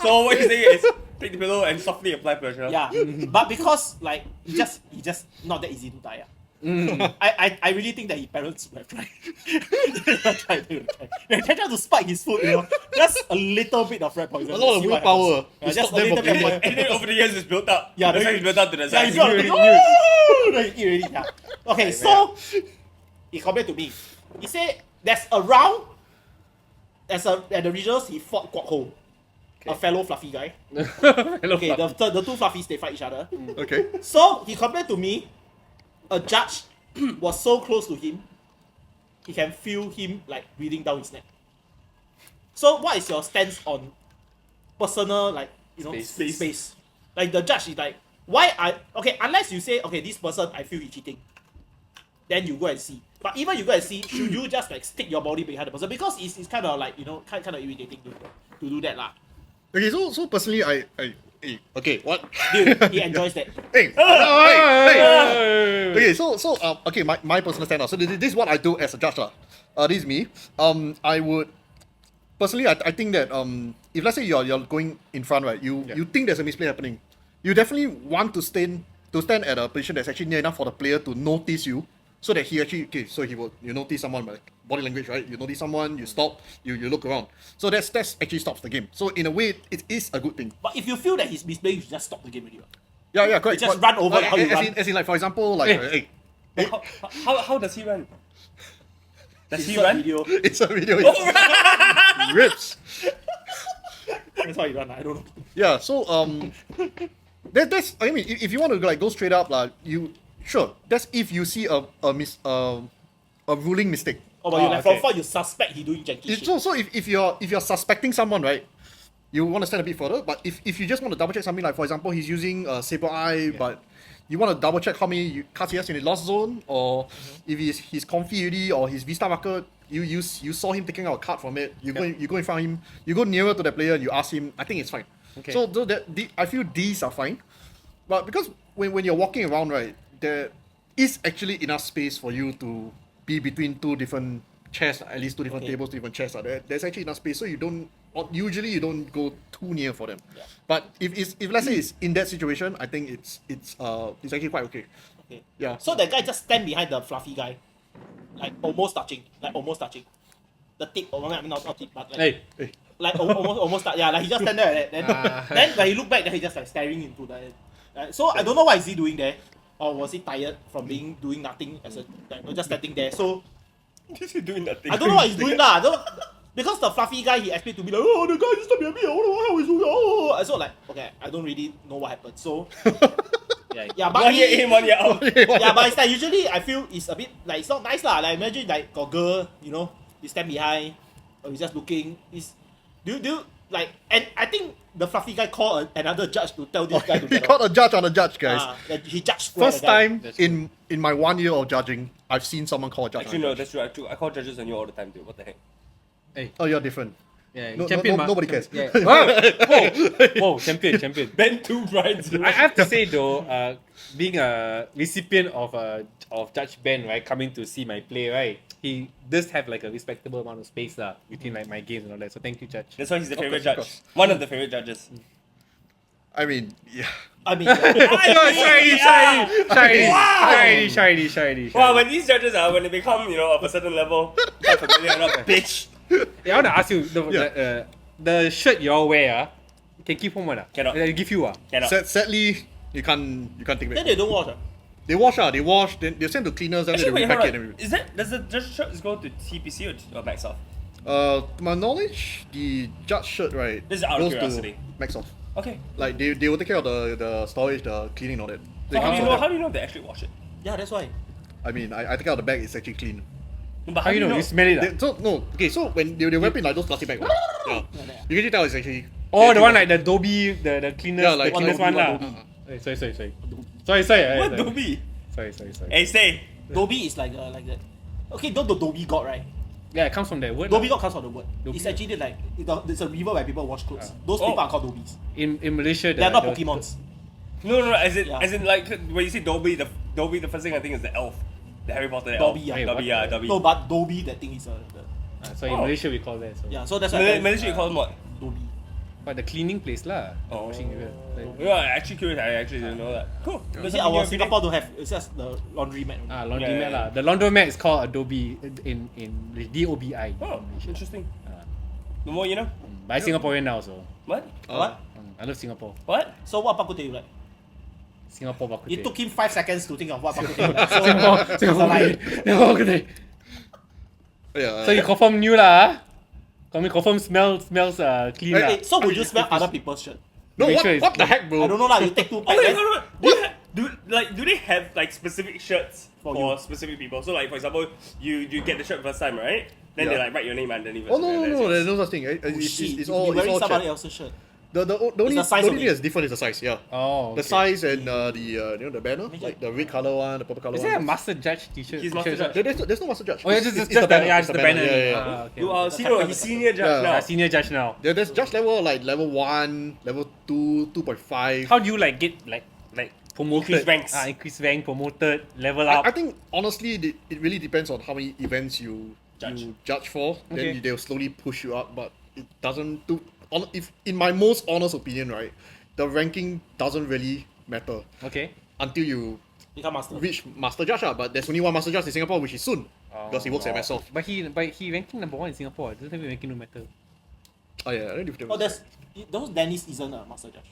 [SPEAKER 2] So what you're saying is take the pillow and softly apply pressure.
[SPEAKER 3] Yeah, but because like he just not that easy to die. I really think that his parents would have tried. They tried to spike his foot, you know. Just a little bit of rat poison.
[SPEAKER 4] A lot of
[SPEAKER 3] See what
[SPEAKER 4] willpower.
[SPEAKER 3] happens. Yeah,
[SPEAKER 4] to
[SPEAKER 3] just
[SPEAKER 4] stop
[SPEAKER 3] a
[SPEAKER 4] them
[SPEAKER 3] little
[SPEAKER 4] from
[SPEAKER 3] bit.
[SPEAKER 4] getting-
[SPEAKER 2] And then over the years it's built up.
[SPEAKER 3] Yeah,
[SPEAKER 2] That's how it's built up to the
[SPEAKER 3] Yeah,
[SPEAKER 2] size.
[SPEAKER 3] he's not like, oh, like, eat already. Yeah. Okay, so he complained to me. He said there's a round. At the regionals, he fought Quah Ho, a fellow fluffy guy.
[SPEAKER 1] Hello,
[SPEAKER 3] Okay, the two fluffies they fight each other.
[SPEAKER 4] Okay.
[SPEAKER 3] So he complained to me, a judge was so close to him, he can feel him like breathing down his neck. So what is your stance on personal space? Like the judge is like, unless you say okay, this person I feel he cheating, then you go and see. But even you go and see, should you just like stick your body behind the person because it's kind of like kind of irritating to do that lah.
[SPEAKER 4] Okay, so personally, okay, what?
[SPEAKER 3] Dude, he enjoys that.
[SPEAKER 4] Hey, Okay, okay, my personal stand. So this is what I do as a judge lah. This is me. I would personally, I think that if let's say you're going in front, right, you think there's a misplay happening, you definitely want to stand at a position that's actually near enough for the player to notice you, so that he actually so he will notice someone by body language, right? You notice someone, you stop, you look around. So that's actually stops the game. So in a way, it is a good thing.
[SPEAKER 3] But if you feel that he's misplaying, you should just stop the game already.
[SPEAKER 4] Yeah, correct.
[SPEAKER 3] You just run over how you run.
[SPEAKER 4] As in, like for example, like
[SPEAKER 2] How does he run? Does he
[SPEAKER 3] Insert
[SPEAKER 2] run?
[SPEAKER 3] video.
[SPEAKER 4] it's a video. Rips.
[SPEAKER 3] That's how you run. I don't know.
[SPEAKER 4] Yeah, so that's I mean if you want to like go straight up like that's if you see a ruling mistake.
[SPEAKER 3] Oh, but you like from far you suspect he doing janky shit.
[SPEAKER 4] So if you're suspecting someone, right, you want to stand a bit further. But if you just want to double check something, like for example he's using Saber Eye, but you want to double check how many cards he has in the lost zone, or if he's comfy already, or his V-Star marker, you saw him taking out a card from it, you go in front of him, you go nearer to the player and you ask him, I think it's fine.
[SPEAKER 1] Okay.
[SPEAKER 4] So I feel these are fine. But because when you're walking around, right, there is actually enough space for you to be between two different chairs, at least two different tables, two different chairs. There's actually enough space, so you don't go too near for them. Yeah. But if let's say it's in that situation, I think it's actually quite okay.
[SPEAKER 3] Okay.
[SPEAKER 4] Yeah.
[SPEAKER 3] So that guy just stand behind the fluffy guy, like almost touching. The tip, I mean not tip, but like,
[SPEAKER 4] Hey.
[SPEAKER 3] like almost touch. Yeah, like he just stand there like that. Then when he look back, then he just like staring into the. So I don't know what is he doing there, or was he tired from doing nothing as just standing there? So
[SPEAKER 2] Is he doing nothing?
[SPEAKER 3] I don't know what he's doing lah. Because the fluffy guy, he explained to me like, oh, the guy just stand behind me. I don't know how he's doing. Oh, so like, okay, I don't really know what happened. So yeah, but
[SPEAKER 2] 1 year in, 1 year out.
[SPEAKER 3] yeah, but it's like usually I feel it's a bit like it's not nice lah. Like imagine like got girl, you stand behind, or you just looking. Do you like? And I think the fluffy guy called another judge to tell this guy to
[SPEAKER 4] He
[SPEAKER 3] get
[SPEAKER 4] called a judge on a judge, guys.
[SPEAKER 3] that he judged square
[SPEAKER 4] First
[SPEAKER 3] the guy.
[SPEAKER 4] time in my 1 year of judging, I've seen someone call a judge.
[SPEAKER 2] Actually,
[SPEAKER 4] on a
[SPEAKER 2] no,
[SPEAKER 4] judge.
[SPEAKER 2] that's true. I call judges on you all the time, dude. What the heck?
[SPEAKER 4] Oh, you're different.
[SPEAKER 1] Yeah,
[SPEAKER 4] No,
[SPEAKER 1] champion,
[SPEAKER 4] no, nobody cares.
[SPEAKER 1] Yeah. Whoa, champion.
[SPEAKER 2] Ben 2 Brian 0.
[SPEAKER 1] I have to say though, being a recipient of Judge Ben, right, coming to see my play, right, he does have like a respectable amount of space between like my games and all that. So thank you, Judge.
[SPEAKER 2] That's why he's the favorite
[SPEAKER 4] Of
[SPEAKER 2] judge.
[SPEAKER 4] course.
[SPEAKER 2] One of the favorite judges.
[SPEAKER 4] I mean, yeah.
[SPEAKER 3] I mean,
[SPEAKER 1] Shiny.
[SPEAKER 2] Wow, when these judges when they become, of a certain level, quite familiar enough, bitch.
[SPEAKER 1] Yeah, I wanna ask you the shirt you all wear. Can keep home one.
[SPEAKER 2] Cannot.
[SPEAKER 1] Give you
[SPEAKER 2] Cannot.
[SPEAKER 4] Sadly, you can't take
[SPEAKER 3] Then
[SPEAKER 4] back.
[SPEAKER 3] they don't wash.
[SPEAKER 4] They wash, then they send to cleaners, then
[SPEAKER 2] Actually,
[SPEAKER 4] they
[SPEAKER 2] wait, hold
[SPEAKER 4] repack it.
[SPEAKER 2] on.
[SPEAKER 4] And
[SPEAKER 2] Is that does the judge shirt go to TPC or Maxoff?
[SPEAKER 4] to my knowledge, the judge shirt, right,
[SPEAKER 2] This is out of
[SPEAKER 4] goes
[SPEAKER 2] curiosity.
[SPEAKER 4] to Maxoff.
[SPEAKER 2] Okay.
[SPEAKER 4] Like they will take care of the storage, the cleaning, and all that. They
[SPEAKER 2] So how do you
[SPEAKER 4] come
[SPEAKER 2] know?
[SPEAKER 4] from
[SPEAKER 2] How do you know if they actually wash it?
[SPEAKER 3] Yeah, that's why.
[SPEAKER 4] I mean, I take out the bag, it's actually clean.
[SPEAKER 2] But
[SPEAKER 1] How you know? You smell it.
[SPEAKER 4] They, so no, okay, so when they wrap in like those plastic bags, right? Yeah,
[SPEAKER 3] Yeah, yeah.
[SPEAKER 4] you can actually tell it's actually.
[SPEAKER 1] Oh, the one like the Dobby, the cleaners,
[SPEAKER 4] Yeah, like
[SPEAKER 1] the cleaners
[SPEAKER 3] Dobby,
[SPEAKER 1] one lah.
[SPEAKER 3] Dobby.
[SPEAKER 1] Sorry.
[SPEAKER 2] What Dobby?
[SPEAKER 1] Sorry.
[SPEAKER 2] Hey, say.
[SPEAKER 3] Dobby is like that. Okay, don't the Dobby god, right?
[SPEAKER 1] Yeah, it comes from that word.
[SPEAKER 3] Dobby god comes from the word.
[SPEAKER 1] Dobby.
[SPEAKER 3] It's actually like it's a river where people wash clothes.
[SPEAKER 1] Ah.
[SPEAKER 3] Those
[SPEAKER 2] Oh.
[SPEAKER 3] people are called Dobbies.
[SPEAKER 1] In Malaysia,
[SPEAKER 3] They are not Pokemons.
[SPEAKER 2] No. As in,
[SPEAKER 3] Yeah.
[SPEAKER 2] as in, like when you say Dobby, the first thing I think is the elf, the Harry Potter elf.
[SPEAKER 3] Dobby, yeah.
[SPEAKER 1] Wait,
[SPEAKER 2] Dobby,
[SPEAKER 1] what?
[SPEAKER 2] yeah, Dobby.
[SPEAKER 3] No, but Dobby, that thing is
[SPEAKER 1] So in
[SPEAKER 2] Oh.
[SPEAKER 1] Malaysia we call that. So.
[SPEAKER 3] yeah. So that's why.
[SPEAKER 2] Malaysia, you call them what?
[SPEAKER 3] Dobby.
[SPEAKER 1] But the cleaning place lah. The
[SPEAKER 2] Oh.
[SPEAKER 1] washing area. Like,
[SPEAKER 2] Yeah, I'm actually curious. I actually didn't know that. Cool.
[SPEAKER 3] You see, our Singapore don't have. It's just the laundry mat. only.
[SPEAKER 1] laundromat
[SPEAKER 2] Yeah.
[SPEAKER 1] lah. The laundromat is called Adobe in DOBI.
[SPEAKER 2] Oh,
[SPEAKER 1] in Malaysia.
[SPEAKER 2] interesting.
[SPEAKER 1] Ah.
[SPEAKER 2] The more you know.
[SPEAKER 1] But I'm Singaporean now, so
[SPEAKER 2] What?
[SPEAKER 3] What?
[SPEAKER 1] I love Singapore.
[SPEAKER 2] What?
[SPEAKER 3] So what bak kut teh you like?
[SPEAKER 1] Singapore bak kut
[SPEAKER 3] It
[SPEAKER 1] teh.
[SPEAKER 3] took him 5 seconds to think of what bak kut teh you like. So,
[SPEAKER 1] Singapore
[SPEAKER 3] so like,
[SPEAKER 1] Singapore bak kut teh.
[SPEAKER 4] Yeah.
[SPEAKER 1] So you confirm new lah. Confirm smells clean lah.
[SPEAKER 3] wait, so would you smell other people's shirt?
[SPEAKER 4] no,
[SPEAKER 1] make
[SPEAKER 4] what,
[SPEAKER 1] sure it's
[SPEAKER 4] what the
[SPEAKER 1] clean.
[SPEAKER 4] heck, bro?
[SPEAKER 3] I don't know lah. You take 2
[SPEAKER 2] Oh,
[SPEAKER 3] packs.
[SPEAKER 2] wait,
[SPEAKER 3] then-
[SPEAKER 2] no. Do they have like specific shirts
[SPEAKER 3] For
[SPEAKER 2] for
[SPEAKER 3] you.
[SPEAKER 2] specific people? So like for example, you get the shirt first time, right? Then they
[SPEAKER 4] Yeah.
[SPEAKER 2] like write your name underneath.
[SPEAKER 4] Oh
[SPEAKER 2] it, and that's
[SPEAKER 4] no,
[SPEAKER 2] it.
[SPEAKER 4] there's no such thing.
[SPEAKER 3] Oh,
[SPEAKER 4] It's
[SPEAKER 3] shit,
[SPEAKER 4] it's
[SPEAKER 3] you'll
[SPEAKER 4] all
[SPEAKER 3] be wearing
[SPEAKER 4] it's all
[SPEAKER 3] somebody
[SPEAKER 4] check.
[SPEAKER 3] else's shirt.
[SPEAKER 4] The only
[SPEAKER 3] the size
[SPEAKER 4] the
[SPEAKER 3] of
[SPEAKER 4] only thing
[SPEAKER 3] it.
[SPEAKER 4] that's different is the size. Yeah.
[SPEAKER 1] Oh,
[SPEAKER 4] The
[SPEAKER 1] okay.
[SPEAKER 4] size and the banner, like the red color one, the purple color
[SPEAKER 1] Is
[SPEAKER 4] one.
[SPEAKER 1] there a Master Judge t-shirt?
[SPEAKER 2] He's Master
[SPEAKER 1] t-shirt?
[SPEAKER 2] Judge.
[SPEAKER 4] There's no master judge.
[SPEAKER 1] Oh yeah,
[SPEAKER 4] It's
[SPEAKER 1] just
[SPEAKER 4] the banner.
[SPEAKER 1] yeah,
[SPEAKER 4] It's
[SPEAKER 1] just the banner.
[SPEAKER 4] Yeah, yeah.
[SPEAKER 1] Ah, okay.
[SPEAKER 2] You are
[SPEAKER 3] The
[SPEAKER 2] senior.
[SPEAKER 3] captain
[SPEAKER 2] He's
[SPEAKER 3] of the-
[SPEAKER 2] senior judge
[SPEAKER 4] Yeah.
[SPEAKER 2] now.
[SPEAKER 1] Senior judge now.
[SPEAKER 4] There's judge level like level 1, level 2, 2.5.
[SPEAKER 1] How do you like get like promoted?
[SPEAKER 2] Increase ranks.
[SPEAKER 1] Increase rank, promoted, level
[SPEAKER 4] I,
[SPEAKER 1] up.
[SPEAKER 4] I think honestly, it really depends on how many events you judge for.
[SPEAKER 1] Okay.
[SPEAKER 4] Then they'll slowly push you up, but it doesn't do. If in my most honest opinion, right, the ranking doesn't really matter
[SPEAKER 1] Okay.
[SPEAKER 4] until you
[SPEAKER 3] Become master.
[SPEAKER 4] reach master judge. But there's only one master judge in Singapore, which is soon, because he works at myself.
[SPEAKER 1] But he ranking number 1 in Singapore. Doesn't have ranking no matter.
[SPEAKER 4] Oh yeah, I don't know if
[SPEAKER 3] Oh, those Dennis isn't a master judge.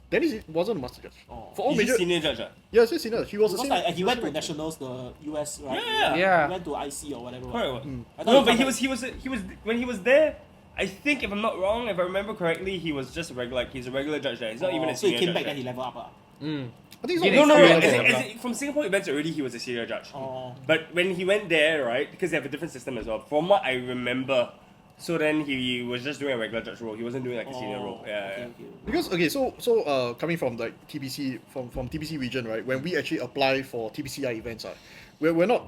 [SPEAKER 4] Dennis wasn't a master judge.
[SPEAKER 3] Oh.
[SPEAKER 4] For all
[SPEAKER 2] He's
[SPEAKER 4] major,
[SPEAKER 2] a senior judge.
[SPEAKER 4] yeah, he's a senior. He was a
[SPEAKER 3] Because
[SPEAKER 4] senior.
[SPEAKER 3] like, he went to nationals, the US, right?
[SPEAKER 2] Yeah.
[SPEAKER 1] Yeah.
[SPEAKER 3] He went to IC or whatever.
[SPEAKER 2] Correct.
[SPEAKER 3] I thought
[SPEAKER 2] No,
[SPEAKER 3] he
[SPEAKER 2] but
[SPEAKER 3] come
[SPEAKER 2] he was when he was there. I think if I'm not wrong, if I remember correctly, he was just a regular. He's a regular judge there. He's not even a
[SPEAKER 3] So he
[SPEAKER 2] senior
[SPEAKER 3] came
[SPEAKER 2] judge
[SPEAKER 3] back
[SPEAKER 2] there.
[SPEAKER 3] and he leveled up.
[SPEAKER 4] I think
[SPEAKER 1] Gain
[SPEAKER 4] he's
[SPEAKER 2] No,
[SPEAKER 1] experience.
[SPEAKER 2] as in, from Singapore events already, he was a senior judge.
[SPEAKER 3] Oh.
[SPEAKER 2] But when he went there, right, because they have a different system as well. From what I remember, so then he was just doing a regular judge role. He wasn't doing like a senior role. Yeah,
[SPEAKER 3] okay,
[SPEAKER 2] yeah.
[SPEAKER 3] okay.
[SPEAKER 4] Because so coming from like TBC from TBC region, right? When we actually apply for TBCI events, we're not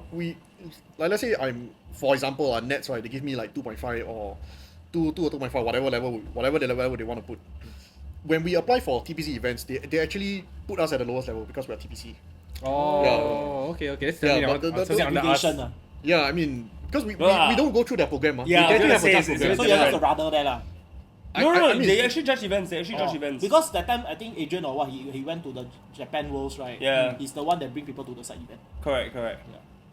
[SPEAKER 4] like let's say I'm, for example, Nets, right? They give me like 2.5 or 2 or 2.5, whatever the level they want to put. When we apply for TBC events, they actually put us at the lowest level because we're TBC.
[SPEAKER 1] Oh, okay. That's
[SPEAKER 4] Yeah,
[SPEAKER 1] something
[SPEAKER 4] but the
[SPEAKER 1] something under us.
[SPEAKER 3] Obligation.
[SPEAKER 4] Yeah, I mean because we
[SPEAKER 2] Ah.
[SPEAKER 4] don't go through their program.
[SPEAKER 2] Yeah, I
[SPEAKER 4] they
[SPEAKER 2] was
[SPEAKER 4] actually
[SPEAKER 2] gonna
[SPEAKER 4] have a
[SPEAKER 2] say,
[SPEAKER 4] judge
[SPEAKER 2] it's-
[SPEAKER 4] program.
[SPEAKER 3] So you have to rather there lah.
[SPEAKER 2] No,
[SPEAKER 4] I mean-
[SPEAKER 2] they actually judge events. They actually judge
[SPEAKER 3] Oh,
[SPEAKER 2] events.
[SPEAKER 3] Because that time I think Adrian or what he went to the Japan Worlds, right?
[SPEAKER 2] Yeah.
[SPEAKER 3] He's the one that bring people to the side event.
[SPEAKER 2] correct.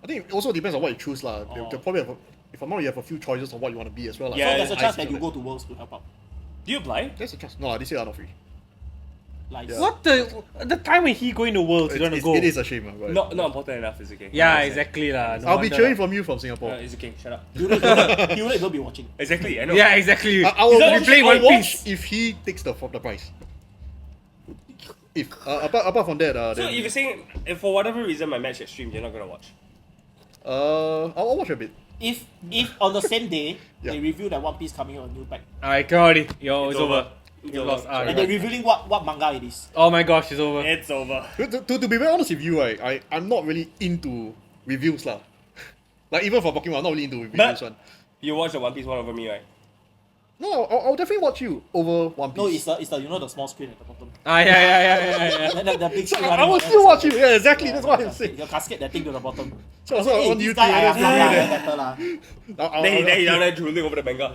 [SPEAKER 4] I think it also depends on what you choose, lah.
[SPEAKER 3] Oh.
[SPEAKER 4] They'll probably have, if I'm not, you have a few choices of what you want to be as well. Lah.
[SPEAKER 2] Yeah,
[SPEAKER 3] So there's a
[SPEAKER 2] I
[SPEAKER 3] chance
[SPEAKER 4] see
[SPEAKER 3] that you
[SPEAKER 4] that.
[SPEAKER 3] go to Worlds to help out.
[SPEAKER 2] Do you apply?
[SPEAKER 4] There's a chance. No, this year are not free.
[SPEAKER 3] Like
[SPEAKER 4] Yeah.
[SPEAKER 1] What the time when he going to Worlds, you don't
[SPEAKER 4] It's-
[SPEAKER 1] go?
[SPEAKER 4] It is a shame, but
[SPEAKER 2] Not important enough. It's okay.
[SPEAKER 1] Yeah,
[SPEAKER 2] I understand.
[SPEAKER 1] exactly lah. No
[SPEAKER 4] I'll be
[SPEAKER 1] wonder
[SPEAKER 4] cheering
[SPEAKER 1] lah.
[SPEAKER 4] from you from Singapore.
[SPEAKER 2] It's okay. Shut up.
[SPEAKER 3] he will even be watching.
[SPEAKER 2] Exactly. I know.
[SPEAKER 1] Yeah, exactly.
[SPEAKER 4] I will
[SPEAKER 1] We play One Piece.
[SPEAKER 4] if he takes the prize. If apart from that,
[SPEAKER 2] So
[SPEAKER 4] then
[SPEAKER 2] if you're saying if for whatever reason my match gets streamed, you're not gonna watch.
[SPEAKER 4] I'll watch a bit.
[SPEAKER 3] If on the same day
[SPEAKER 4] Yeah.
[SPEAKER 3] they reveal that One Piece coming out a new pack,
[SPEAKER 1] Alright, come on, yo, it's over.
[SPEAKER 2] It's
[SPEAKER 1] You
[SPEAKER 2] over.
[SPEAKER 1] lost.
[SPEAKER 3] and they're revealing what manga it is.
[SPEAKER 1] Oh my gosh, it's over.
[SPEAKER 2] It's over.
[SPEAKER 4] To be very honest with you, right, I'm not really into reviews lah. Like even for Pokemon, I'm not really into reviews one.
[SPEAKER 2] You watch the One Piece one over me, right?
[SPEAKER 4] No, I'll definitely watch you over One Piece.
[SPEAKER 3] No, it's the the small screen at the bottom.
[SPEAKER 1] Yeah.
[SPEAKER 3] The big screen.
[SPEAKER 4] I will still watch you. Yeah, exactly. That's what I'm saying.
[SPEAKER 3] You cascade that thing to the bottom.
[SPEAKER 4] So also
[SPEAKER 3] Hey,
[SPEAKER 4] on
[SPEAKER 3] this
[SPEAKER 4] YouTube.
[SPEAKER 3] guy,
[SPEAKER 4] that's
[SPEAKER 3] I
[SPEAKER 4] really
[SPEAKER 3] am
[SPEAKER 4] there.
[SPEAKER 3] better lah.
[SPEAKER 2] Then he down there drooling over the manga.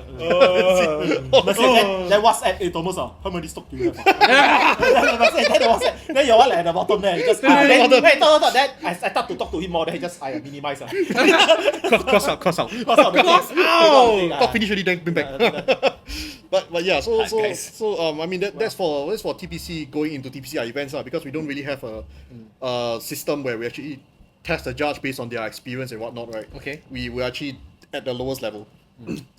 [SPEAKER 3] Must say that WhatsApp, hey Thomas, how many stock do you have? Must say that WhatsApp. Then your one like at the bottom there. Just then wait, no. Then I start to talk to him more. Then he just minimize.
[SPEAKER 4] Cross out.
[SPEAKER 3] Cross out.
[SPEAKER 4] Got finish already, then bring back. But yeah, so
[SPEAKER 2] Guys.
[SPEAKER 4] I mean that's for TPC going into TPC events because we don't really have a system where we actually test the judge based on their experience and whatnot, right?
[SPEAKER 1] Okay.
[SPEAKER 4] We're actually at the lowest level.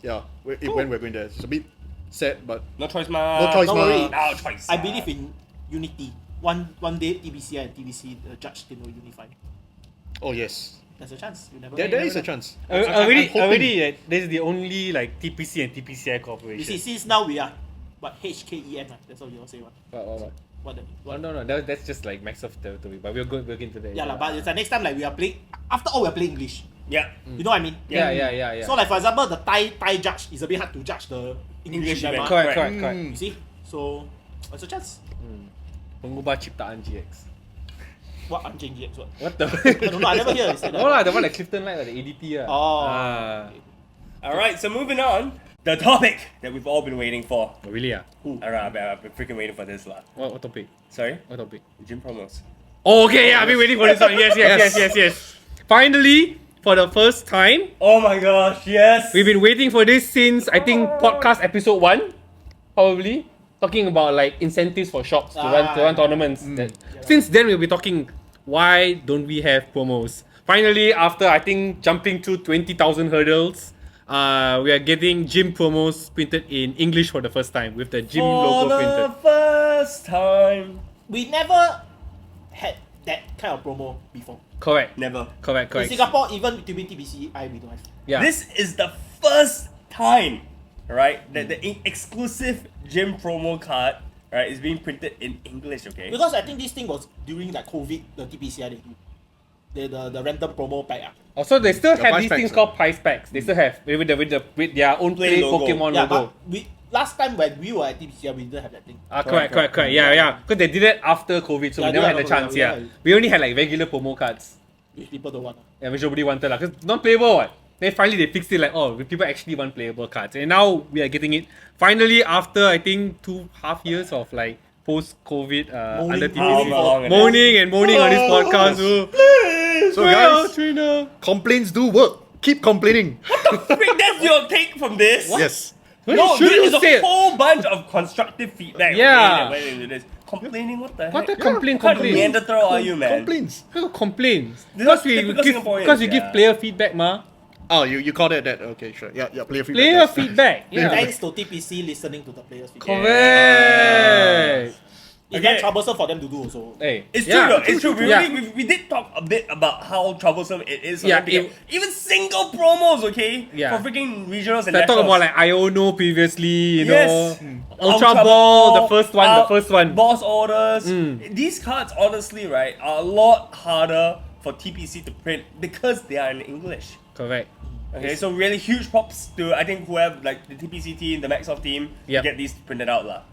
[SPEAKER 4] Yeah, when we're going there, it's a bit sad, but
[SPEAKER 2] No choice, ma.
[SPEAKER 4] no choice,
[SPEAKER 3] Don't
[SPEAKER 4] ma.
[SPEAKER 3] worry.
[SPEAKER 2] No choice.
[SPEAKER 3] I believe in unity. One day TBCI and TBC the judge team will unify.
[SPEAKER 4] Oh yes,
[SPEAKER 3] There's a chance. You never
[SPEAKER 4] there
[SPEAKER 3] know.
[SPEAKER 4] is a chance.
[SPEAKER 1] Already, this is the only like TPC and TPCI cooperation.
[SPEAKER 3] You see, since now we are HKEN, right? That's all you all say.
[SPEAKER 1] What?
[SPEAKER 3] What
[SPEAKER 1] No, that's just like max of territory, but we're good into that.
[SPEAKER 3] yeah, lah. But it's like next time like we are playing. After all, we are playing English.
[SPEAKER 2] Yeah.
[SPEAKER 3] You know what I mean?
[SPEAKER 1] Yeah.
[SPEAKER 3] So like for example, the Thai judge is a bit hard to judge the English
[SPEAKER 2] event.
[SPEAKER 3] event.
[SPEAKER 1] Correct.
[SPEAKER 3] You see? So there's a chance.
[SPEAKER 1] Pengubah ciptaan GX.
[SPEAKER 3] What Anjing GX? What?
[SPEAKER 1] What the?
[SPEAKER 3] I don't know. I never hear it said that.
[SPEAKER 1] No lah, the one like Clifton Light, like the ADT.
[SPEAKER 3] Oh.
[SPEAKER 2] Alright, so moving on. The topic that we've all been waiting for.
[SPEAKER 1] Oh, really?
[SPEAKER 2] Alright, I've been freaking waiting for this lah.
[SPEAKER 1] What topic?
[SPEAKER 2] Sorry?
[SPEAKER 1] What topic?
[SPEAKER 2] Gym promos.
[SPEAKER 1] Oh, okay, yeah, I've been waiting for this one. Yes. Finally, for the first time,
[SPEAKER 2] Oh my gosh, yes!
[SPEAKER 1] we've been waiting for this since I think podcast episode 1, probably. Talking about like incentives for shops to run tournaments. Since then we'll be talking why don't we have promos. Finally, after I think jumping through 20,000 hurdles, we are getting gym promos printed in English for the first time with the gym logo
[SPEAKER 2] For
[SPEAKER 1] printed.
[SPEAKER 2] the first time.
[SPEAKER 3] We never had that kind of promo before.
[SPEAKER 1] Correct.
[SPEAKER 2] Never.
[SPEAKER 1] Correct.
[SPEAKER 3] In Singapore, even between TBCI, we don't have.
[SPEAKER 1] Yeah.
[SPEAKER 2] This is the first time, right, that the exclusive gym promo card, right, is being printed in English, okay?
[SPEAKER 3] Because I think this thing was during like COVID, the TPCI they do. The random promo pack.
[SPEAKER 1] Also, they still
[SPEAKER 4] The
[SPEAKER 1] have
[SPEAKER 4] price
[SPEAKER 1] these
[SPEAKER 4] packs,
[SPEAKER 1] things called price packs. They still have with their own
[SPEAKER 2] Play
[SPEAKER 1] play
[SPEAKER 2] logo.
[SPEAKER 1] Pokemon
[SPEAKER 3] Yeah,
[SPEAKER 1] logo.
[SPEAKER 3] but we last time when we were at TPCI, we didn't have that thing.
[SPEAKER 1] Correct. Yeah. Because they did it after COVID, so
[SPEAKER 3] Yeah,
[SPEAKER 1] we never
[SPEAKER 3] they
[SPEAKER 1] had the
[SPEAKER 3] had
[SPEAKER 1] chance.
[SPEAKER 3] COVID,
[SPEAKER 1] Yeah,
[SPEAKER 3] yeah.
[SPEAKER 1] we only had like regular promo cards.
[SPEAKER 3] Which people don't want.
[SPEAKER 1] Yeah, which nobody wanted lah. Because not playable. What? Then finally they fixed it like, oh, people actually want playable cards, and now we are getting it finally after I think 2.5 years of like post-COVID under TPC. Moaning on this podcast.
[SPEAKER 4] So guys, complaints do work. Keep complaining.
[SPEAKER 2] Frick, that's your take from this?
[SPEAKER 4] Yes.
[SPEAKER 2] No,
[SPEAKER 1] Should you
[SPEAKER 2] there's a
[SPEAKER 1] say it?
[SPEAKER 2] whole bunch of constructive feedback
[SPEAKER 1] Yeah.
[SPEAKER 2] that went into this. Complaining, what the heck?
[SPEAKER 1] What the
[SPEAKER 2] What kind of
[SPEAKER 1] complain?
[SPEAKER 2] Neanderthal are you, man?
[SPEAKER 4] Complaints.
[SPEAKER 1] Complains.
[SPEAKER 2] Because
[SPEAKER 1] Because we
[SPEAKER 2] typical
[SPEAKER 1] give
[SPEAKER 2] Singaporeans,
[SPEAKER 1] give
[SPEAKER 2] yeah.
[SPEAKER 1] player feedback, ma.
[SPEAKER 4] Oh, you call that? Okay, sure. Yeah, player feedback.
[SPEAKER 1] Player
[SPEAKER 4] yes.
[SPEAKER 1] feedback. Yeah.
[SPEAKER 3] Thanks to TPC listening to the players' feedback.
[SPEAKER 1] Correct.
[SPEAKER 3] It's
[SPEAKER 2] Okay.
[SPEAKER 3] very troublesome for them to do also.
[SPEAKER 1] Hey.
[SPEAKER 2] It's true
[SPEAKER 1] yeah.
[SPEAKER 2] though, it's true. We,
[SPEAKER 1] Yeah.
[SPEAKER 2] really, we did talk a bit about how troublesome it is. For
[SPEAKER 1] Yeah,
[SPEAKER 2] them to get even single promos, okay?
[SPEAKER 1] Yeah.
[SPEAKER 2] For freaking regionals and
[SPEAKER 1] So I talked
[SPEAKER 2] nationals.
[SPEAKER 1] about like Iono previously, you
[SPEAKER 2] Yes.
[SPEAKER 1] know. Ultra Ball, the first one.
[SPEAKER 2] Boss orders. These cards, honestly, right, are a lot harder for TPC to print because they are in English.
[SPEAKER 1] Correct.
[SPEAKER 2] Okay, so really huge props to I think whoever like the TPC team, the Maxoff team,
[SPEAKER 1] Yep.
[SPEAKER 2] to get these printed out lah.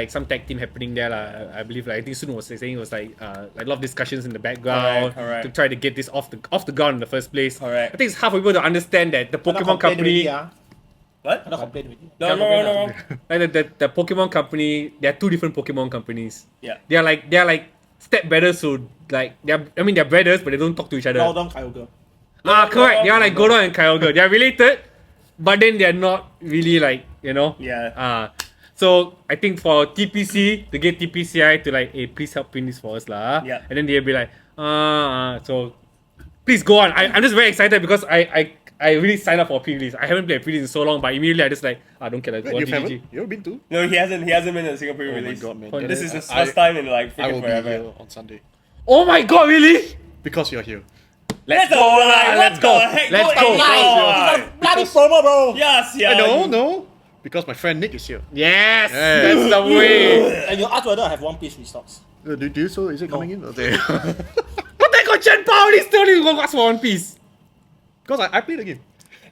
[SPEAKER 1] Some tag team happening there lah. I believe like I think Sun was saying it was like a lot of discussions in the background
[SPEAKER 2] Correct.
[SPEAKER 1] to try to get this off the ground in the first place.
[SPEAKER 2] Correct.
[SPEAKER 1] I think it's hard for people to understand that the Pokemon company,
[SPEAKER 2] What?
[SPEAKER 3] Cannot complain already.
[SPEAKER 2] No.
[SPEAKER 1] like the Pokemon company, there are two different Pokemon companies.
[SPEAKER 2] Yeah.
[SPEAKER 1] They are like step brothers who like they're brothers but they don't talk to each other.
[SPEAKER 3] Groudon, Kyogre.
[SPEAKER 1] Correct. They are like Goro and Kyogre. They are related, but then they are not really like, you know.
[SPEAKER 2] Yeah.
[SPEAKER 1] So I think for TPC to get TPCI to like, hey, please help print this for us lah.
[SPEAKER 2] Yeah.
[SPEAKER 1] And then they'll be like, so please go on. I'm just very excited because I really signed up for pre-release. I haven't played pre-release in so long, but immediately I just like, don't care. Like, go on
[SPEAKER 4] You
[SPEAKER 1] GG.
[SPEAKER 4] haven't? You ever been to?
[SPEAKER 2] No, he hasn't been in a Singapore
[SPEAKER 4] Oh my
[SPEAKER 2] release.
[SPEAKER 4] god, man.
[SPEAKER 1] Oh,
[SPEAKER 2] This is his
[SPEAKER 4] I-
[SPEAKER 2] first time in like
[SPEAKER 4] I
[SPEAKER 2] freaking
[SPEAKER 4] will be
[SPEAKER 2] forever.
[SPEAKER 4] here on Sunday
[SPEAKER 1] Oh my god, really?
[SPEAKER 4] because you're here.
[SPEAKER 2] Let's go!
[SPEAKER 1] Let's go. Let's go.
[SPEAKER 3] Bloody promo, bro!
[SPEAKER 2] Yes, yeah.
[SPEAKER 4] No, because my friend Nick is here.
[SPEAKER 1] Yes,
[SPEAKER 4] Yeah.
[SPEAKER 1] that's the way.
[SPEAKER 3] And you ask whether I have One Piece restocks.
[SPEAKER 4] Do you so? Is it coming in? Okay.
[SPEAKER 1] But they got Chien-Pao. They still need to go ask for One Piece.
[SPEAKER 4] Because I played the game.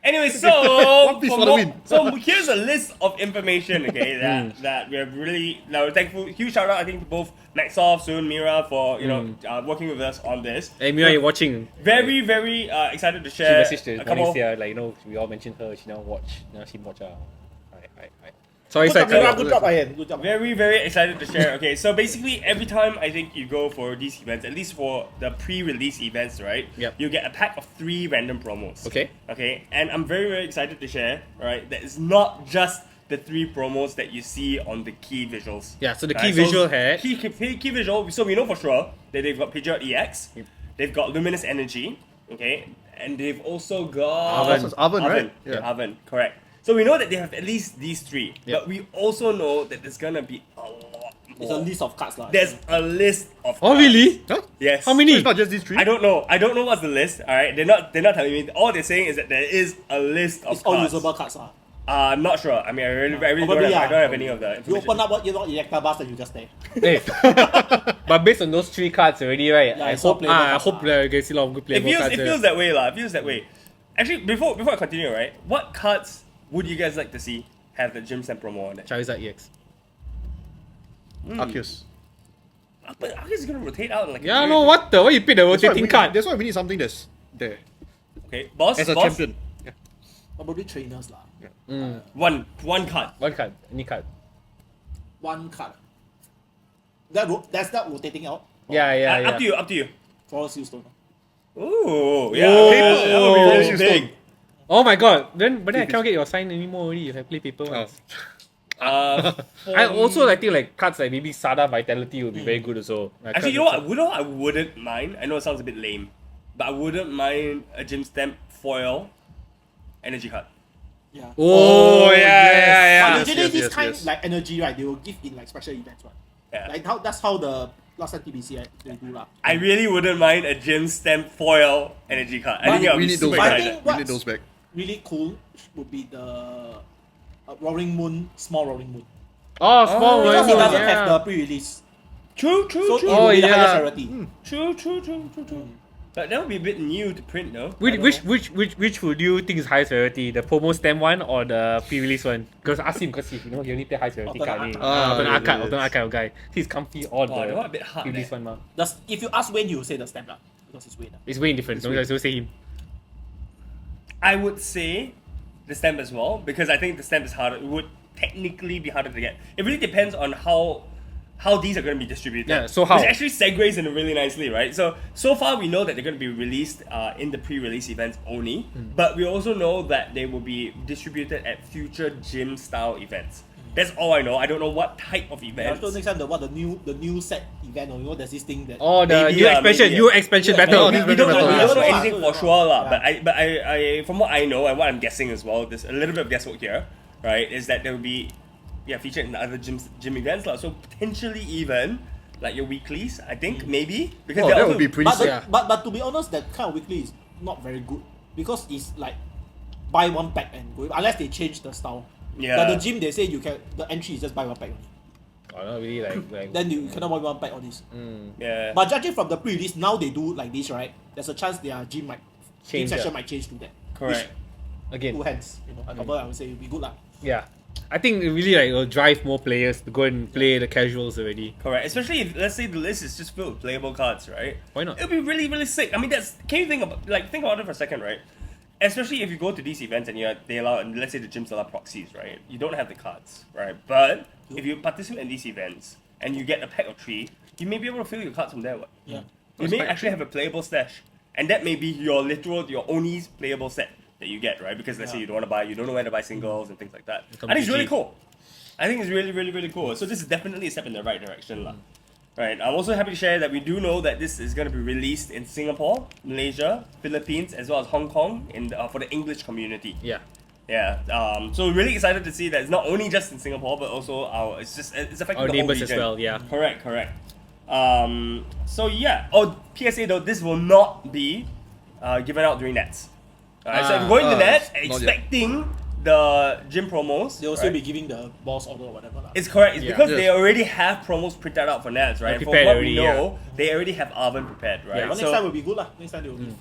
[SPEAKER 2] Anyway, so
[SPEAKER 4] One Piece
[SPEAKER 2] for
[SPEAKER 4] for the
[SPEAKER 2] more-
[SPEAKER 4] win.
[SPEAKER 2] so here's a list of information, okay, that we're really thankful. Huge shout out, I think, to both Maxoff, Soon, Mira for working with us on this.
[SPEAKER 1] Hey, Mira, you're watching.
[SPEAKER 2] Very, very excited to
[SPEAKER 1] She
[SPEAKER 2] share
[SPEAKER 1] messaged to
[SPEAKER 2] a couple.
[SPEAKER 1] Malaysia, like, we all mentioned her. She now watch. Now she watch. Sorry,
[SPEAKER 3] Good job,
[SPEAKER 1] sorry.
[SPEAKER 3] Mira. Good job, Ian. Good job.
[SPEAKER 2] Very, very excited to share. Okay, so basically every time I think you go for these events, at least for the pre-release events, right?
[SPEAKER 1] Yep.
[SPEAKER 2] You get a pack of 3 random promos.
[SPEAKER 1] Okay.
[SPEAKER 2] Okay, and I'm very, very excited to share, right, that it's not just the 3 promos that you see on the key visuals.
[SPEAKER 1] Yeah, so the
[SPEAKER 2] Right,
[SPEAKER 1] key visual had.
[SPEAKER 2] Key visual, so we know for sure that they've got Pidgeot EX, they've got Luminous Energy, okay, and they've also got...
[SPEAKER 1] Oven.
[SPEAKER 4] Oven, right?
[SPEAKER 2] Yeah.
[SPEAKER 4] Yeah.
[SPEAKER 2] Oven, correct. So we know that they have at least these 3,
[SPEAKER 1] Yep.
[SPEAKER 2] but we also know that there's gonna be a lot
[SPEAKER 3] It's a
[SPEAKER 2] more.
[SPEAKER 3] list of cards, lah.
[SPEAKER 2] There's a list of
[SPEAKER 1] Oh,
[SPEAKER 2] cards.
[SPEAKER 1] really?
[SPEAKER 4] Huh?
[SPEAKER 2] Yes.
[SPEAKER 1] How many?
[SPEAKER 4] So it's not just these 3?
[SPEAKER 2] I don't know. I don't know what's the list. All right, they're not telling me. All they're saying is that there is a list of
[SPEAKER 3] It's all
[SPEAKER 2] cards.
[SPEAKER 3] usable cards, lah.
[SPEAKER 2] I'm not sure. I mean, I really don't
[SPEAKER 3] Probably,
[SPEAKER 2] have, I
[SPEAKER 3] yeah.
[SPEAKER 2] don't have any of the
[SPEAKER 3] You
[SPEAKER 2] information.
[SPEAKER 3] open up what you know, Electabuzz, and you just stay.
[SPEAKER 1] Hey. But based on those 3 cards already, right?
[SPEAKER 3] Yeah,
[SPEAKER 1] I
[SPEAKER 3] it's all
[SPEAKER 1] hope.
[SPEAKER 3] playable
[SPEAKER 1] I
[SPEAKER 3] cards,
[SPEAKER 1] hope
[SPEAKER 3] lah.
[SPEAKER 1] you can see a lot of good
[SPEAKER 2] It
[SPEAKER 1] playable
[SPEAKER 2] feels,
[SPEAKER 1] cards.
[SPEAKER 2] it feels that way, lah. It feels that way. Actually, before I continue, right? What cards would you guys like to see have the Gym Stamp promo on it?
[SPEAKER 1] Charizard EX.
[SPEAKER 4] Arceus.
[SPEAKER 2] But how is it gonna rotate out like?
[SPEAKER 1] Yeah, no, what the? Why you pick the rotating card?
[SPEAKER 4] That's why we need something that's there.
[SPEAKER 2] Okay, boss.
[SPEAKER 4] As a
[SPEAKER 2] boss?
[SPEAKER 4] champion. Yeah.
[SPEAKER 3] Probably trainers, lah.
[SPEAKER 2] One card.
[SPEAKER 1] One card, any card.
[SPEAKER 3] One card. That's that rotating out.
[SPEAKER 1] Yeah, yeah.
[SPEAKER 2] Up to you. Up to you.
[SPEAKER 3] Forest Sealstone.
[SPEAKER 2] Ooh, yeah.
[SPEAKER 1] Oh.
[SPEAKER 2] That would be really
[SPEAKER 4] Paper.
[SPEAKER 2] big.
[SPEAKER 1] Oh my god, but then I cannot get your sign anymore already. You have play paper ones. I also think like cards like maybe Sada Vitality would be very good also. Like,
[SPEAKER 2] Actually,
[SPEAKER 1] cards
[SPEAKER 2] you know what I wouldn't mind? I know it sounds a bit lame, but I wouldn't mind a Gym Stamp foil energy card.
[SPEAKER 3] Yeah.
[SPEAKER 1] Oh,
[SPEAKER 4] yes.
[SPEAKER 1] yeah.
[SPEAKER 3] But
[SPEAKER 4] Yes,
[SPEAKER 3] usually
[SPEAKER 4] yes,
[SPEAKER 3] this
[SPEAKER 4] yes,
[SPEAKER 3] kind
[SPEAKER 4] yes.
[SPEAKER 3] like energy, right? They will give in like special events, right?
[SPEAKER 2] Yeah.
[SPEAKER 3] Like that's how the last time TBC right, they do lah.
[SPEAKER 2] I really wouldn't mind a Gym Stamp foil energy card. I
[SPEAKER 3] But
[SPEAKER 2] think I would
[SPEAKER 4] we
[SPEAKER 2] be
[SPEAKER 4] need those
[SPEAKER 2] super
[SPEAKER 3] back. I
[SPEAKER 2] excited.
[SPEAKER 3] think
[SPEAKER 4] We need
[SPEAKER 3] what's-
[SPEAKER 4] those back.
[SPEAKER 3] Really cool would be the Roaring Moon, small Roaring Moon.
[SPEAKER 1] Oh, small
[SPEAKER 2] Oh,
[SPEAKER 1] one.
[SPEAKER 3] Because it doesn't
[SPEAKER 1] yeah.
[SPEAKER 3] have the pre-release,
[SPEAKER 2] True.
[SPEAKER 3] so it
[SPEAKER 1] Oh,
[SPEAKER 3] will be the
[SPEAKER 1] yeah.
[SPEAKER 3] highest rarity.
[SPEAKER 2] True. But that would be a bit new to print, though.
[SPEAKER 1] Which would you think is highest priority? The promo stamp one or the pre-release one? Because ask him, because he only play highest priority
[SPEAKER 3] Alternate
[SPEAKER 1] card. Ni.
[SPEAKER 3] archive.
[SPEAKER 1] Alternate archive guy. He's comfy on
[SPEAKER 2] Oh, that one a
[SPEAKER 1] the
[SPEAKER 2] bit hard.
[SPEAKER 1] pre-release
[SPEAKER 2] There.
[SPEAKER 1] one, ma.
[SPEAKER 3] If you ask Wayne, he will say the stamp lah, because it's Wayne.
[SPEAKER 1] It's way different. Don't say him.
[SPEAKER 2] I would say the stamp as well, because I think the stamp is harder. It would technically be harder to get. It really depends on how these are going to be distributed.
[SPEAKER 1] Yeah, so how?
[SPEAKER 2] Which actually segues in really nicely, right? So far we know that they're going to be released in the pre-release events only, but we also know that they will be distributed at future gym style events. That's all I know. I don't know what type of
[SPEAKER 3] Yeah,
[SPEAKER 2] events.
[SPEAKER 3] so next time the new set event, or there's this thing that.
[SPEAKER 1] Oh, the
[SPEAKER 2] Maybe,
[SPEAKER 1] new expansion,
[SPEAKER 2] maybe,
[SPEAKER 1] new expansion
[SPEAKER 3] Yeah,
[SPEAKER 1] battle.
[SPEAKER 3] yeah,
[SPEAKER 2] we don't know,
[SPEAKER 4] Yeah.
[SPEAKER 2] anything for sure, lah.
[SPEAKER 3] Yeah.
[SPEAKER 2] But I from what I know and what I'm guessing as well, there's a little bit of guesswork here, right? Is that there will be featured in other gym events, lah. So potentially even like your weeklies, I think maybe because
[SPEAKER 4] Oh,
[SPEAKER 2] they're
[SPEAKER 4] that
[SPEAKER 2] also-
[SPEAKER 4] would be pretty
[SPEAKER 3] But,
[SPEAKER 4] sick.
[SPEAKER 1] Yeah.
[SPEAKER 3] but to be honest, that kind of weekly is not very good because it's like buy one pack and go unless they change the style.
[SPEAKER 2] Yeah.
[SPEAKER 3] But the gym they say you can the entry is just buy one pack only.
[SPEAKER 1] Oh, not really like.
[SPEAKER 3] Then you cannot buy one pack all this.
[SPEAKER 2] yeah.
[SPEAKER 3] But judging from the pre-release, now they do like this, right? There's a chance their gym
[SPEAKER 1] Change,
[SPEAKER 3] session
[SPEAKER 1] yeah.
[SPEAKER 3] might change to that.
[SPEAKER 2] Correct.
[SPEAKER 1] Again.
[SPEAKER 3] Two hands, I would say it would be good lah.
[SPEAKER 1] Yeah. I think it really will drive more players to go and play the casuals already.
[SPEAKER 2] Correct. Especially if let's say the list is just filled with playable cards, right?
[SPEAKER 1] Why not?
[SPEAKER 2] It'll be really, really sick. I mean, can you think about it for a second, right? Especially if you go to these events and they allow, and let's say the gyms allow proxies, right? You don't have the cards, right? But if you participate in these events and you get a pack of 3, you may be able to fill your cards from there. What?
[SPEAKER 3] Yeah.
[SPEAKER 2] You may actually have a playable stash, and that may be your only playable set that you get, right? Because let's say you don't want to buy, you don't know where to buy singles and things like that. I think it's really cool. I think it's really, really, really cool. So this is definitely a step in the right direction, lah. Right. I'm also happy to share that we do know that this is going to be released in Singapore, Malaysia, Philippines, as well as Hong Kong for the English community.
[SPEAKER 1] Yeah.
[SPEAKER 2] Yeah. So we're really excited to see that it's not only just in Singapore, but also it's affecting
[SPEAKER 1] Our
[SPEAKER 2] the whole
[SPEAKER 1] neighbors as
[SPEAKER 2] region.
[SPEAKER 1] well, yeah.
[SPEAKER 2] Correct. So yeah. Oh, PSA though, this will not be given out during Nets. Alright, so if you're going to Nets
[SPEAKER 4] not yet.
[SPEAKER 2] expecting the gym promos,
[SPEAKER 3] They'll also
[SPEAKER 2] right?
[SPEAKER 3] be giving the boss order or whatever. Lah.
[SPEAKER 2] It's correct. It's
[SPEAKER 1] Yeah.
[SPEAKER 2] because
[SPEAKER 4] Yes.
[SPEAKER 2] they already have promos printed out for Nats, right?
[SPEAKER 1] They're
[SPEAKER 2] From
[SPEAKER 1] prepared
[SPEAKER 2] what we
[SPEAKER 1] already,
[SPEAKER 2] know, they already have Arven prepared, right?
[SPEAKER 1] Yeah.
[SPEAKER 3] But next time will be good lah. Next time they will be.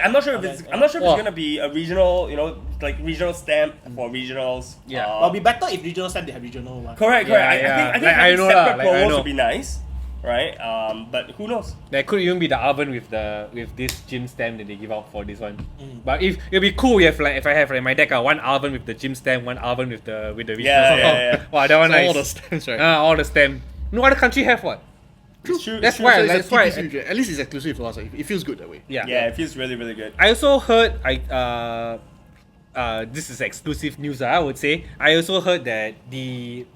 [SPEAKER 2] I'm not sure if it's. I'm not sure if
[SPEAKER 1] Wow.
[SPEAKER 2] it's gonna be a regional, like regional stamp for regionals.
[SPEAKER 1] Yeah.
[SPEAKER 3] But it'll be better if regional stand they have regional one.
[SPEAKER 2] Correct.
[SPEAKER 1] Yeah,
[SPEAKER 2] I
[SPEAKER 1] yeah.
[SPEAKER 2] think
[SPEAKER 1] Like, I
[SPEAKER 2] having
[SPEAKER 1] know
[SPEAKER 2] separate
[SPEAKER 1] lah, like, I
[SPEAKER 2] promos
[SPEAKER 1] know.
[SPEAKER 2] would be nice, right? But who knows?
[SPEAKER 1] There could even be the oven with this gym stamp that they give out for this one. But if it'll be cool if I have like my deck one oven with the gym stamp, one oven with the regional.
[SPEAKER 2] Yeah.
[SPEAKER 1] Wow, that one
[SPEAKER 4] So
[SPEAKER 1] nice.
[SPEAKER 4] all the stamps, right?
[SPEAKER 1] All the stamp. No other country have one.
[SPEAKER 2] It's true.
[SPEAKER 1] That's
[SPEAKER 2] it's true.
[SPEAKER 1] why.
[SPEAKER 4] So it's a
[SPEAKER 1] That's why.
[SPEAKER 4] TPC region. At least it's exclusive to us. It feels good that way.
[SPEAKER 1] Yeah.
[SPEAKER 2] Yeah, it feels really, really good.
[SPEAKER 1] I also heard this is exclusive news, I would say. I also heard that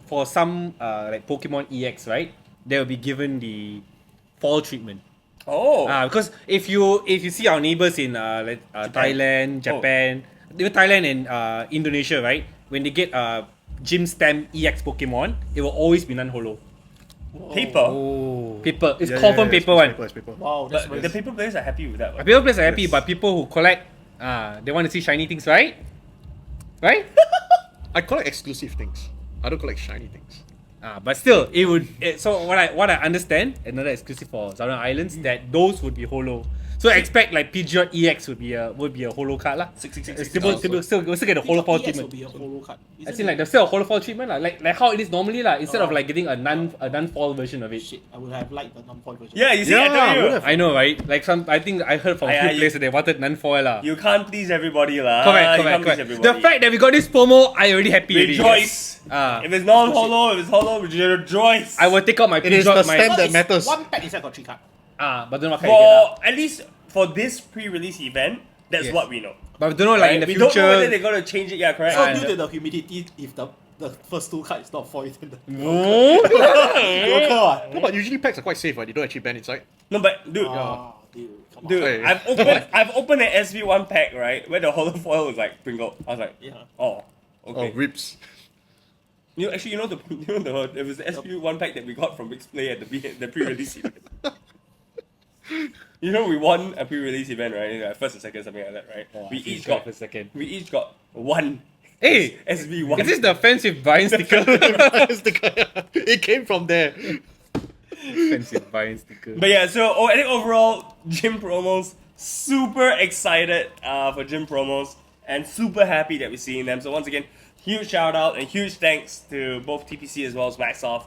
[SPEAKER 1] for some like Pokemon EX, right, they will be given the fall treatment.
[SPEAKER 2] Oh.
[SPEAKER 1] Because if you see our neighbors in Thailand, Japan, even Thailand and Indonesia, right, when they get gym stamp EX Pokemon, it will always be non-holo.
[SPEAKER 2] Paper.
[SPEAKER 1] Paper. It's
[SPEAKER 4] Yeah,
[SPEAKER 1] confirm
[SPEAKER 4] yeah,
[SPEAKER 1] paper one.
[SPEAKER 4] It's paper.
[SPEAKER 3] Wow, that's
[SPEAKER 2] But
[SPEAKER 3] very
[SPEAKER 2] the paper players are happy with that one.
[SPEAKER 1] People players are happy,
[SPEAKER 4] Yes.
[SPEAKER 1] but people who collect, they want to see shiny things, right? Right?
[SPEAKER 4] I collect exclusive things. I don't collect shiny things.
[SPEAKER 1] But still, so what I understand, another exclusive for Southern Islands, that those would be holo. So expect like Pidgeot EX would be a holo card lah.
[SPEAKER 2] 666.
[SPEAKER 1] Still get a holo fall
[SPEAKER 3] EX will
[SPEAKER 1] treatment.
[SPEAKER 3] be a holo card.
[SPEAKER 1] I think like the still a holo fall treatment lah, like how it is normally lah. Instead of like getting a non fall version of it.
[SPEAKER 3] Shit, I would have liked the non-foil version.
[SPEAKER 2] Yeah, you see, I
[SPEAKER 4] Yeah,
[SPEAKER 2] tell you.
[SPEAKER 4] would have.
[SPEAKER 1] I know, right? Like I think I heard from a few
[SPEAKER 2] you-
[SPEAKER 1] places they wanted non-foil lah.
[SPEAKER 2] You can't please everybody, lah.
[SPEAKER 1] Correct.
[SPEAKER 2] You can't please
[SPEAKER 1] The
[SPEAKER 2] everybody.
[SPEAKER 1] fact that we got this promo, I already happy. already.
[SPEAKER 2] Rejoice. If it's non-holo, if it's holo, rejoice.
[SPEAKER 1] I will take out my
[SPEAKER 4] It is
[SPEAKER 1] Pidgeot,
[SPEAKER 4] the
[SPEAKER 1] my
[SPEAKER 4] stamp that
[SPEAKER 3] It's
[SPEAKER 4] matters.
[SPEAKER 3] One pack inside got 3 cards.
[SPEAKER 1] but don't know what kind you get lah.
[SPEAKER 2] For at least for this pre-release event, that's
[SPEAKER 1] Yes.
[SPEAKER 2] what we know.
[SPEAKER 1] But we don't know like in the
[SPEAKER 2] we
[SPEAKER 1] future.
[SPEAKER 2] don't know whether they're gonna change it. Yeah, correct.
[SPEAKER 3] So
[SPEAKER 1] and
[SPEAKER 3] due to the humidity, if the first 2 cards is not foil, then the
[SPEAKER 1] Oh.
[SPEAKER 3] joker what?
[SPEAKER 4] No, but usually packs are quite safe, right? They don't actually ban inside.
[SPEAKER 2] No, but dude,
[SPEAKER 3] Dude, come on.
[SPEAKER 2] dude,
[SPEAKER 4] Hey.
[SPEAKER 2] I've opened an SV1 pack, right, where the holo foil was like Pringle. I was like,
[SPEAKER 3] Yeah.
[SPEAKER 2] oh, okay.
[SPEAKER 4] Oh, rips.
[SPEAKER 2] It was the SV1 pack that we got from Mixed Play at the pre-release event. We won a pre-release event, right? Like first or second, something like that, right?
[SPEAKER 1] Oh,
[SPEAKER 2] we
[SPEAKER 1] I feel
[SPEAKER 2] each
[SPEAKER 1] bad
[SPEAKER 2] got
[SPEAKER 1] for a second.
[SPEAKER 2] we each got one
[SPEAKER 1] Hey,
[SPEAKER 2] SV1.
[SPEAKER 1] is this the fence with Bryan sticker?
[SPEAKER 4] It came from there.
[SPEAKER 1] Fence with Bryan sticker.
[SPEAKER 2] But yeah, so I think overall, gym promos, super excited for gym promos and super happy that we're seeing them. So once again, huge shout out and huge thanks to both TPC as well as Maxoff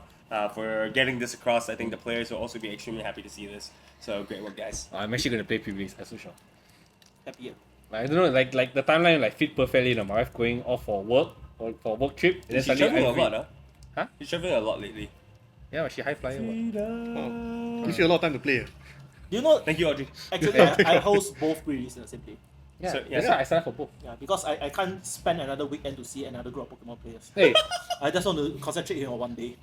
[SPEAKER 2] for getting this across. I think the players will also be extremely happy to see this. So great work, guys.
[SPEAKER 1] I'm actually gonna play pre-release. I'm so sure.
[SPEAKER 3] Happy.
[SPEAKER 1] Like, I don't know, like the timeline like fit perfectly. My wife going off for work or for work trip. And then
[SPEAKER 2] She's
[SPEAKER 1] suddenly
[SPEAKER 2] traveling a
[SPEAKER 1] I'm free.
[SPEAKER 2] lot, huh?
[SPEAKER 1] Huh?
[SPEAKER 2] She's traveling a lot lately.
[SPEAKER 1] Yeah, but she high flyer. What?
[SPEAKER 4] Gives you a lot of time to play.
[SPEAKER 3] You know,
[SPEAKER 2] Thank you, Audrey.
[SPEAKER 3] actually, I host both pre-release in the same day.
[SPEAKER 1] Yeah,
[SPEAKER 2] So-
[SPEAKER 1] that's
[SPEAKER 2] yeah.
[SPEAKER 1] why I signed up for both.
[SPEAKER 3] Yeah, because I can't spend another weekend to see another group of Pokemon players.
[SPEAKER 1] Hey,
[SPEAKER 3] I just want to concentrate here on one day.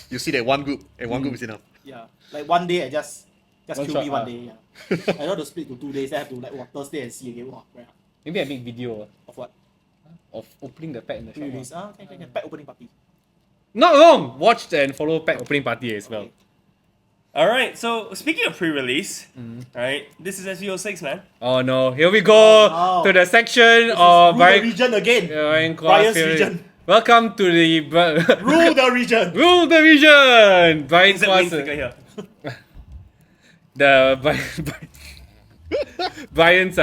[SPEAKER 4] You see that one group, and one group is enough.
[SPEAKER 3] Yeah, like one day I just
[SPEAKER 1] One
[SPEAKER 3] kill
[SPEAKER 1] shot,
[SPEAKER 3] me one day. Yeah, I don't want to split to 2 days. Then I have to like Thursday and see again. Wow, right.
[SPEAKER 1] maybe I make video
[SPEAKER 3] Of what?
[SPEAKER 1] of opening the pack in the shop.
[SPEAKER 3] Pre-release. Okay. Pack opening party.
[SPEAKER 1] Not wrong. Watch and follow pack opening party as well.
[SPEAKER 3] Okay.
[SPEAKER 2] Alright, so speaking of pre-release, alright, this is SV06, man.
[SPEAKER 1] Oh no, here we go
[SPEAKER 3] Oh, no.
[SPEAKER 1] to the section
[SPEAKER 3] This is
[SPEAKER 1] of
[SPEAKER 3] rule the region again.
[SPEAKER 1] Bryan Quah
[SPEAKER 3] Bryan's
[SPEAKER 1] favorite.
[SPEAKER 3] region.
[SPEAKER 1] Welcome to the
[SPEAKER 3] Rule the region.
[SPEAKER 1] Rule the region. Bryan
[SPEAKER 2] Insert
[SPEAKER 1] Quah's
[SPEAKER 2] wing sticker here.
[SPEAKER 1] Bryan's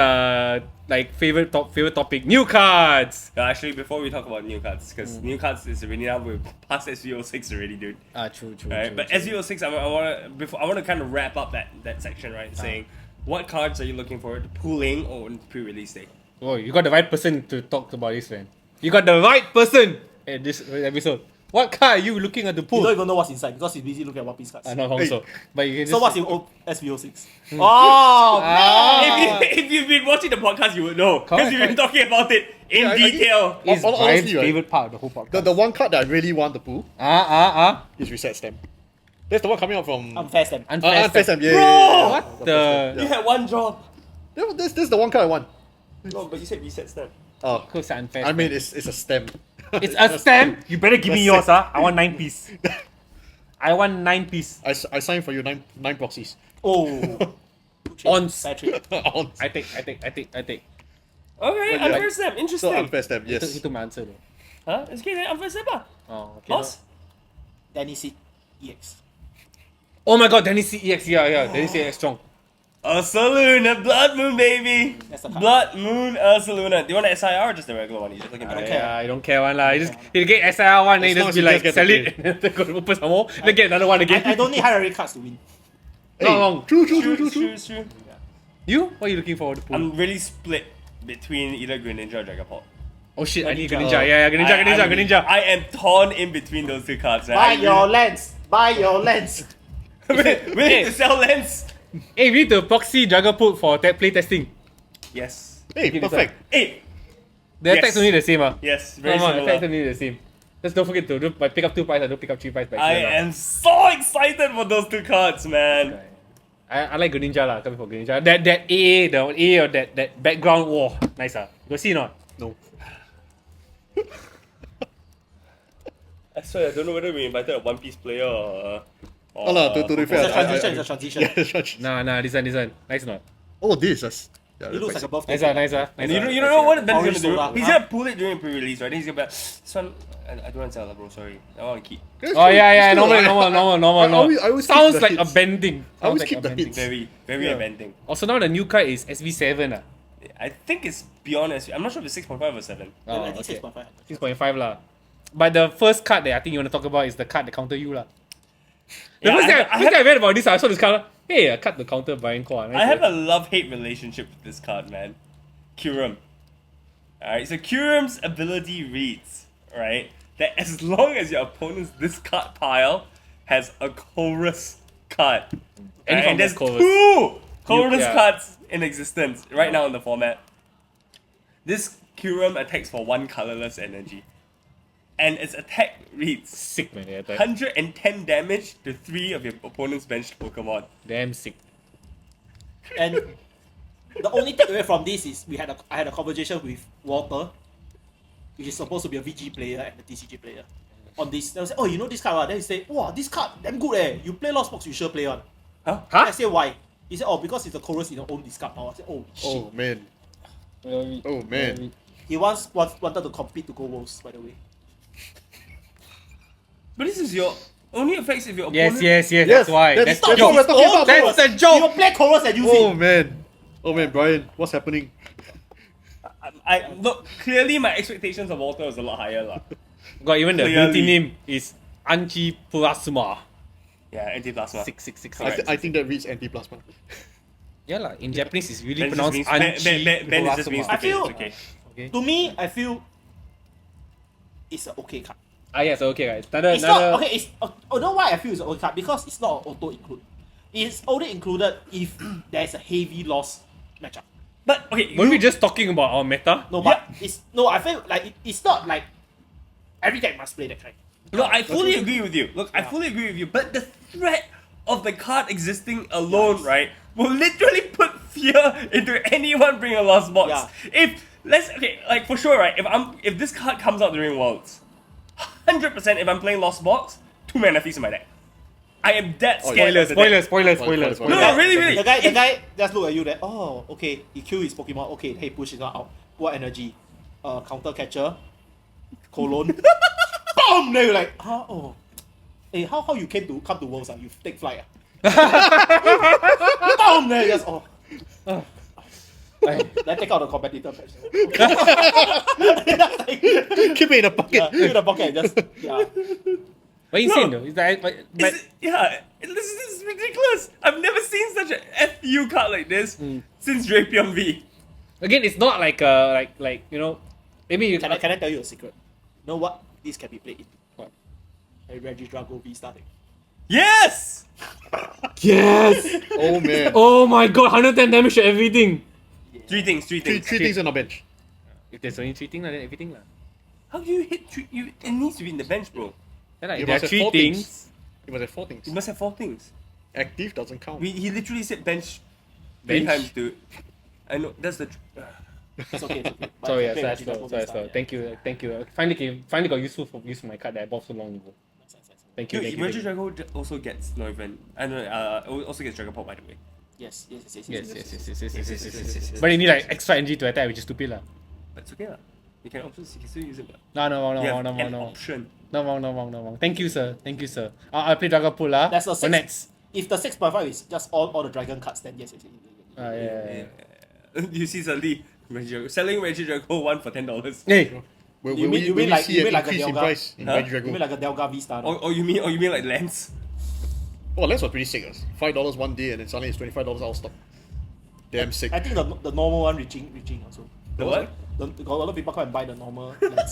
[SPEAKER 1] like favorite topic, new cards.
[SPEAKER 2] Actually, before we talk about new cards, because new cards is already now we're past SV06 already, dude.
[SPEAKER 1] True.
[SPEAKER 2] Right, but SV06, I want to kind of wrap up that section, right? Saying, what cards are you looking forward to pulling on pre-release day?
[SPEAKER 1] Oh, you got the right person to talk about this, man. You got the right person at this episode. What card are you looking at the
[SPEAKER 3] You
[SPEAKER 1] pool?
[SPEAKER 3] don't even know what's inside because he's busy looking at One Piece cards.
[SPEAKER 1] Not also. But you can
[SPEAKER 3] So
[SPEAKER 1] just
[SPEAKER 3] what's in SVO6? Oh man!
[SPEAKER 2] If you've been watching the podcast, you would know because
[SPEAKER 1] Correct,
[SPEAKER 2] we've been talking about it in
[SPEAKER 4] Yeah, I-
[SPEAKER 2] detail.
[SPEAKER 1] It's
[SPEAKER 4] Honestly,
[SPEAKER 1] Bryan's
[SPEAKER 4] right?
[SPEAKER 1] favorite part of the whole podcast.
[SPEAKER 4] The one card that I really want to pull is Reset Stamp. That's the one coming out from
[SPEAKER 3] I'm fast and
[SPEAKER 1] Unfair
[SPEAKER 4] Unfair
[SPEAKER 1] Stamp.
[SPEAKER 4] Stamp. Yeah,
[SPEAKER 2] Bro!
[SPEAKER 4] yeah.
[SPEAKER 1] What the?
[SPEAKER 2] You had one job.
[SPEAKER 4] That's the one card I want.
[SPEAKER 2] No, but you said reset stamp.
[SPEAKER 4] Oh,
[SPEAKER 1] Who's unfair?
[SPEAKER 4] I mean it's a stamp.
[SPEAKER 1] it's a stamp. You better give me yours, huh? I want 9 piece. I want 9 piece.
[SPEAKER 4] I signed for you nine proxies.
[SPEAKER 3] oh.
[SPEAKER 1] On
[SPEAKER 3] Patrick.
[SPEAKER 4] On.
[SPEAKER 1] I take.
[SPEAKER 2] Okay,
[SPEAKER 4] Like-
[SPEAKER 2] unfair step.
[SPEAKER 4] So
[SPEAKER 2] Interesting.
[SPEAKER 4] unfair step,
[SPEAKER 1] He
[SPEAKER 4] yes.
[SPEAKER 1] took my answer though.
[SPEAKER 2] Huh? It's okay, then unfair step lah.
[SPEAKER 1] Oh, okay.
[SPEAKER 2] Boss?
[SPEAKER 3] Danny Seed EX.
[SPEAKER 1] Oh my god, Dennis EX, yeah. Dennis EX strong.
[SPEAKER 2] Ursaluna, Blood Moon, baby.
[SPEAKER 3] That's the card.
[SPEAKER 2] Blood Moon, Ursaluna. Do you want the SIR or just the regular one? You just looking
[SPEAKER 3] I don't
[SPEAKER 2] for
[SPEAKER 3] care.
[SPEAKER 1] Yeah, I don't care one lah. You get SIR one, then you
[SPEAKER 4] As long
[SPEAKER 1] just be
[SPEAKER 4] as you
[SPEAKER 1] like,
[SPEAKER 4] just get
[SPEAKER 1] sell
[SPEAKER 4] the
[SPEAKER 1] it, and then go open some more, then get another one again.
[SPEAKER 3] I don't need high rate cards to win.
[SPEAKER 4] Hey,
[SPEAKER 1] wrong.
[SPEAKER 4] True.
[SPEAKER 2] True.
[SPEAKER 1] You? What are you looking for? The pool?
[SPEAKER 2] I'm really split between either Greninja or Dragapult.
[SPEAKER 1] Oh shit, I need
[SPEAKER 3] Greninja.
[SPEAKER 1] Greninja. Yeah, Greninja.
[SPEAKER 2] I am torn in between those two cards.
[SPEAKER 3] Buy your lens. Buy your lens.
[SPEAKER 2] we need to sell lens.
[SPEAKER 1] Hey, we need to proxy Dragapult for play testing.
[SPEAKER 2] Yes.
[SPEAKER 4] Hey,
[SPEAKER 1] Give it
[SPEAKER 4] perfect.
[SPEAKER 2] Hey.
[SPEAKER 1] The
[SPEAKER 2] Yes.
[SPEAKER 1] attacks only the same,
[SPEAKER 2] Yes,
[SPEAKER 1] No,
[SPEAKER 2] very
[SPEAKER 1] the attacks
[SPEAKER 2] similar.
[SPEAKER 1] only the same. Just don't forget to pick up 2 price, I don't pick up 3 price.
[SPEAKER 2] I am so excited for those two cards, man.
[SPEAKER 1] I like Greninja lah, coming for Greninja. That A, the A or that background, whoa, nice ah. You see or not?
[SPEAKER 4] No.
[SPEAKER 2] I swear, I don't know whether we invited a One Piece player or.
[SPEAKER 4] Oh, no, to be fair,
[SPEAKER 3] It's a transition. It's a transition.
[SPEAKER 4] Yeah, that's right.
[SPEAKER 1] Nah, this one. Nice or not?
[SPEAKER 4] Oh, this is. Yeah,
[SPEAKER 3] It looks like a birthday.
[SPEAKER 1] Nice ah.
[SPEAKER 2] And you don't know what Ben's
[SPEAKER 3] Orange
[SPEAKER 2] gonna
[SPEAKER 3] soda.
[SPEAKER 2] do? He's gonna pull it during pre-release, right? Then he's gonna be like, this one, I don't want to sell that, bro. Sorry, I want to keep.
[SPEAKER 1] Oh yeah, normal.
[SPEAKER 4] I always
[SPEAKER 1] Sounds
[SPEAKER 4] keep the
[SPEAKER 1] like a
[SPEAKER 4] hits.
[SPEAKER 1] bending.
[SPEAKER 4] I always
[SPEAKER 1] Sounds
[SPEAKER 4] keep
[SPEAKER 1] like
[SPEAKER 4] the
[SPEAKER 1] a bending.
[SPEAKER 4] hits.
[SPEAKER 2] Very
[SPEAKER 4] Yeah.
[SPEAKER 2] amending.
[SPEAKER 1] Also now the new card is SV7 ah.
[SPEAKER 2] I think it's beyond SV. I'm not sure if it's 6.5 or 7.
[SPEAKER 1] Oh,
[SPEAKER 3] I think
[SPEAKER 1] okay.
[SPEAKER 3] 6.5.
[SPEAKER 1] 6.5 lah. But the first card that I think you want to talk about is the card that counter you lah. The
[SPEAKER 2] Yeah,
[SPEAKER 1] first
[SPEAKER 2] I
[SPEAKER 1] time I read about this, I saw this card. Hey, a card to counter Bryan Quah.
[SPEAKER 2] I have a love-hate relationship with this card, man. Kyurem. Alright, so Kyurem's ability reads, right, that as long as your opponent's discard pile has a chorus card.
[SPEAKER 1] Any
[SPEAKER 2] Right,
[SPEAKER 1] form
[SPEAKER 2] and there's
[SPEAKER 1] of chorus.
[SPEAKER 2] 2 chorus
[SPEAKER 1] yeah.
[SPEAKER 2] cards in existence right now in the format. This Kyurem attacks for 1 colorless energy. And its attack reads
[SPEAKER 1] Sick man, the attack.
[SPEAKER 2] 110 damage to 3 of your opponent's benched Pokemon.
[SPEAKER 1] Damn sick.
[SPEAKER 3] And the only takeaway from this is I had a conversation with Walter, which is supposed to be a VG player and a TCG player, on this. Then I said, oh, you know this card, right? Then he said, wow, this card damn good eh. You play Lost Box, you sure play on.
[SPEAKER 2] Huh?
[SPEAKER 3] I said, why? He said, oh, because it's a chorus in your own discard power. I said, oh shit.
[SPEAKER 4] Oh, man. Oh, man.
[SPEAKER 3] He once wanted to compete to go Worlds, by the way.
[SPEAKER 2] But this is your only affects if your
[SPEAKER 1] Yes,
[SPEAKER 2] opponent.
[SPEAKER 1] that's why.
[SPEAKER 4] That's
[SPEAKER 1] the
[SPEAKER 4] what
[SPEAKER 1] joke.
[SPEAKER 4] we're talking about.
[SPEAKER 1] That's the
[SPEAKER 3] You
[SPEAKER 1] joke.
[SPEAKER 3] will play chorus and use
[SPEAKER 4] Oh,
[SPEAKER 3] it.
[SPEAKER 4] man. Oh, man, Brian, what's happening?
[SPEAKER 2] I look clearly my expectations of Walter was a lot higher lah.
[SPEAKER 1] God, even the
[SPEAKER 2] Clearly.
[SPEAKER 1] beauty name is Anchi Plasma.
[SPEAKER 2] Yeah, anti-plasma.
[SPEAKER 1] 666.
[SPEAKER 4] I think that reads anti-plasma.
[SPEAKER 1] Yeah lah. In Japanese, it's really
[SPEAKER 2] Ben just
[SPEAKER 1] pronounced
[SPEAKER 2] means
[SPEAKER 1] Anchi
[SPEAKER 2] Ben is just being
[SPEAKER 1] Plasma.
[SPEAKER 3] I
[SPEAKER 2] stupid.
[SPEAKER 3] feel-
[SPEAKER 2] It's okay.
[SPEAKER 1] Okay.
[SPEAKER 3] To me, I feel it's an okay card.
[SPEAKER 1] Ah yes, okay guys.
[SPEAKER 3] It's not okay. It's you know why I feel it's an okay card, because it's not an auto include. It's only included if there's a heavy loss matchup.
[SPEAKER 2] But okay,
[SPEAKER 1] Were we just talking about our meta?
[SPEAKER 3] No, but it's no. I feel like it's not like every deck must play that kind.
[SPEAKER 2] look, I fully agree with you. Look, I fully agree with you. But the threat of the card existing alone, right, will literally put fear into anyone bringing a lost box.
[SPEAKER 3] Yeah.
[SPEAKER 2] Like for sure, right? If this card comes out during Worlds, 100% if I'm playing Lost Box, 2 mana feast in my deck. I am that scared. of the deck.
[SPEAKER 1] Spoilers.
[SPEAKER 2] No, no, really.
[SPEAKER 3] The guy just look at you that, oh, okay, he killed his Pokemon, okay, hey, push it out. What energy? Counter catcher, colon. Boom! Then you're like, oh. Hey, how you come to Worlds? You take flight. Boom! Then you just, Then take out the competitor patch.
[SPEAKER 4] Keep it in the pocket.
[SPEAKER 3] Yeah, keep it in the pocket and just, yeah.
[SPEAKER 1] But insane though. It's like, but
[SPEAKER 2] This is ridiculous. I've never seen such a FU card like this since Drapion V.
[SPEAKER 1] again, it's not like like you know, maybe you
[SPEAKER 3] Can I tell you a secret? You know what? This can be played in.
[SPEAKER 1] What?
[SPEAKER 3] A Regidrago VSTAR deck.
[SPEAKER 2] Yes!
[SPEAKER 1] Yes.
[SPEAKER 4] Oh, man.
[SPEAKER 1] Oh my god, 110 damage to everything.
[SPEAKER 2] Three things.
[SPEAKER 4] Three things on our bench.
[SPEAKER 1] If there's only 3 things, then everything lah.
[SPEAKER 2] How do you hit three? It needs to be in the bench, bro.
[SPEAKER 1] Then like,
[SPEAKER 4] You
[SPEAKER 1] there are
[SPEAKER 4] must have
[SPEAKER 1] 3
[SPEAKER 4] 4
[SPEAKER 1] things.
[SPEAKER 4] You must have 4 things.
[SPEAKER 2] You must have 4 things.
[SPEAKER 4] Active doesn't count.
[SPEAKER 2] He literally said bench 3
[SPEAKER 1] Bench?
[SPEAKER 2] times, dude. I know, that's the...
[SPEAKER 3] It's okay, it's okay. But
[SPEAKER 1] Sorry,
[SPEAKER 3] you can play
[SPEAKER 1] sorry.
[SPEAKER 3] Regidrago VSTAR, yeah.
[SPEAKER 1] Thank you. Finally got use for my card that I bought so long ago. Thank you.
[SPEAKER 2] Dude,
[SPEAKER 1] Thank you.
[SPEAKER 2] Regidrago also gets not even... I don't know, also gets Dragon Pop, by the way.
[SPEAKER 3] Yes.
[SPEAKER 1] But you need like extra energy to attack, which is stupid lah.
[SPEAKER 2] But it's okay lah. You can still use it. But
[SPEAKER 1] No.
[SPEAKER 2] you have an option.
[SPEAKER 1] No. Thank you, sir. I'll play Dragon Pool lah.
[SPEAKER 3] That's a
[SPEAKER 1] For
[SPEAKER 3] 6.
[SPEAKER 1] next.
[SPEAKER 3] If the 6.5 is just all the dragon cards, then yes.
[SPEAKER 1] Yeah.
[SPEAKER 2] You see suddenly selling Reggie Drago 1 for $10.
[SPEAKER 1] Hey,
[SPEAKER 4] Will
[SPEAKER 3] You mean
[SPEAKER 4] we
[SPEAKER 3] like-
[SPEAKER 4] see
[SPEAKER 3] you
[SPEAKER 4] an
[SPEAKER 3] mean like a
[SPEAKER 4] increase in
[SPEAKER 3] Dialga?
[SPEAKER 4] price in
[SPEAKER 2] Huh?
[SPEAKER 4] Magic
[SPEAKER 3] You mean
[SPEAKER 4] Drago?
[SPEAKER 3] like a Dialga VSTAR?
[SPEAKER 2] Or you mean like Lance?
[SPEAKER 4] Oh, Lens was pretty sick. $5 one day and then suddenly it's $25 out of stock. Damn sick.
[SPEAKER 3] I think the normal one reaching also.
[SPEAKER 2] The what?
[SPEAKER 3] Got a lot of people come and buy the normal lens.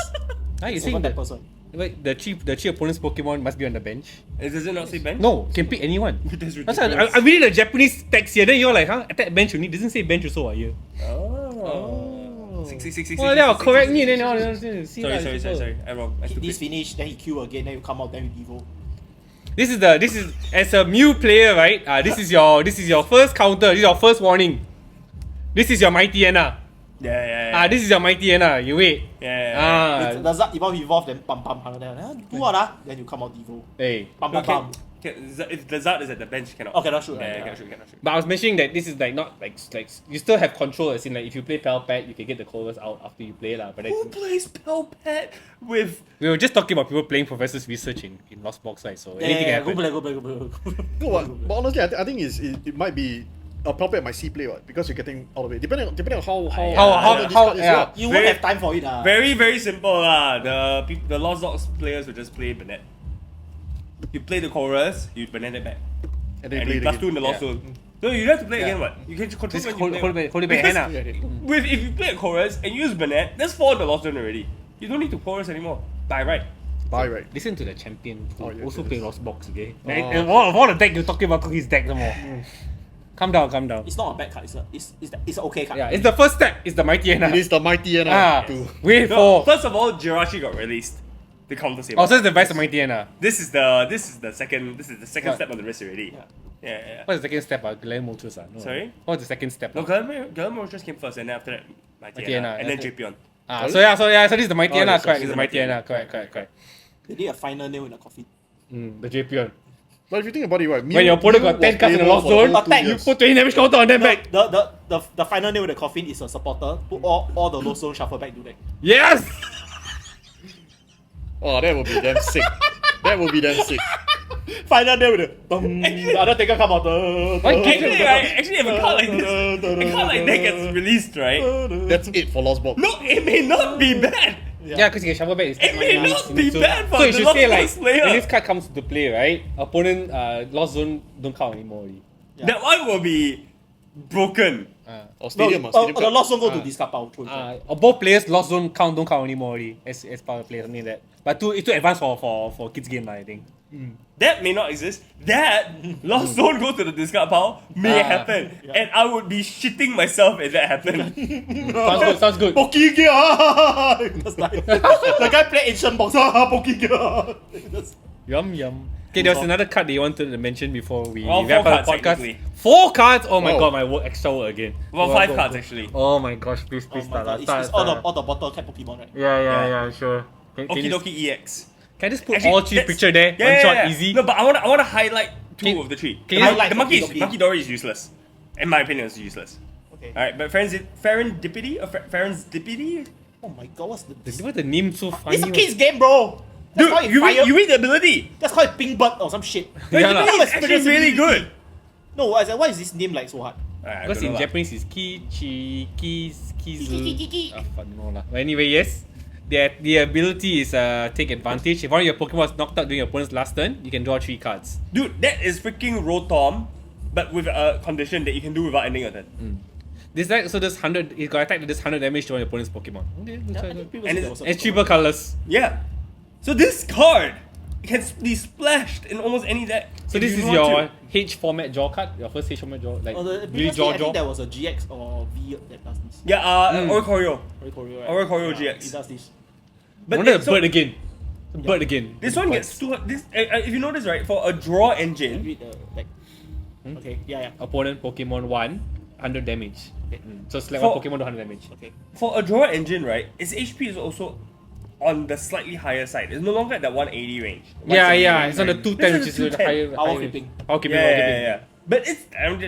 [SPEAKER 1] you
[SPEAKER 3] It's
[SPEAKER 1] saying
[SPEAKER 3] over
[SPEAKER 1] that
[SPEAKER 3] 10%.
[SPEAKER 1] wait, the cheap opponent's Pokemon must be on the bench?
[SPEAKER 2] Does it not say bench?
[SPEAKER 1] No, can pick anyone.
[SPEAKER 2] That's
[SPEAKER 1] That's why
[SPEAKER 2] ridiculous.
[SPEAKER 1] I'm reading the Japanese text here. Then you're like, huh? Attack bench only. Doesn't say bench also here.
[SPEAKER 2] Oh. 6.
[SPEAKER 1] Well, they'll correct me. Then you'll see.
[SPEAKER 2] Sorry. I'm wrong. I
[SPEAKER 3] This
[SPEAKER 2] stupid.
[SPEAKER 3] finish, then he queue again, then you come out, then you devo.
[SPEAKER 1] This is as a new player, right? This is your first counter. This is your first warning. This is your mighty Anna.
[SPEAKER 2] Yeah.
[SPEAKER 1] This is your mighty Anna. You wait.
[SPEAKER 2] Yeah.
[SPEAKER 3] The Zard evolve, then pam, then do what then you come out devo.
[SPEAKER 1] Hey.
[SPEAKER 3] Pam.
[SPEAKER 2] If the Zard is at the bench, cannot.
[SPEAKER 3] Oh, cannot shoot,
[SPEAKER 2] Yeah,
[SPEAKER 3] right?
[SPEAKER 2] cannot shoot.
[SPEAKER 1] But I was mentioning that this is like not like you still have control. As in like if you play Palpad, you can get the colors out after you play lah. But
[SPEAKER 2] Who plays Palpad with?
[SPEAKER 1] we were just talking about people playing Professor's Research in Lost Box, right? So anything can happen.
[SPEAKER 3] Go play.
[SPEAKER 4] No, but honestly, I think it might be appropriate my C play, right? Because you're getting out of it. Depending on how this card is,
[SPEAKER 1] yeah.
[SPEAKER 3] You won't have time for it.
[SPEAKER 2] Very, very simple lah. The Lost Dogs players will just play Burnett. You play the chorus, you Burnett it back.
[SPEAKER 4] and
[SPEAKER 2] And
[SPEAKER 4] play
[SPEAKER 2] you
[SPEAKER 4] it
[SPEAKER 2] plus
[SPEAKER 4] again.
[SPEAKER 2] 2 in the Lost Zone. So you don't have to play again what? You can control
[SPEAKER 1] Just
[SPEAKER 2] when
[SPEAKER 1] hold
[SPEAKER 2] you play.
[SPEAKER 1] it by hand.
[SPEAKER 2] Because if you play a chorus and use Burnett, that's 4 in the Lost Zone already. You don't need to chorus anymore. By right.
[SPEAKER 4] Buy right.
[SPEAKER 1] Listen to the champion who
[SPEAKER 4] yes,
[SPEAKER 1] also
[SPEAKER 4] yes.
[SPEAKER 1] play Lost Box, okay?
[SPEAKER 4] Oh.
[SPEAKER 1] And all the deck you're talking about his deck some more. Calm down.
[SPEAKER 3] It's not a bad card. It's an okay card.
[SPEAKER 1] Yeah, it's the first step. It's the mighty Anna.
[SPEAKER 4] It is the mighty Anna
[SPEAKER 1] Ah,
[SPEAKER 4] too.
[SPEAKER 1] wait
[SPEAKER 2] No,
[SPEAKER 1] for.
[SPEAKER 2] first of all, Jirachi got released. The counter saber.
[SPEAKER 1] Oh, so it's the vice of mighty Anna.
[SPEAKER 2] This is the second
[SPEAKER 1] What?
[SPEAKER 2] step on the list already.
[SPEAKER 3] Yeah.
[SPEAKER 2] Yeah.
[SPEAKER 1] What's the second step? Glenn Moltres. No.
[SPEAKER 2] Sorry?
[SPEAKER 1] What's the second step?
[SPEAKER 2] No, Guillermo just came first, and then after that,
[SPEAKER 1] Mighty Anna,
[SPEAKER 2] and then
[SPEAKER 1] okay.
[SPEAKER 2] Drapion.
[SPEAKER 1] So this is the mighty
[SPEAKER 4] Oh,
[SPEAKER 1] Anna.
[SPEAKER 4] yes,
[SPEAKER 1] Correct.
[SPEAKER 4] yes,
[SPEAKER 1] It's the mighty Anna. Correct.
[SPEAKER 3] They need a final nail in the coffin.
[SPEAKER 1] The JPN.
[SPEAKER 4] But if you think about it, right,
[SPEAKER 1] When your opponent got 10 cards in the Lost Zone,
[SPEAKER 3] Attack,
[SPEAKER 1] you put 20 damage counter on them back.
[SPEAKER 3] The final nail in the coffin is a supporter. Put all the low zone shuffle back to deck.
[SPEAKER 1] Yes!
[SPEAKER 4] Oh, that would be damn sick. That would be damn sick.
[SPEAKER 3] Final nail with the other taker come out.
[SPEAKER 2] Actually, if a card like that gets released, right?
[SPEAKER 4] That's it for Lost Box.
[SPEAKER 2] No, it may not be bad.
[SPEAKER 1] Yeah, because you can shuffle back his
[SPEAKER 2] It may not be bad for
[SPEAKER 1] so you
[SPEAKER 2] the
[SPEAKER 1] should
[SPEAKER 2] Lost
[SPEAKER 1] say like,
[SPEAKER 2] Box player.
[SPEAKER 1] when this card comes to play, right? Opponent Lost Zone don't count anymore already.
[SPEAKER 3] Yeah.
[SPEAKER 2] That one will be broken.
[SPEAKER 4] Or
[SPEAKER 3] No,
[SPEAKER 4] stadium,
[SPEAKER 3] the
[SPEAKER 4] stadium
[SPEAKER 3] lost zone go to discard power.
[SPEAKER 1] Both players Lost Zone don't count anymore already as power play, something like that. But it's too advanced for kids game, I think.
[SPEAKER 2] That may not exist. That Lost Zone go to the discard pile may happen. And I would be shitting myself if that happened.
[SPEAKER 1] Sounds good.
[SPEAKER 3] Poki gear! The guy play ancient box. Poki gear!
[SPEAKER 1] Yum. Okay, there was another card that you wanted to mention before we
[SPEAKER 2] Well,
[SPEAKER 1] wrap
[SPEAKER 2] 4
[SPEAKER 1] up the
[SPEAKER 2] cards
[SPEAKER 1] podcast.
[SPEAKER 2] technically.
[SPEAKER 1] 4 cards? Oh my
[SPEAKER 4] Wow.
[SPEAKER 1] god, my extra work again.
[SPEAKER 2] Well,
[SPEAKER 1] Go,
[SPEAKER 2] 5
[SPEAKER 1] go,
[SPEAKER 2] cards
[SPEAKER 1] go.
[SPEAKER 2] actually.
[SPEAKER 1] Oh my gosh, please
[SPEAKER 3] Oh my
[SPEAKER 1] start.
[SPEAKER 3] god,
[SPEAKER 1] Start,
[SPEAKER 3] it's
[SPEAKER 1] start.
[SPEAKER 3] all the bottle cap Pokemon, right?
[SPEAKER 1] Yeah, sure. Can
[SPEAKER 2] Okie
[SPEAKER 1] you
[SPEAKER 2] dokie EX.
[SPEAKER 1] can I just put
[SPEAKER 2] Actually,
[SPEAKER 1] all 3
[SPEAKER 2] that's-
[SPEAKER 1] picture there?
[SPEAKER 2] Yeah,
[SPEAKER 1] One
[SPEAKER 2] yeah,
[SPEAKER 1] shot,
[SPEAKER 2] yeah.
[SPEAKER 1] easy.
[SPEAKER 2] No, but I want to highlight 2
[SPEAKER 1] Can-
[SPEAKER 2] of the 3.
[SPEAKER 1] can you-
[SPEAKER 3] Highlight
[SPEAKER 2] The monkey
[SPEAKER 3] Doki.
[SPEAKER 2] Monkey Dory is useless. In my opinion, it's useless.
[SPEAKER 3] Okay.
[SPEAKER 2] Alright, but Ferendipity? Ferendipity?
[SPEAKER 3] Oh my god, what's the...
[SPEAKER 1] Why the name so funny?
[SPEAKER 3] It's a kid's game, bro! That's called
[SPEAKER 2] Dude,
[SPEAKER 3] it
[SPEAKER 2] you
[SPEAKER 3] fire.
[SPEAKER 2] read the ability.
[SPEAKER 3] That's called it pink bird or some shit.
[SPEAKER 1] Yeah, lah.
[SPEAKER 2] Ferendipity is actually really good.
[SPEAKER 3] No, why is this name like so hard?
[SPEAKER 2] Alright, I
[SPEAKER 1] Because
[SPEAKER 2] don't
[SPEAKER 1] in
[SPEAKER 2] know lah.
[SPEAKER 1] Japanese it's Kizu.
[SPEAKER 3] Ki.
[SPEAKER 1] Fuck no lah. But anyway, yes. The ability is take advantage. If one of your Pokemon is knocked out during your opponent's last turn, you can draw 3 cards.
[SPEAKER 2] Dude, that is freaking Rotom, but with a condition that you can do without ending a turn.
[SPEAKER 1] This deck so does 100. It got attacked and does 100 damage to one of your opponent's Pokemon. Okay, looks
[SPEAKER 3] Yeah, I
[SPEAKER 1] like
[SPEAKER 3] think
[SPEAKER 1] good.
[SPEAKER 3] previously
[SPEAKER 2] And
[SPEAKER 3] there
[SPEAKER 2] it's-
[SPEAKER 3] was a
[SPEAKER 1] It's triple colors.
[SPEAKER 2] Yeah. So this card can be splashed in almost any deck.
[SPEAKER 1] So
[SPEAKER 2] if
[SPEAKER 1] this
[SPEAKER 2] you
[SPEAKER 1] is
[SPEAKER 2] want
[SPEAKER 1] your
[SPEAKER 2] to.
[SPEAKER 1] H format draw card. Your first H format draw, like really
[SPEAKER 3] Previously,
[SPEAKER 1] draw.
[SPEAKER 3] I think there was a GX or V that does this.
[SPEAKER 2] Yeah, Oricorio.
[SPEAKER 3] Oricorio, right?
[SPEAKER 2] Oricorio
[SPEAKER 3] Yeah,
[SPEAKER 2] GX.
[SPEAKER 3] It does this.
[SPEAKER 1] But
[SPEAKER 2] then-
[SPEAKER 1] the bird again. The bird again.
[SPEAKER 2] This one gets if you notice right, for a draw engine,
[SPEAKER 3] Read the back. Okay, yeah.
[SPEAKER 1] Opponent Pokemon 1, 100 damage.
[SPEAKER 3] Okay.
[SPEAKER 1] So select
[SPEAKER 2] For-
[SPEAKER 1] one Pokemon to 100 damage.
[SPEAKER 3] Okay.
[SPEAKER 2] for a draw engine, right, its HP is also on the slightly higher side. It's no longer at that 180 range.
[SPEAKER 1] Yeah,
[SPEAKER 2] 170
[SPEAKER 1] yeah.
[SPEAKER 2] range,
[SPEAKER 1] It's on the
[SPEAKER 2] right?
[SPEAKER 1] 210,
[SPEAKER 2] This
[SPEAKER 1] which
[SPEAKER 2] is
[SPEAKER 1] is the
[SPEAKER 2] 210.
[SPEAKER 1] higher.
[SPEAKER 3] Power
[SPEAKER 1] higher-
[SPEAKER 3] creeping.
[SPEAKER 1] Power creeping.
[SPEAKER 2] Yeah,
[SPEAKER 1] power
[SPEAKER 2] yeah,
[SPEAKER 1] creeping.
[SPEAKER 2] yeah. But it's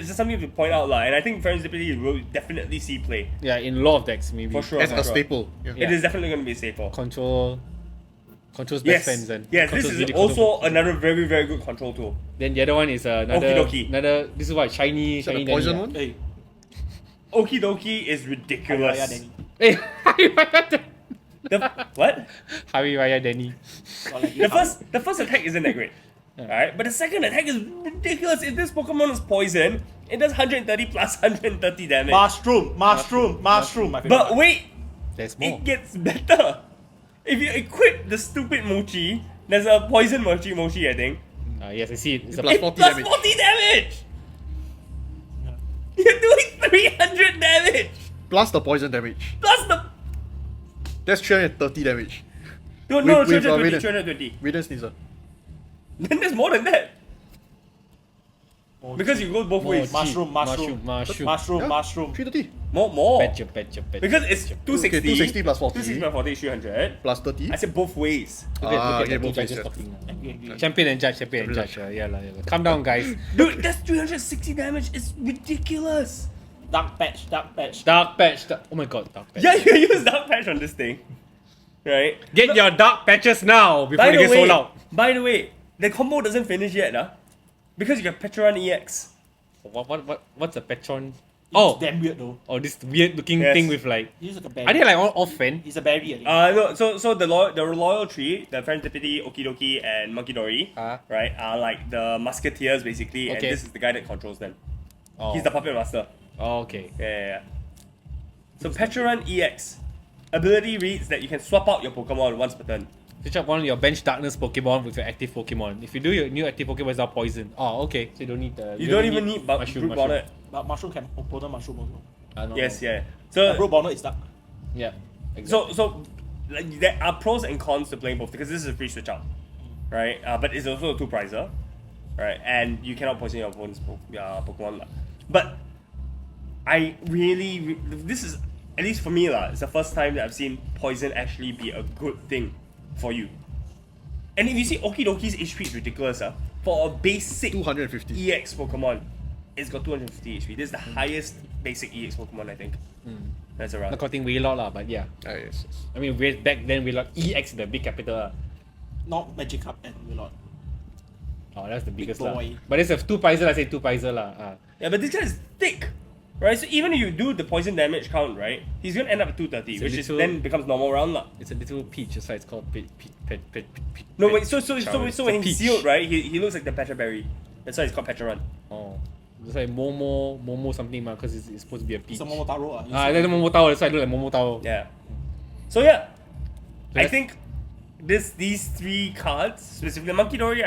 [SPEAKER 2] just something to point out, and I think Serendipity will definitely see play.
[SPEAKER 1] Yeah, in a lot of decks maybe.
[SPEAKER 2] For sure.
[SPEAKER 4] As
[SPEAKER 2] for
[SPEAKER 4] a
[SPEAKER 2] sure.
[SPEAKER 4] staple. Yeah.
[SPEAKER 2] It is definitely going to be a staple.
[SPEAKER 1] Control's best
[SPEAKER 2] Yes,
[SPEAKER 1] friends and
[SPEAKER 2] yes. This
[SPEAKER 1] control's
[SPEAKER 2] is
[SPEAKER 1] really
[SPEAKER 2] also another very, very good control tool.
[SPEAKER 1] Then the other one is another.
[SPEAKER 2] Okie dokie.
[SPEAKER 1] Another. This is what shiny.
[SPEAKER 4] Is that
[SPEAKER 1] Shiny
[SPEAKER 4] the poison
[SPEAKER 1] Danny,
[SPEAKER 4] one?
[SPEAKER 3] Hey,
[SPEAKER 2] Okie dokie is
[SPEAKER 3] Raya
[SPEAKER 2] ridiculous.
[SPEAKER 3] Danny.
[SPEAKER 1] Hey, Hari Raya Danny.
[SPEAKER 2] What?
[SPEAKER 1] Hari Raya Danny.
[SPEAKER 3] Or like
[SPEAKER 2] The first attack isn't that great. Alright, but the second attack is ridiculous. If this Pokemon is poison, it does 130 plus 130 damage.
[SPEAKER 3] Mushroom. My favorite.
[SPEAKER 2] But wait,
[SPEAKER 1] There's more.
[SPEAKER 2] it gets better. If you equip the stupid Mochi, there's a poison Mochi, I think.
[SPEAKER 1] Yes, I see it. It's a
[SPEAKER 4] Plus
[SPEAKER 2] It
[SPEAKER 4] 40
[SPEAKER 2] plus
[SPEAKER 4] damage.
[SPEAKER 2] 40 damage! You're doing 300 damage!
[SPEAKER 4] Plus the poison damage.
[SPEAKER 2] Plus the...
[SPEAKER 4] That's 330 damage.
[SPEAKER 2] No,
[SPEAKER 4] With-
[SPEAKER 2] 320,
[SPEAKER 4] Radiant.
[SPEAKER 2] 320.
[SPEAKER 4] Radiant Sneasel.
[SPEAKER 2] Then there's more than that. Because you go both ways.
[SPEAKER 3] Mushroom.
[SPEAKER 4] Yeah, 330.
[SPEAKER 2] More.
[SPEAKER 1] Betcha.
[SPEAKER 2] Because it's 260.
[SPEAKER 4] Okay, 260 plus 40.
[SPEAKER 2] 260 plus 40 is 300.
[SPEAKER 4] Plus 30.
[SPEAKER 2] I said both ways.
[SPEAKER 1] Look at
[SPEAKER 4] okay,
[SPEAKER 1] the
[SPEAKER 4] both
[SPEAKER 1] two
[SPEAKER 4] ways,
[SPEAKER 1] judges
[SPEAKER 4] yeah.
[SPEAKER 1] talking. Champion and judge. Yeah, lah. Calm down, guys.
[SPEAKER 2] Dude, that's 360 damage. It's ridiculous.
[SPEAKER 3] Dark patch.
[SPEAKER 1] Dark patch. Oh my god, dark patch.
[SPEAKER 2] Yeah, you can use Dark Patch on this thing. Right?
[SPEAKER 1] Get your dark patches now before
[SPEAKER 2] By
[SPEAKER 1] they
[SPEAKER 2] the
[SPEAKER 1] get
[SPEAKER 2] way,
[SPEAKER 1] sold out.
[SPEAKER 2] the combo doesn't finish yet, because you got Petron EX.
[SPEAKER 1] What's a Petron?
[SPEAKER 3] Oh, damn weird though.
[SPEAKER 1] Oh, this weird looking
[SPEAKER 2] Yes.
[SPEAKER 1] thing with like.
[SPEAKER 3] He's like a berry.
[SPEAKER 1] Are they like all off-fan?
[SPEAKER 3] He's a berry. I think.
[SPEAKER 2] No, so the royal tree, the Serendipity, Okidoki, and Monkidori, right, are like the musketeers basically, and
[SPEAKER 1] Okay.
[SPEAKER 2] this is the guy that controls them.
[SPEAKER 1] Oh.
[SPEAKER 2] He's the puppet master.
[SPEAKER 1] Oh, okay.
[SPEAKER 2] Yeah. So Petron EX, ability reads that you can swap out your Pokemon once per turn.
[SPEAKER 1] Switch up one of your bench darkness Pokemon with your active Pokemon. If you do your new active Pokemon without poison. Oh, okay. So you don't need the.
[SPEAKER 2] You don't even need
[SPEAKER 1] mushroom.
[SPEAKER 2] Brute Bonnet.
[SPEAKER 3] But mushroom can opponent mushroom also.
[SPEAKER 2] Yes, yeah. So
[SPEAKER 3] Road bonnet is dark.
[SPEAKER 1] Yeah. Exactly.
[SPEAKER 2] So like, there are pros and cons to playing both because this is a free switch out, right? But it's also a 2-pricer, right? And you cannot poison your opponent's Pokemon. But I really, this is, at least for me, it's the first time that I've seen poison actually be a good thing for you. And if you see Okidoki's HP is ridiculous, for a basic
[SPEAKER 4] 250.
[SPEAKER 2] EX Pokemon, it's got 250 HP. This is the highest basic EX Pokemon, I think. That's around.
[SPEAKER 1] Not counting Wailord lah, but yeah.
[SPEAKER 4] Yes.
[SPEAKER 1] I mean, back then Wailord EX the big capital lah.
[SPEAKER 3] Not Magikarp and Wailord.
[SPEAKER 1] Oh, that's the biggest
[SPEAKER 3] Big
[SPEAKER 1] lah.
[SPEAKER 3] boy.
[SPEAKER 1] But it's a 2-pricer, I say 2-pricer lah.
[SPEAKER 2] Yeah, but this guy is thick, right? So even if you do the poison damage count, right, he's gonna end up at 230,
[SPEAKER 1] It's a
[SPEAKER 2] which is
[SPEAKER 1] little-
[SPEAKER 2] then becomes normal round lah.
[SPEAKER 1] It's a little peach, that's why it's called
[SPEAKER 2] No, wait. So when
[SPEAKER 1] peach.
[SPEAKER 2] he's sealed, right, he looks like the Petra Berry. That's why it's called Petron.
[SPEAKER 1] Oh. It's like Momo something ma, because it's supposed to be a peach.
[SPEAKER 3] It's a Momotaro.
[SPEAKER 1] That's the Momotaro, that's why I look like Momotaro.
[SPEAKER 2] Yeah. So yeah, I
[SPEAKER 1] Let's-
[SPEAKER 2] think these three cards specifically, Monkidori.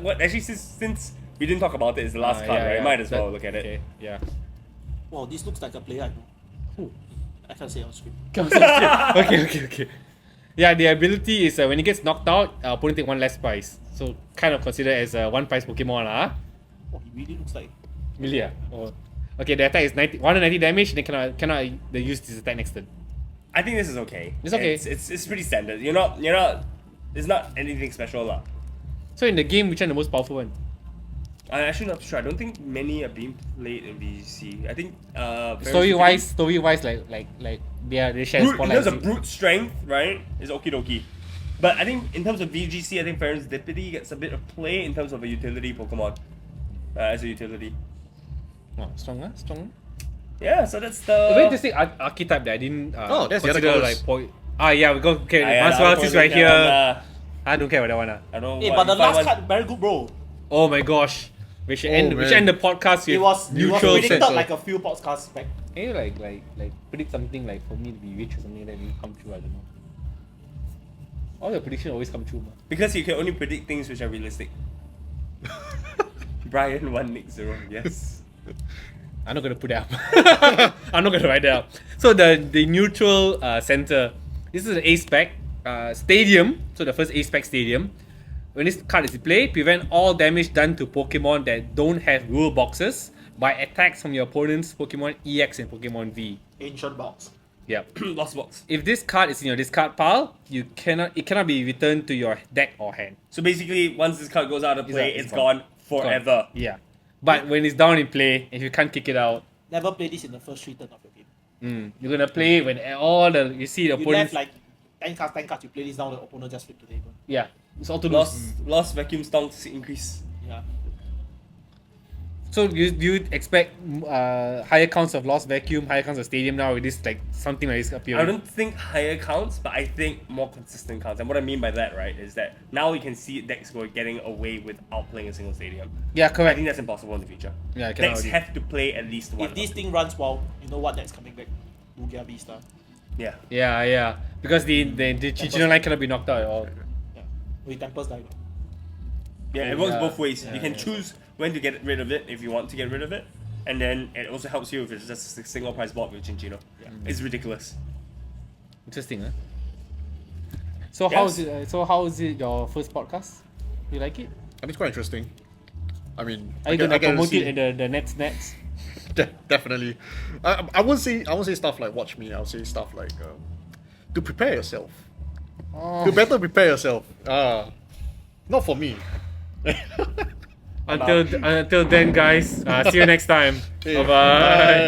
[SPEAKER 2] What actually since we didn't talk about it, is the last card, right? Might as well look at it.
[SPEAKER 1] Okay, yeah.
[SPEAKER 3] Wow, this looks like a player I know.
[SPEAKER 1] Who?
[SPEAKER 3] I can't say on screen.
[SPEAKER 1] Okay. Yeah, the ability is when it gets knocked out, opponent take one less price. So kind of considered as a 1-price Pokemon lah.
[SPEAKER 3] Oh, he really looks like.
[SPEAKER 1] Really? Oh. Okay, the attack is 190 damage, then cannot they use this attack next turn.
[SPEAKER 2] I think this is okay.
[SPEAKER 1] It's okay.
[SPEAKER 2] It's pretty standard. You're not. It's not anything special lah.
[SPEAKER 1] So in the game, which one the most powerful one?
[SPEAKER 2] I'm actually not sure. I don't think many are being played in VGC. I think
[SPEAKER 1] Story wise, like they share
[SPEAKER 2] in
[SPEAKER 1] spotlight.
[SPEAKER 2] terms of brute strength, right, is Okidoki. But I think in terms of VGC, I think Serendipity gets a bit of play in terms of a utility Pokemon. As a utility.
[SPEAKER 1] Oh, stronger.
[SPEAKER 2] Yeah, so that's
[SPEAKER 1] A very
[SPEAKER 2] the.
[SPEAKER 1] interesting archetype that I didn't
[SPEAKER 4] That's the other
[SPEAKER 1] consider
[SPEAKER 4] colours.
[SPEAKER 1] like yeah, we go okay.
[SPEAKER 2] Yeah,
[SPEAKER 1] Maswell is right here.
[SPEAKER 2] I
[SPEAKER 1] I don't care about that one.
[SPEAKER 2] don't know.
[SPEAKER 3] Hey,
[SPEAKER 2] what-
[SPEAKER 3] but the
[SPEAKER 2] if I
[SPEAKER 3] last
[SPEAKER 2] want-
[SPEAKER 3] card very good, bro.
[SPEAKER 1] Oh my gosh. We should end
[SPEAKER 4] man.
[SPEAKER 1] the podcast with
[SPEAKER 3] It was
[SPEAKER 1] neutral
[SPEAKER 3] predicted
[SPEAKER 1] center.
[SPEAKER 3] like a few podcasts back.
[SPEAKER 1] Can you like predict something like for me to be rich or something that will come true? I don't know. All your predictions always come true, man.
[SPEAKER 2] Because you can only predict things which are realistic. Bryan 1-0, yes.
[SPEAKER 1] I'm not gonna put that up. I'm not gonna write that up. So the neutral center. This is an ace pack stadium. So the first ace pack stadium. When this card is played, prevent all damage done to Pokemon that don't have rule boxes by attacks from your opponent's Pokemon EX and Pokemon V.
[SPEAKER 3] Ancient box.
[SPEAKER 1] Yep.
[SPEAKER 2] Lost box.
[SPEAKER 1] If this card is in your discard pile, it cannot be returned to your deck or hand.
[SPEAKER 2] So basically, once this card goes out of play,
[SPEAKER 1] It's
[SPEAKER 2] it's
[SPEAKER 1] gone.
[SPEAKER 2] gone forever.
[SPEAKER 1] Yeah. But when it's down in play, if you can't kick it out,
[SPEAKER 3] Never play this in the first 3 turns of your game.
[SPEAKER 1] you're gonna play when all the you see the
[SPEAKER 3] You
[SPEAKER 1] opponents.
[SPEAKER 3] left like 10 cards, you play this down, the opponent just flip the table.
[SPEAKER 1] Yeah, it's all to lose.
[SPEAKER 2] Lost vacuum stonks increase.
[SPEAKER 3] Yeah.
[SPEAKER 1] So do you expect higher counts of lost vacuum, higher counts of stadium now with this like something like this appearing?
[SPEAKER 2] I don't think higher counts, but I think more consistent counts. And what I mean by that, right, is that now you can see decks go getting away without playing a single stadium.
[SPEAKER 1] Yeah,
[SPEAKER 2] I
[SPEAKER 1] correct.
[SPEAKER 2] think that's impossible in the future.
[SPEAKER 1] Yeah, I cannot
[SPEAKER 2] Decks
[SPEAKER 1] argue.
[SPEAKER 2] have to play at least one.
[SPEAKER 3] If this thing runs well, you know what, that's coming back. Lugia V-Star.
[SPEAKER 2] Yeah.
[SPEAKER 1] Yeah. Because the Chichino line cannot be knocked out at all.
[SPEAKER 3] Yeah. With Tempest die.
[SPEAKER 2] Yeah, it
[SPEAKER 1] Oh,
[SPEAKER 2] works
[SPEAKER 1] yeah.
[SPEAKER 2] both ways.
[SPEAKER 1] Yeah,
[SPEAKER 2] You can
[SPEAKER 1] yeah.
[SPEAKER 2] choose when to get rid of it if you want to get rid of it. And then it also helps you if it's just a single price block with Chinchino.
[SPEAKER 3] Yeah.
[SPEAKER 2] It's ridiculous.
[SPEAKER 1] Interesting, huh? So
[SPEAKER 2] Yes.
[SPEAKER 1] how is it your first podcast? You like it?
[SPEAKER 4] I mean, it's quite interesting. I mean,
[SPEAKER 1] Are you
[SPEAKER 4] I
[SPEAKER 1] gonna
[SPEAKER 4] can
[SPEAKER 1] promote
[SPEAKER 4] see-
[SPEAKER 1] it in the nets?
[SPEAKER 4] Definitely. I won't say stuff like watch me. I'll say stuff like to prepare yourself.
[SPEAKER 1] Oh.
[SPEAKER 4] You better prepare yourself. Not for me.
[SPEAKER 1] Until then, guys. See you next time.
[SPEAKER 4] Okay,
[SPEAKER 1] Bye bye.
[SPEAKER 4] bye.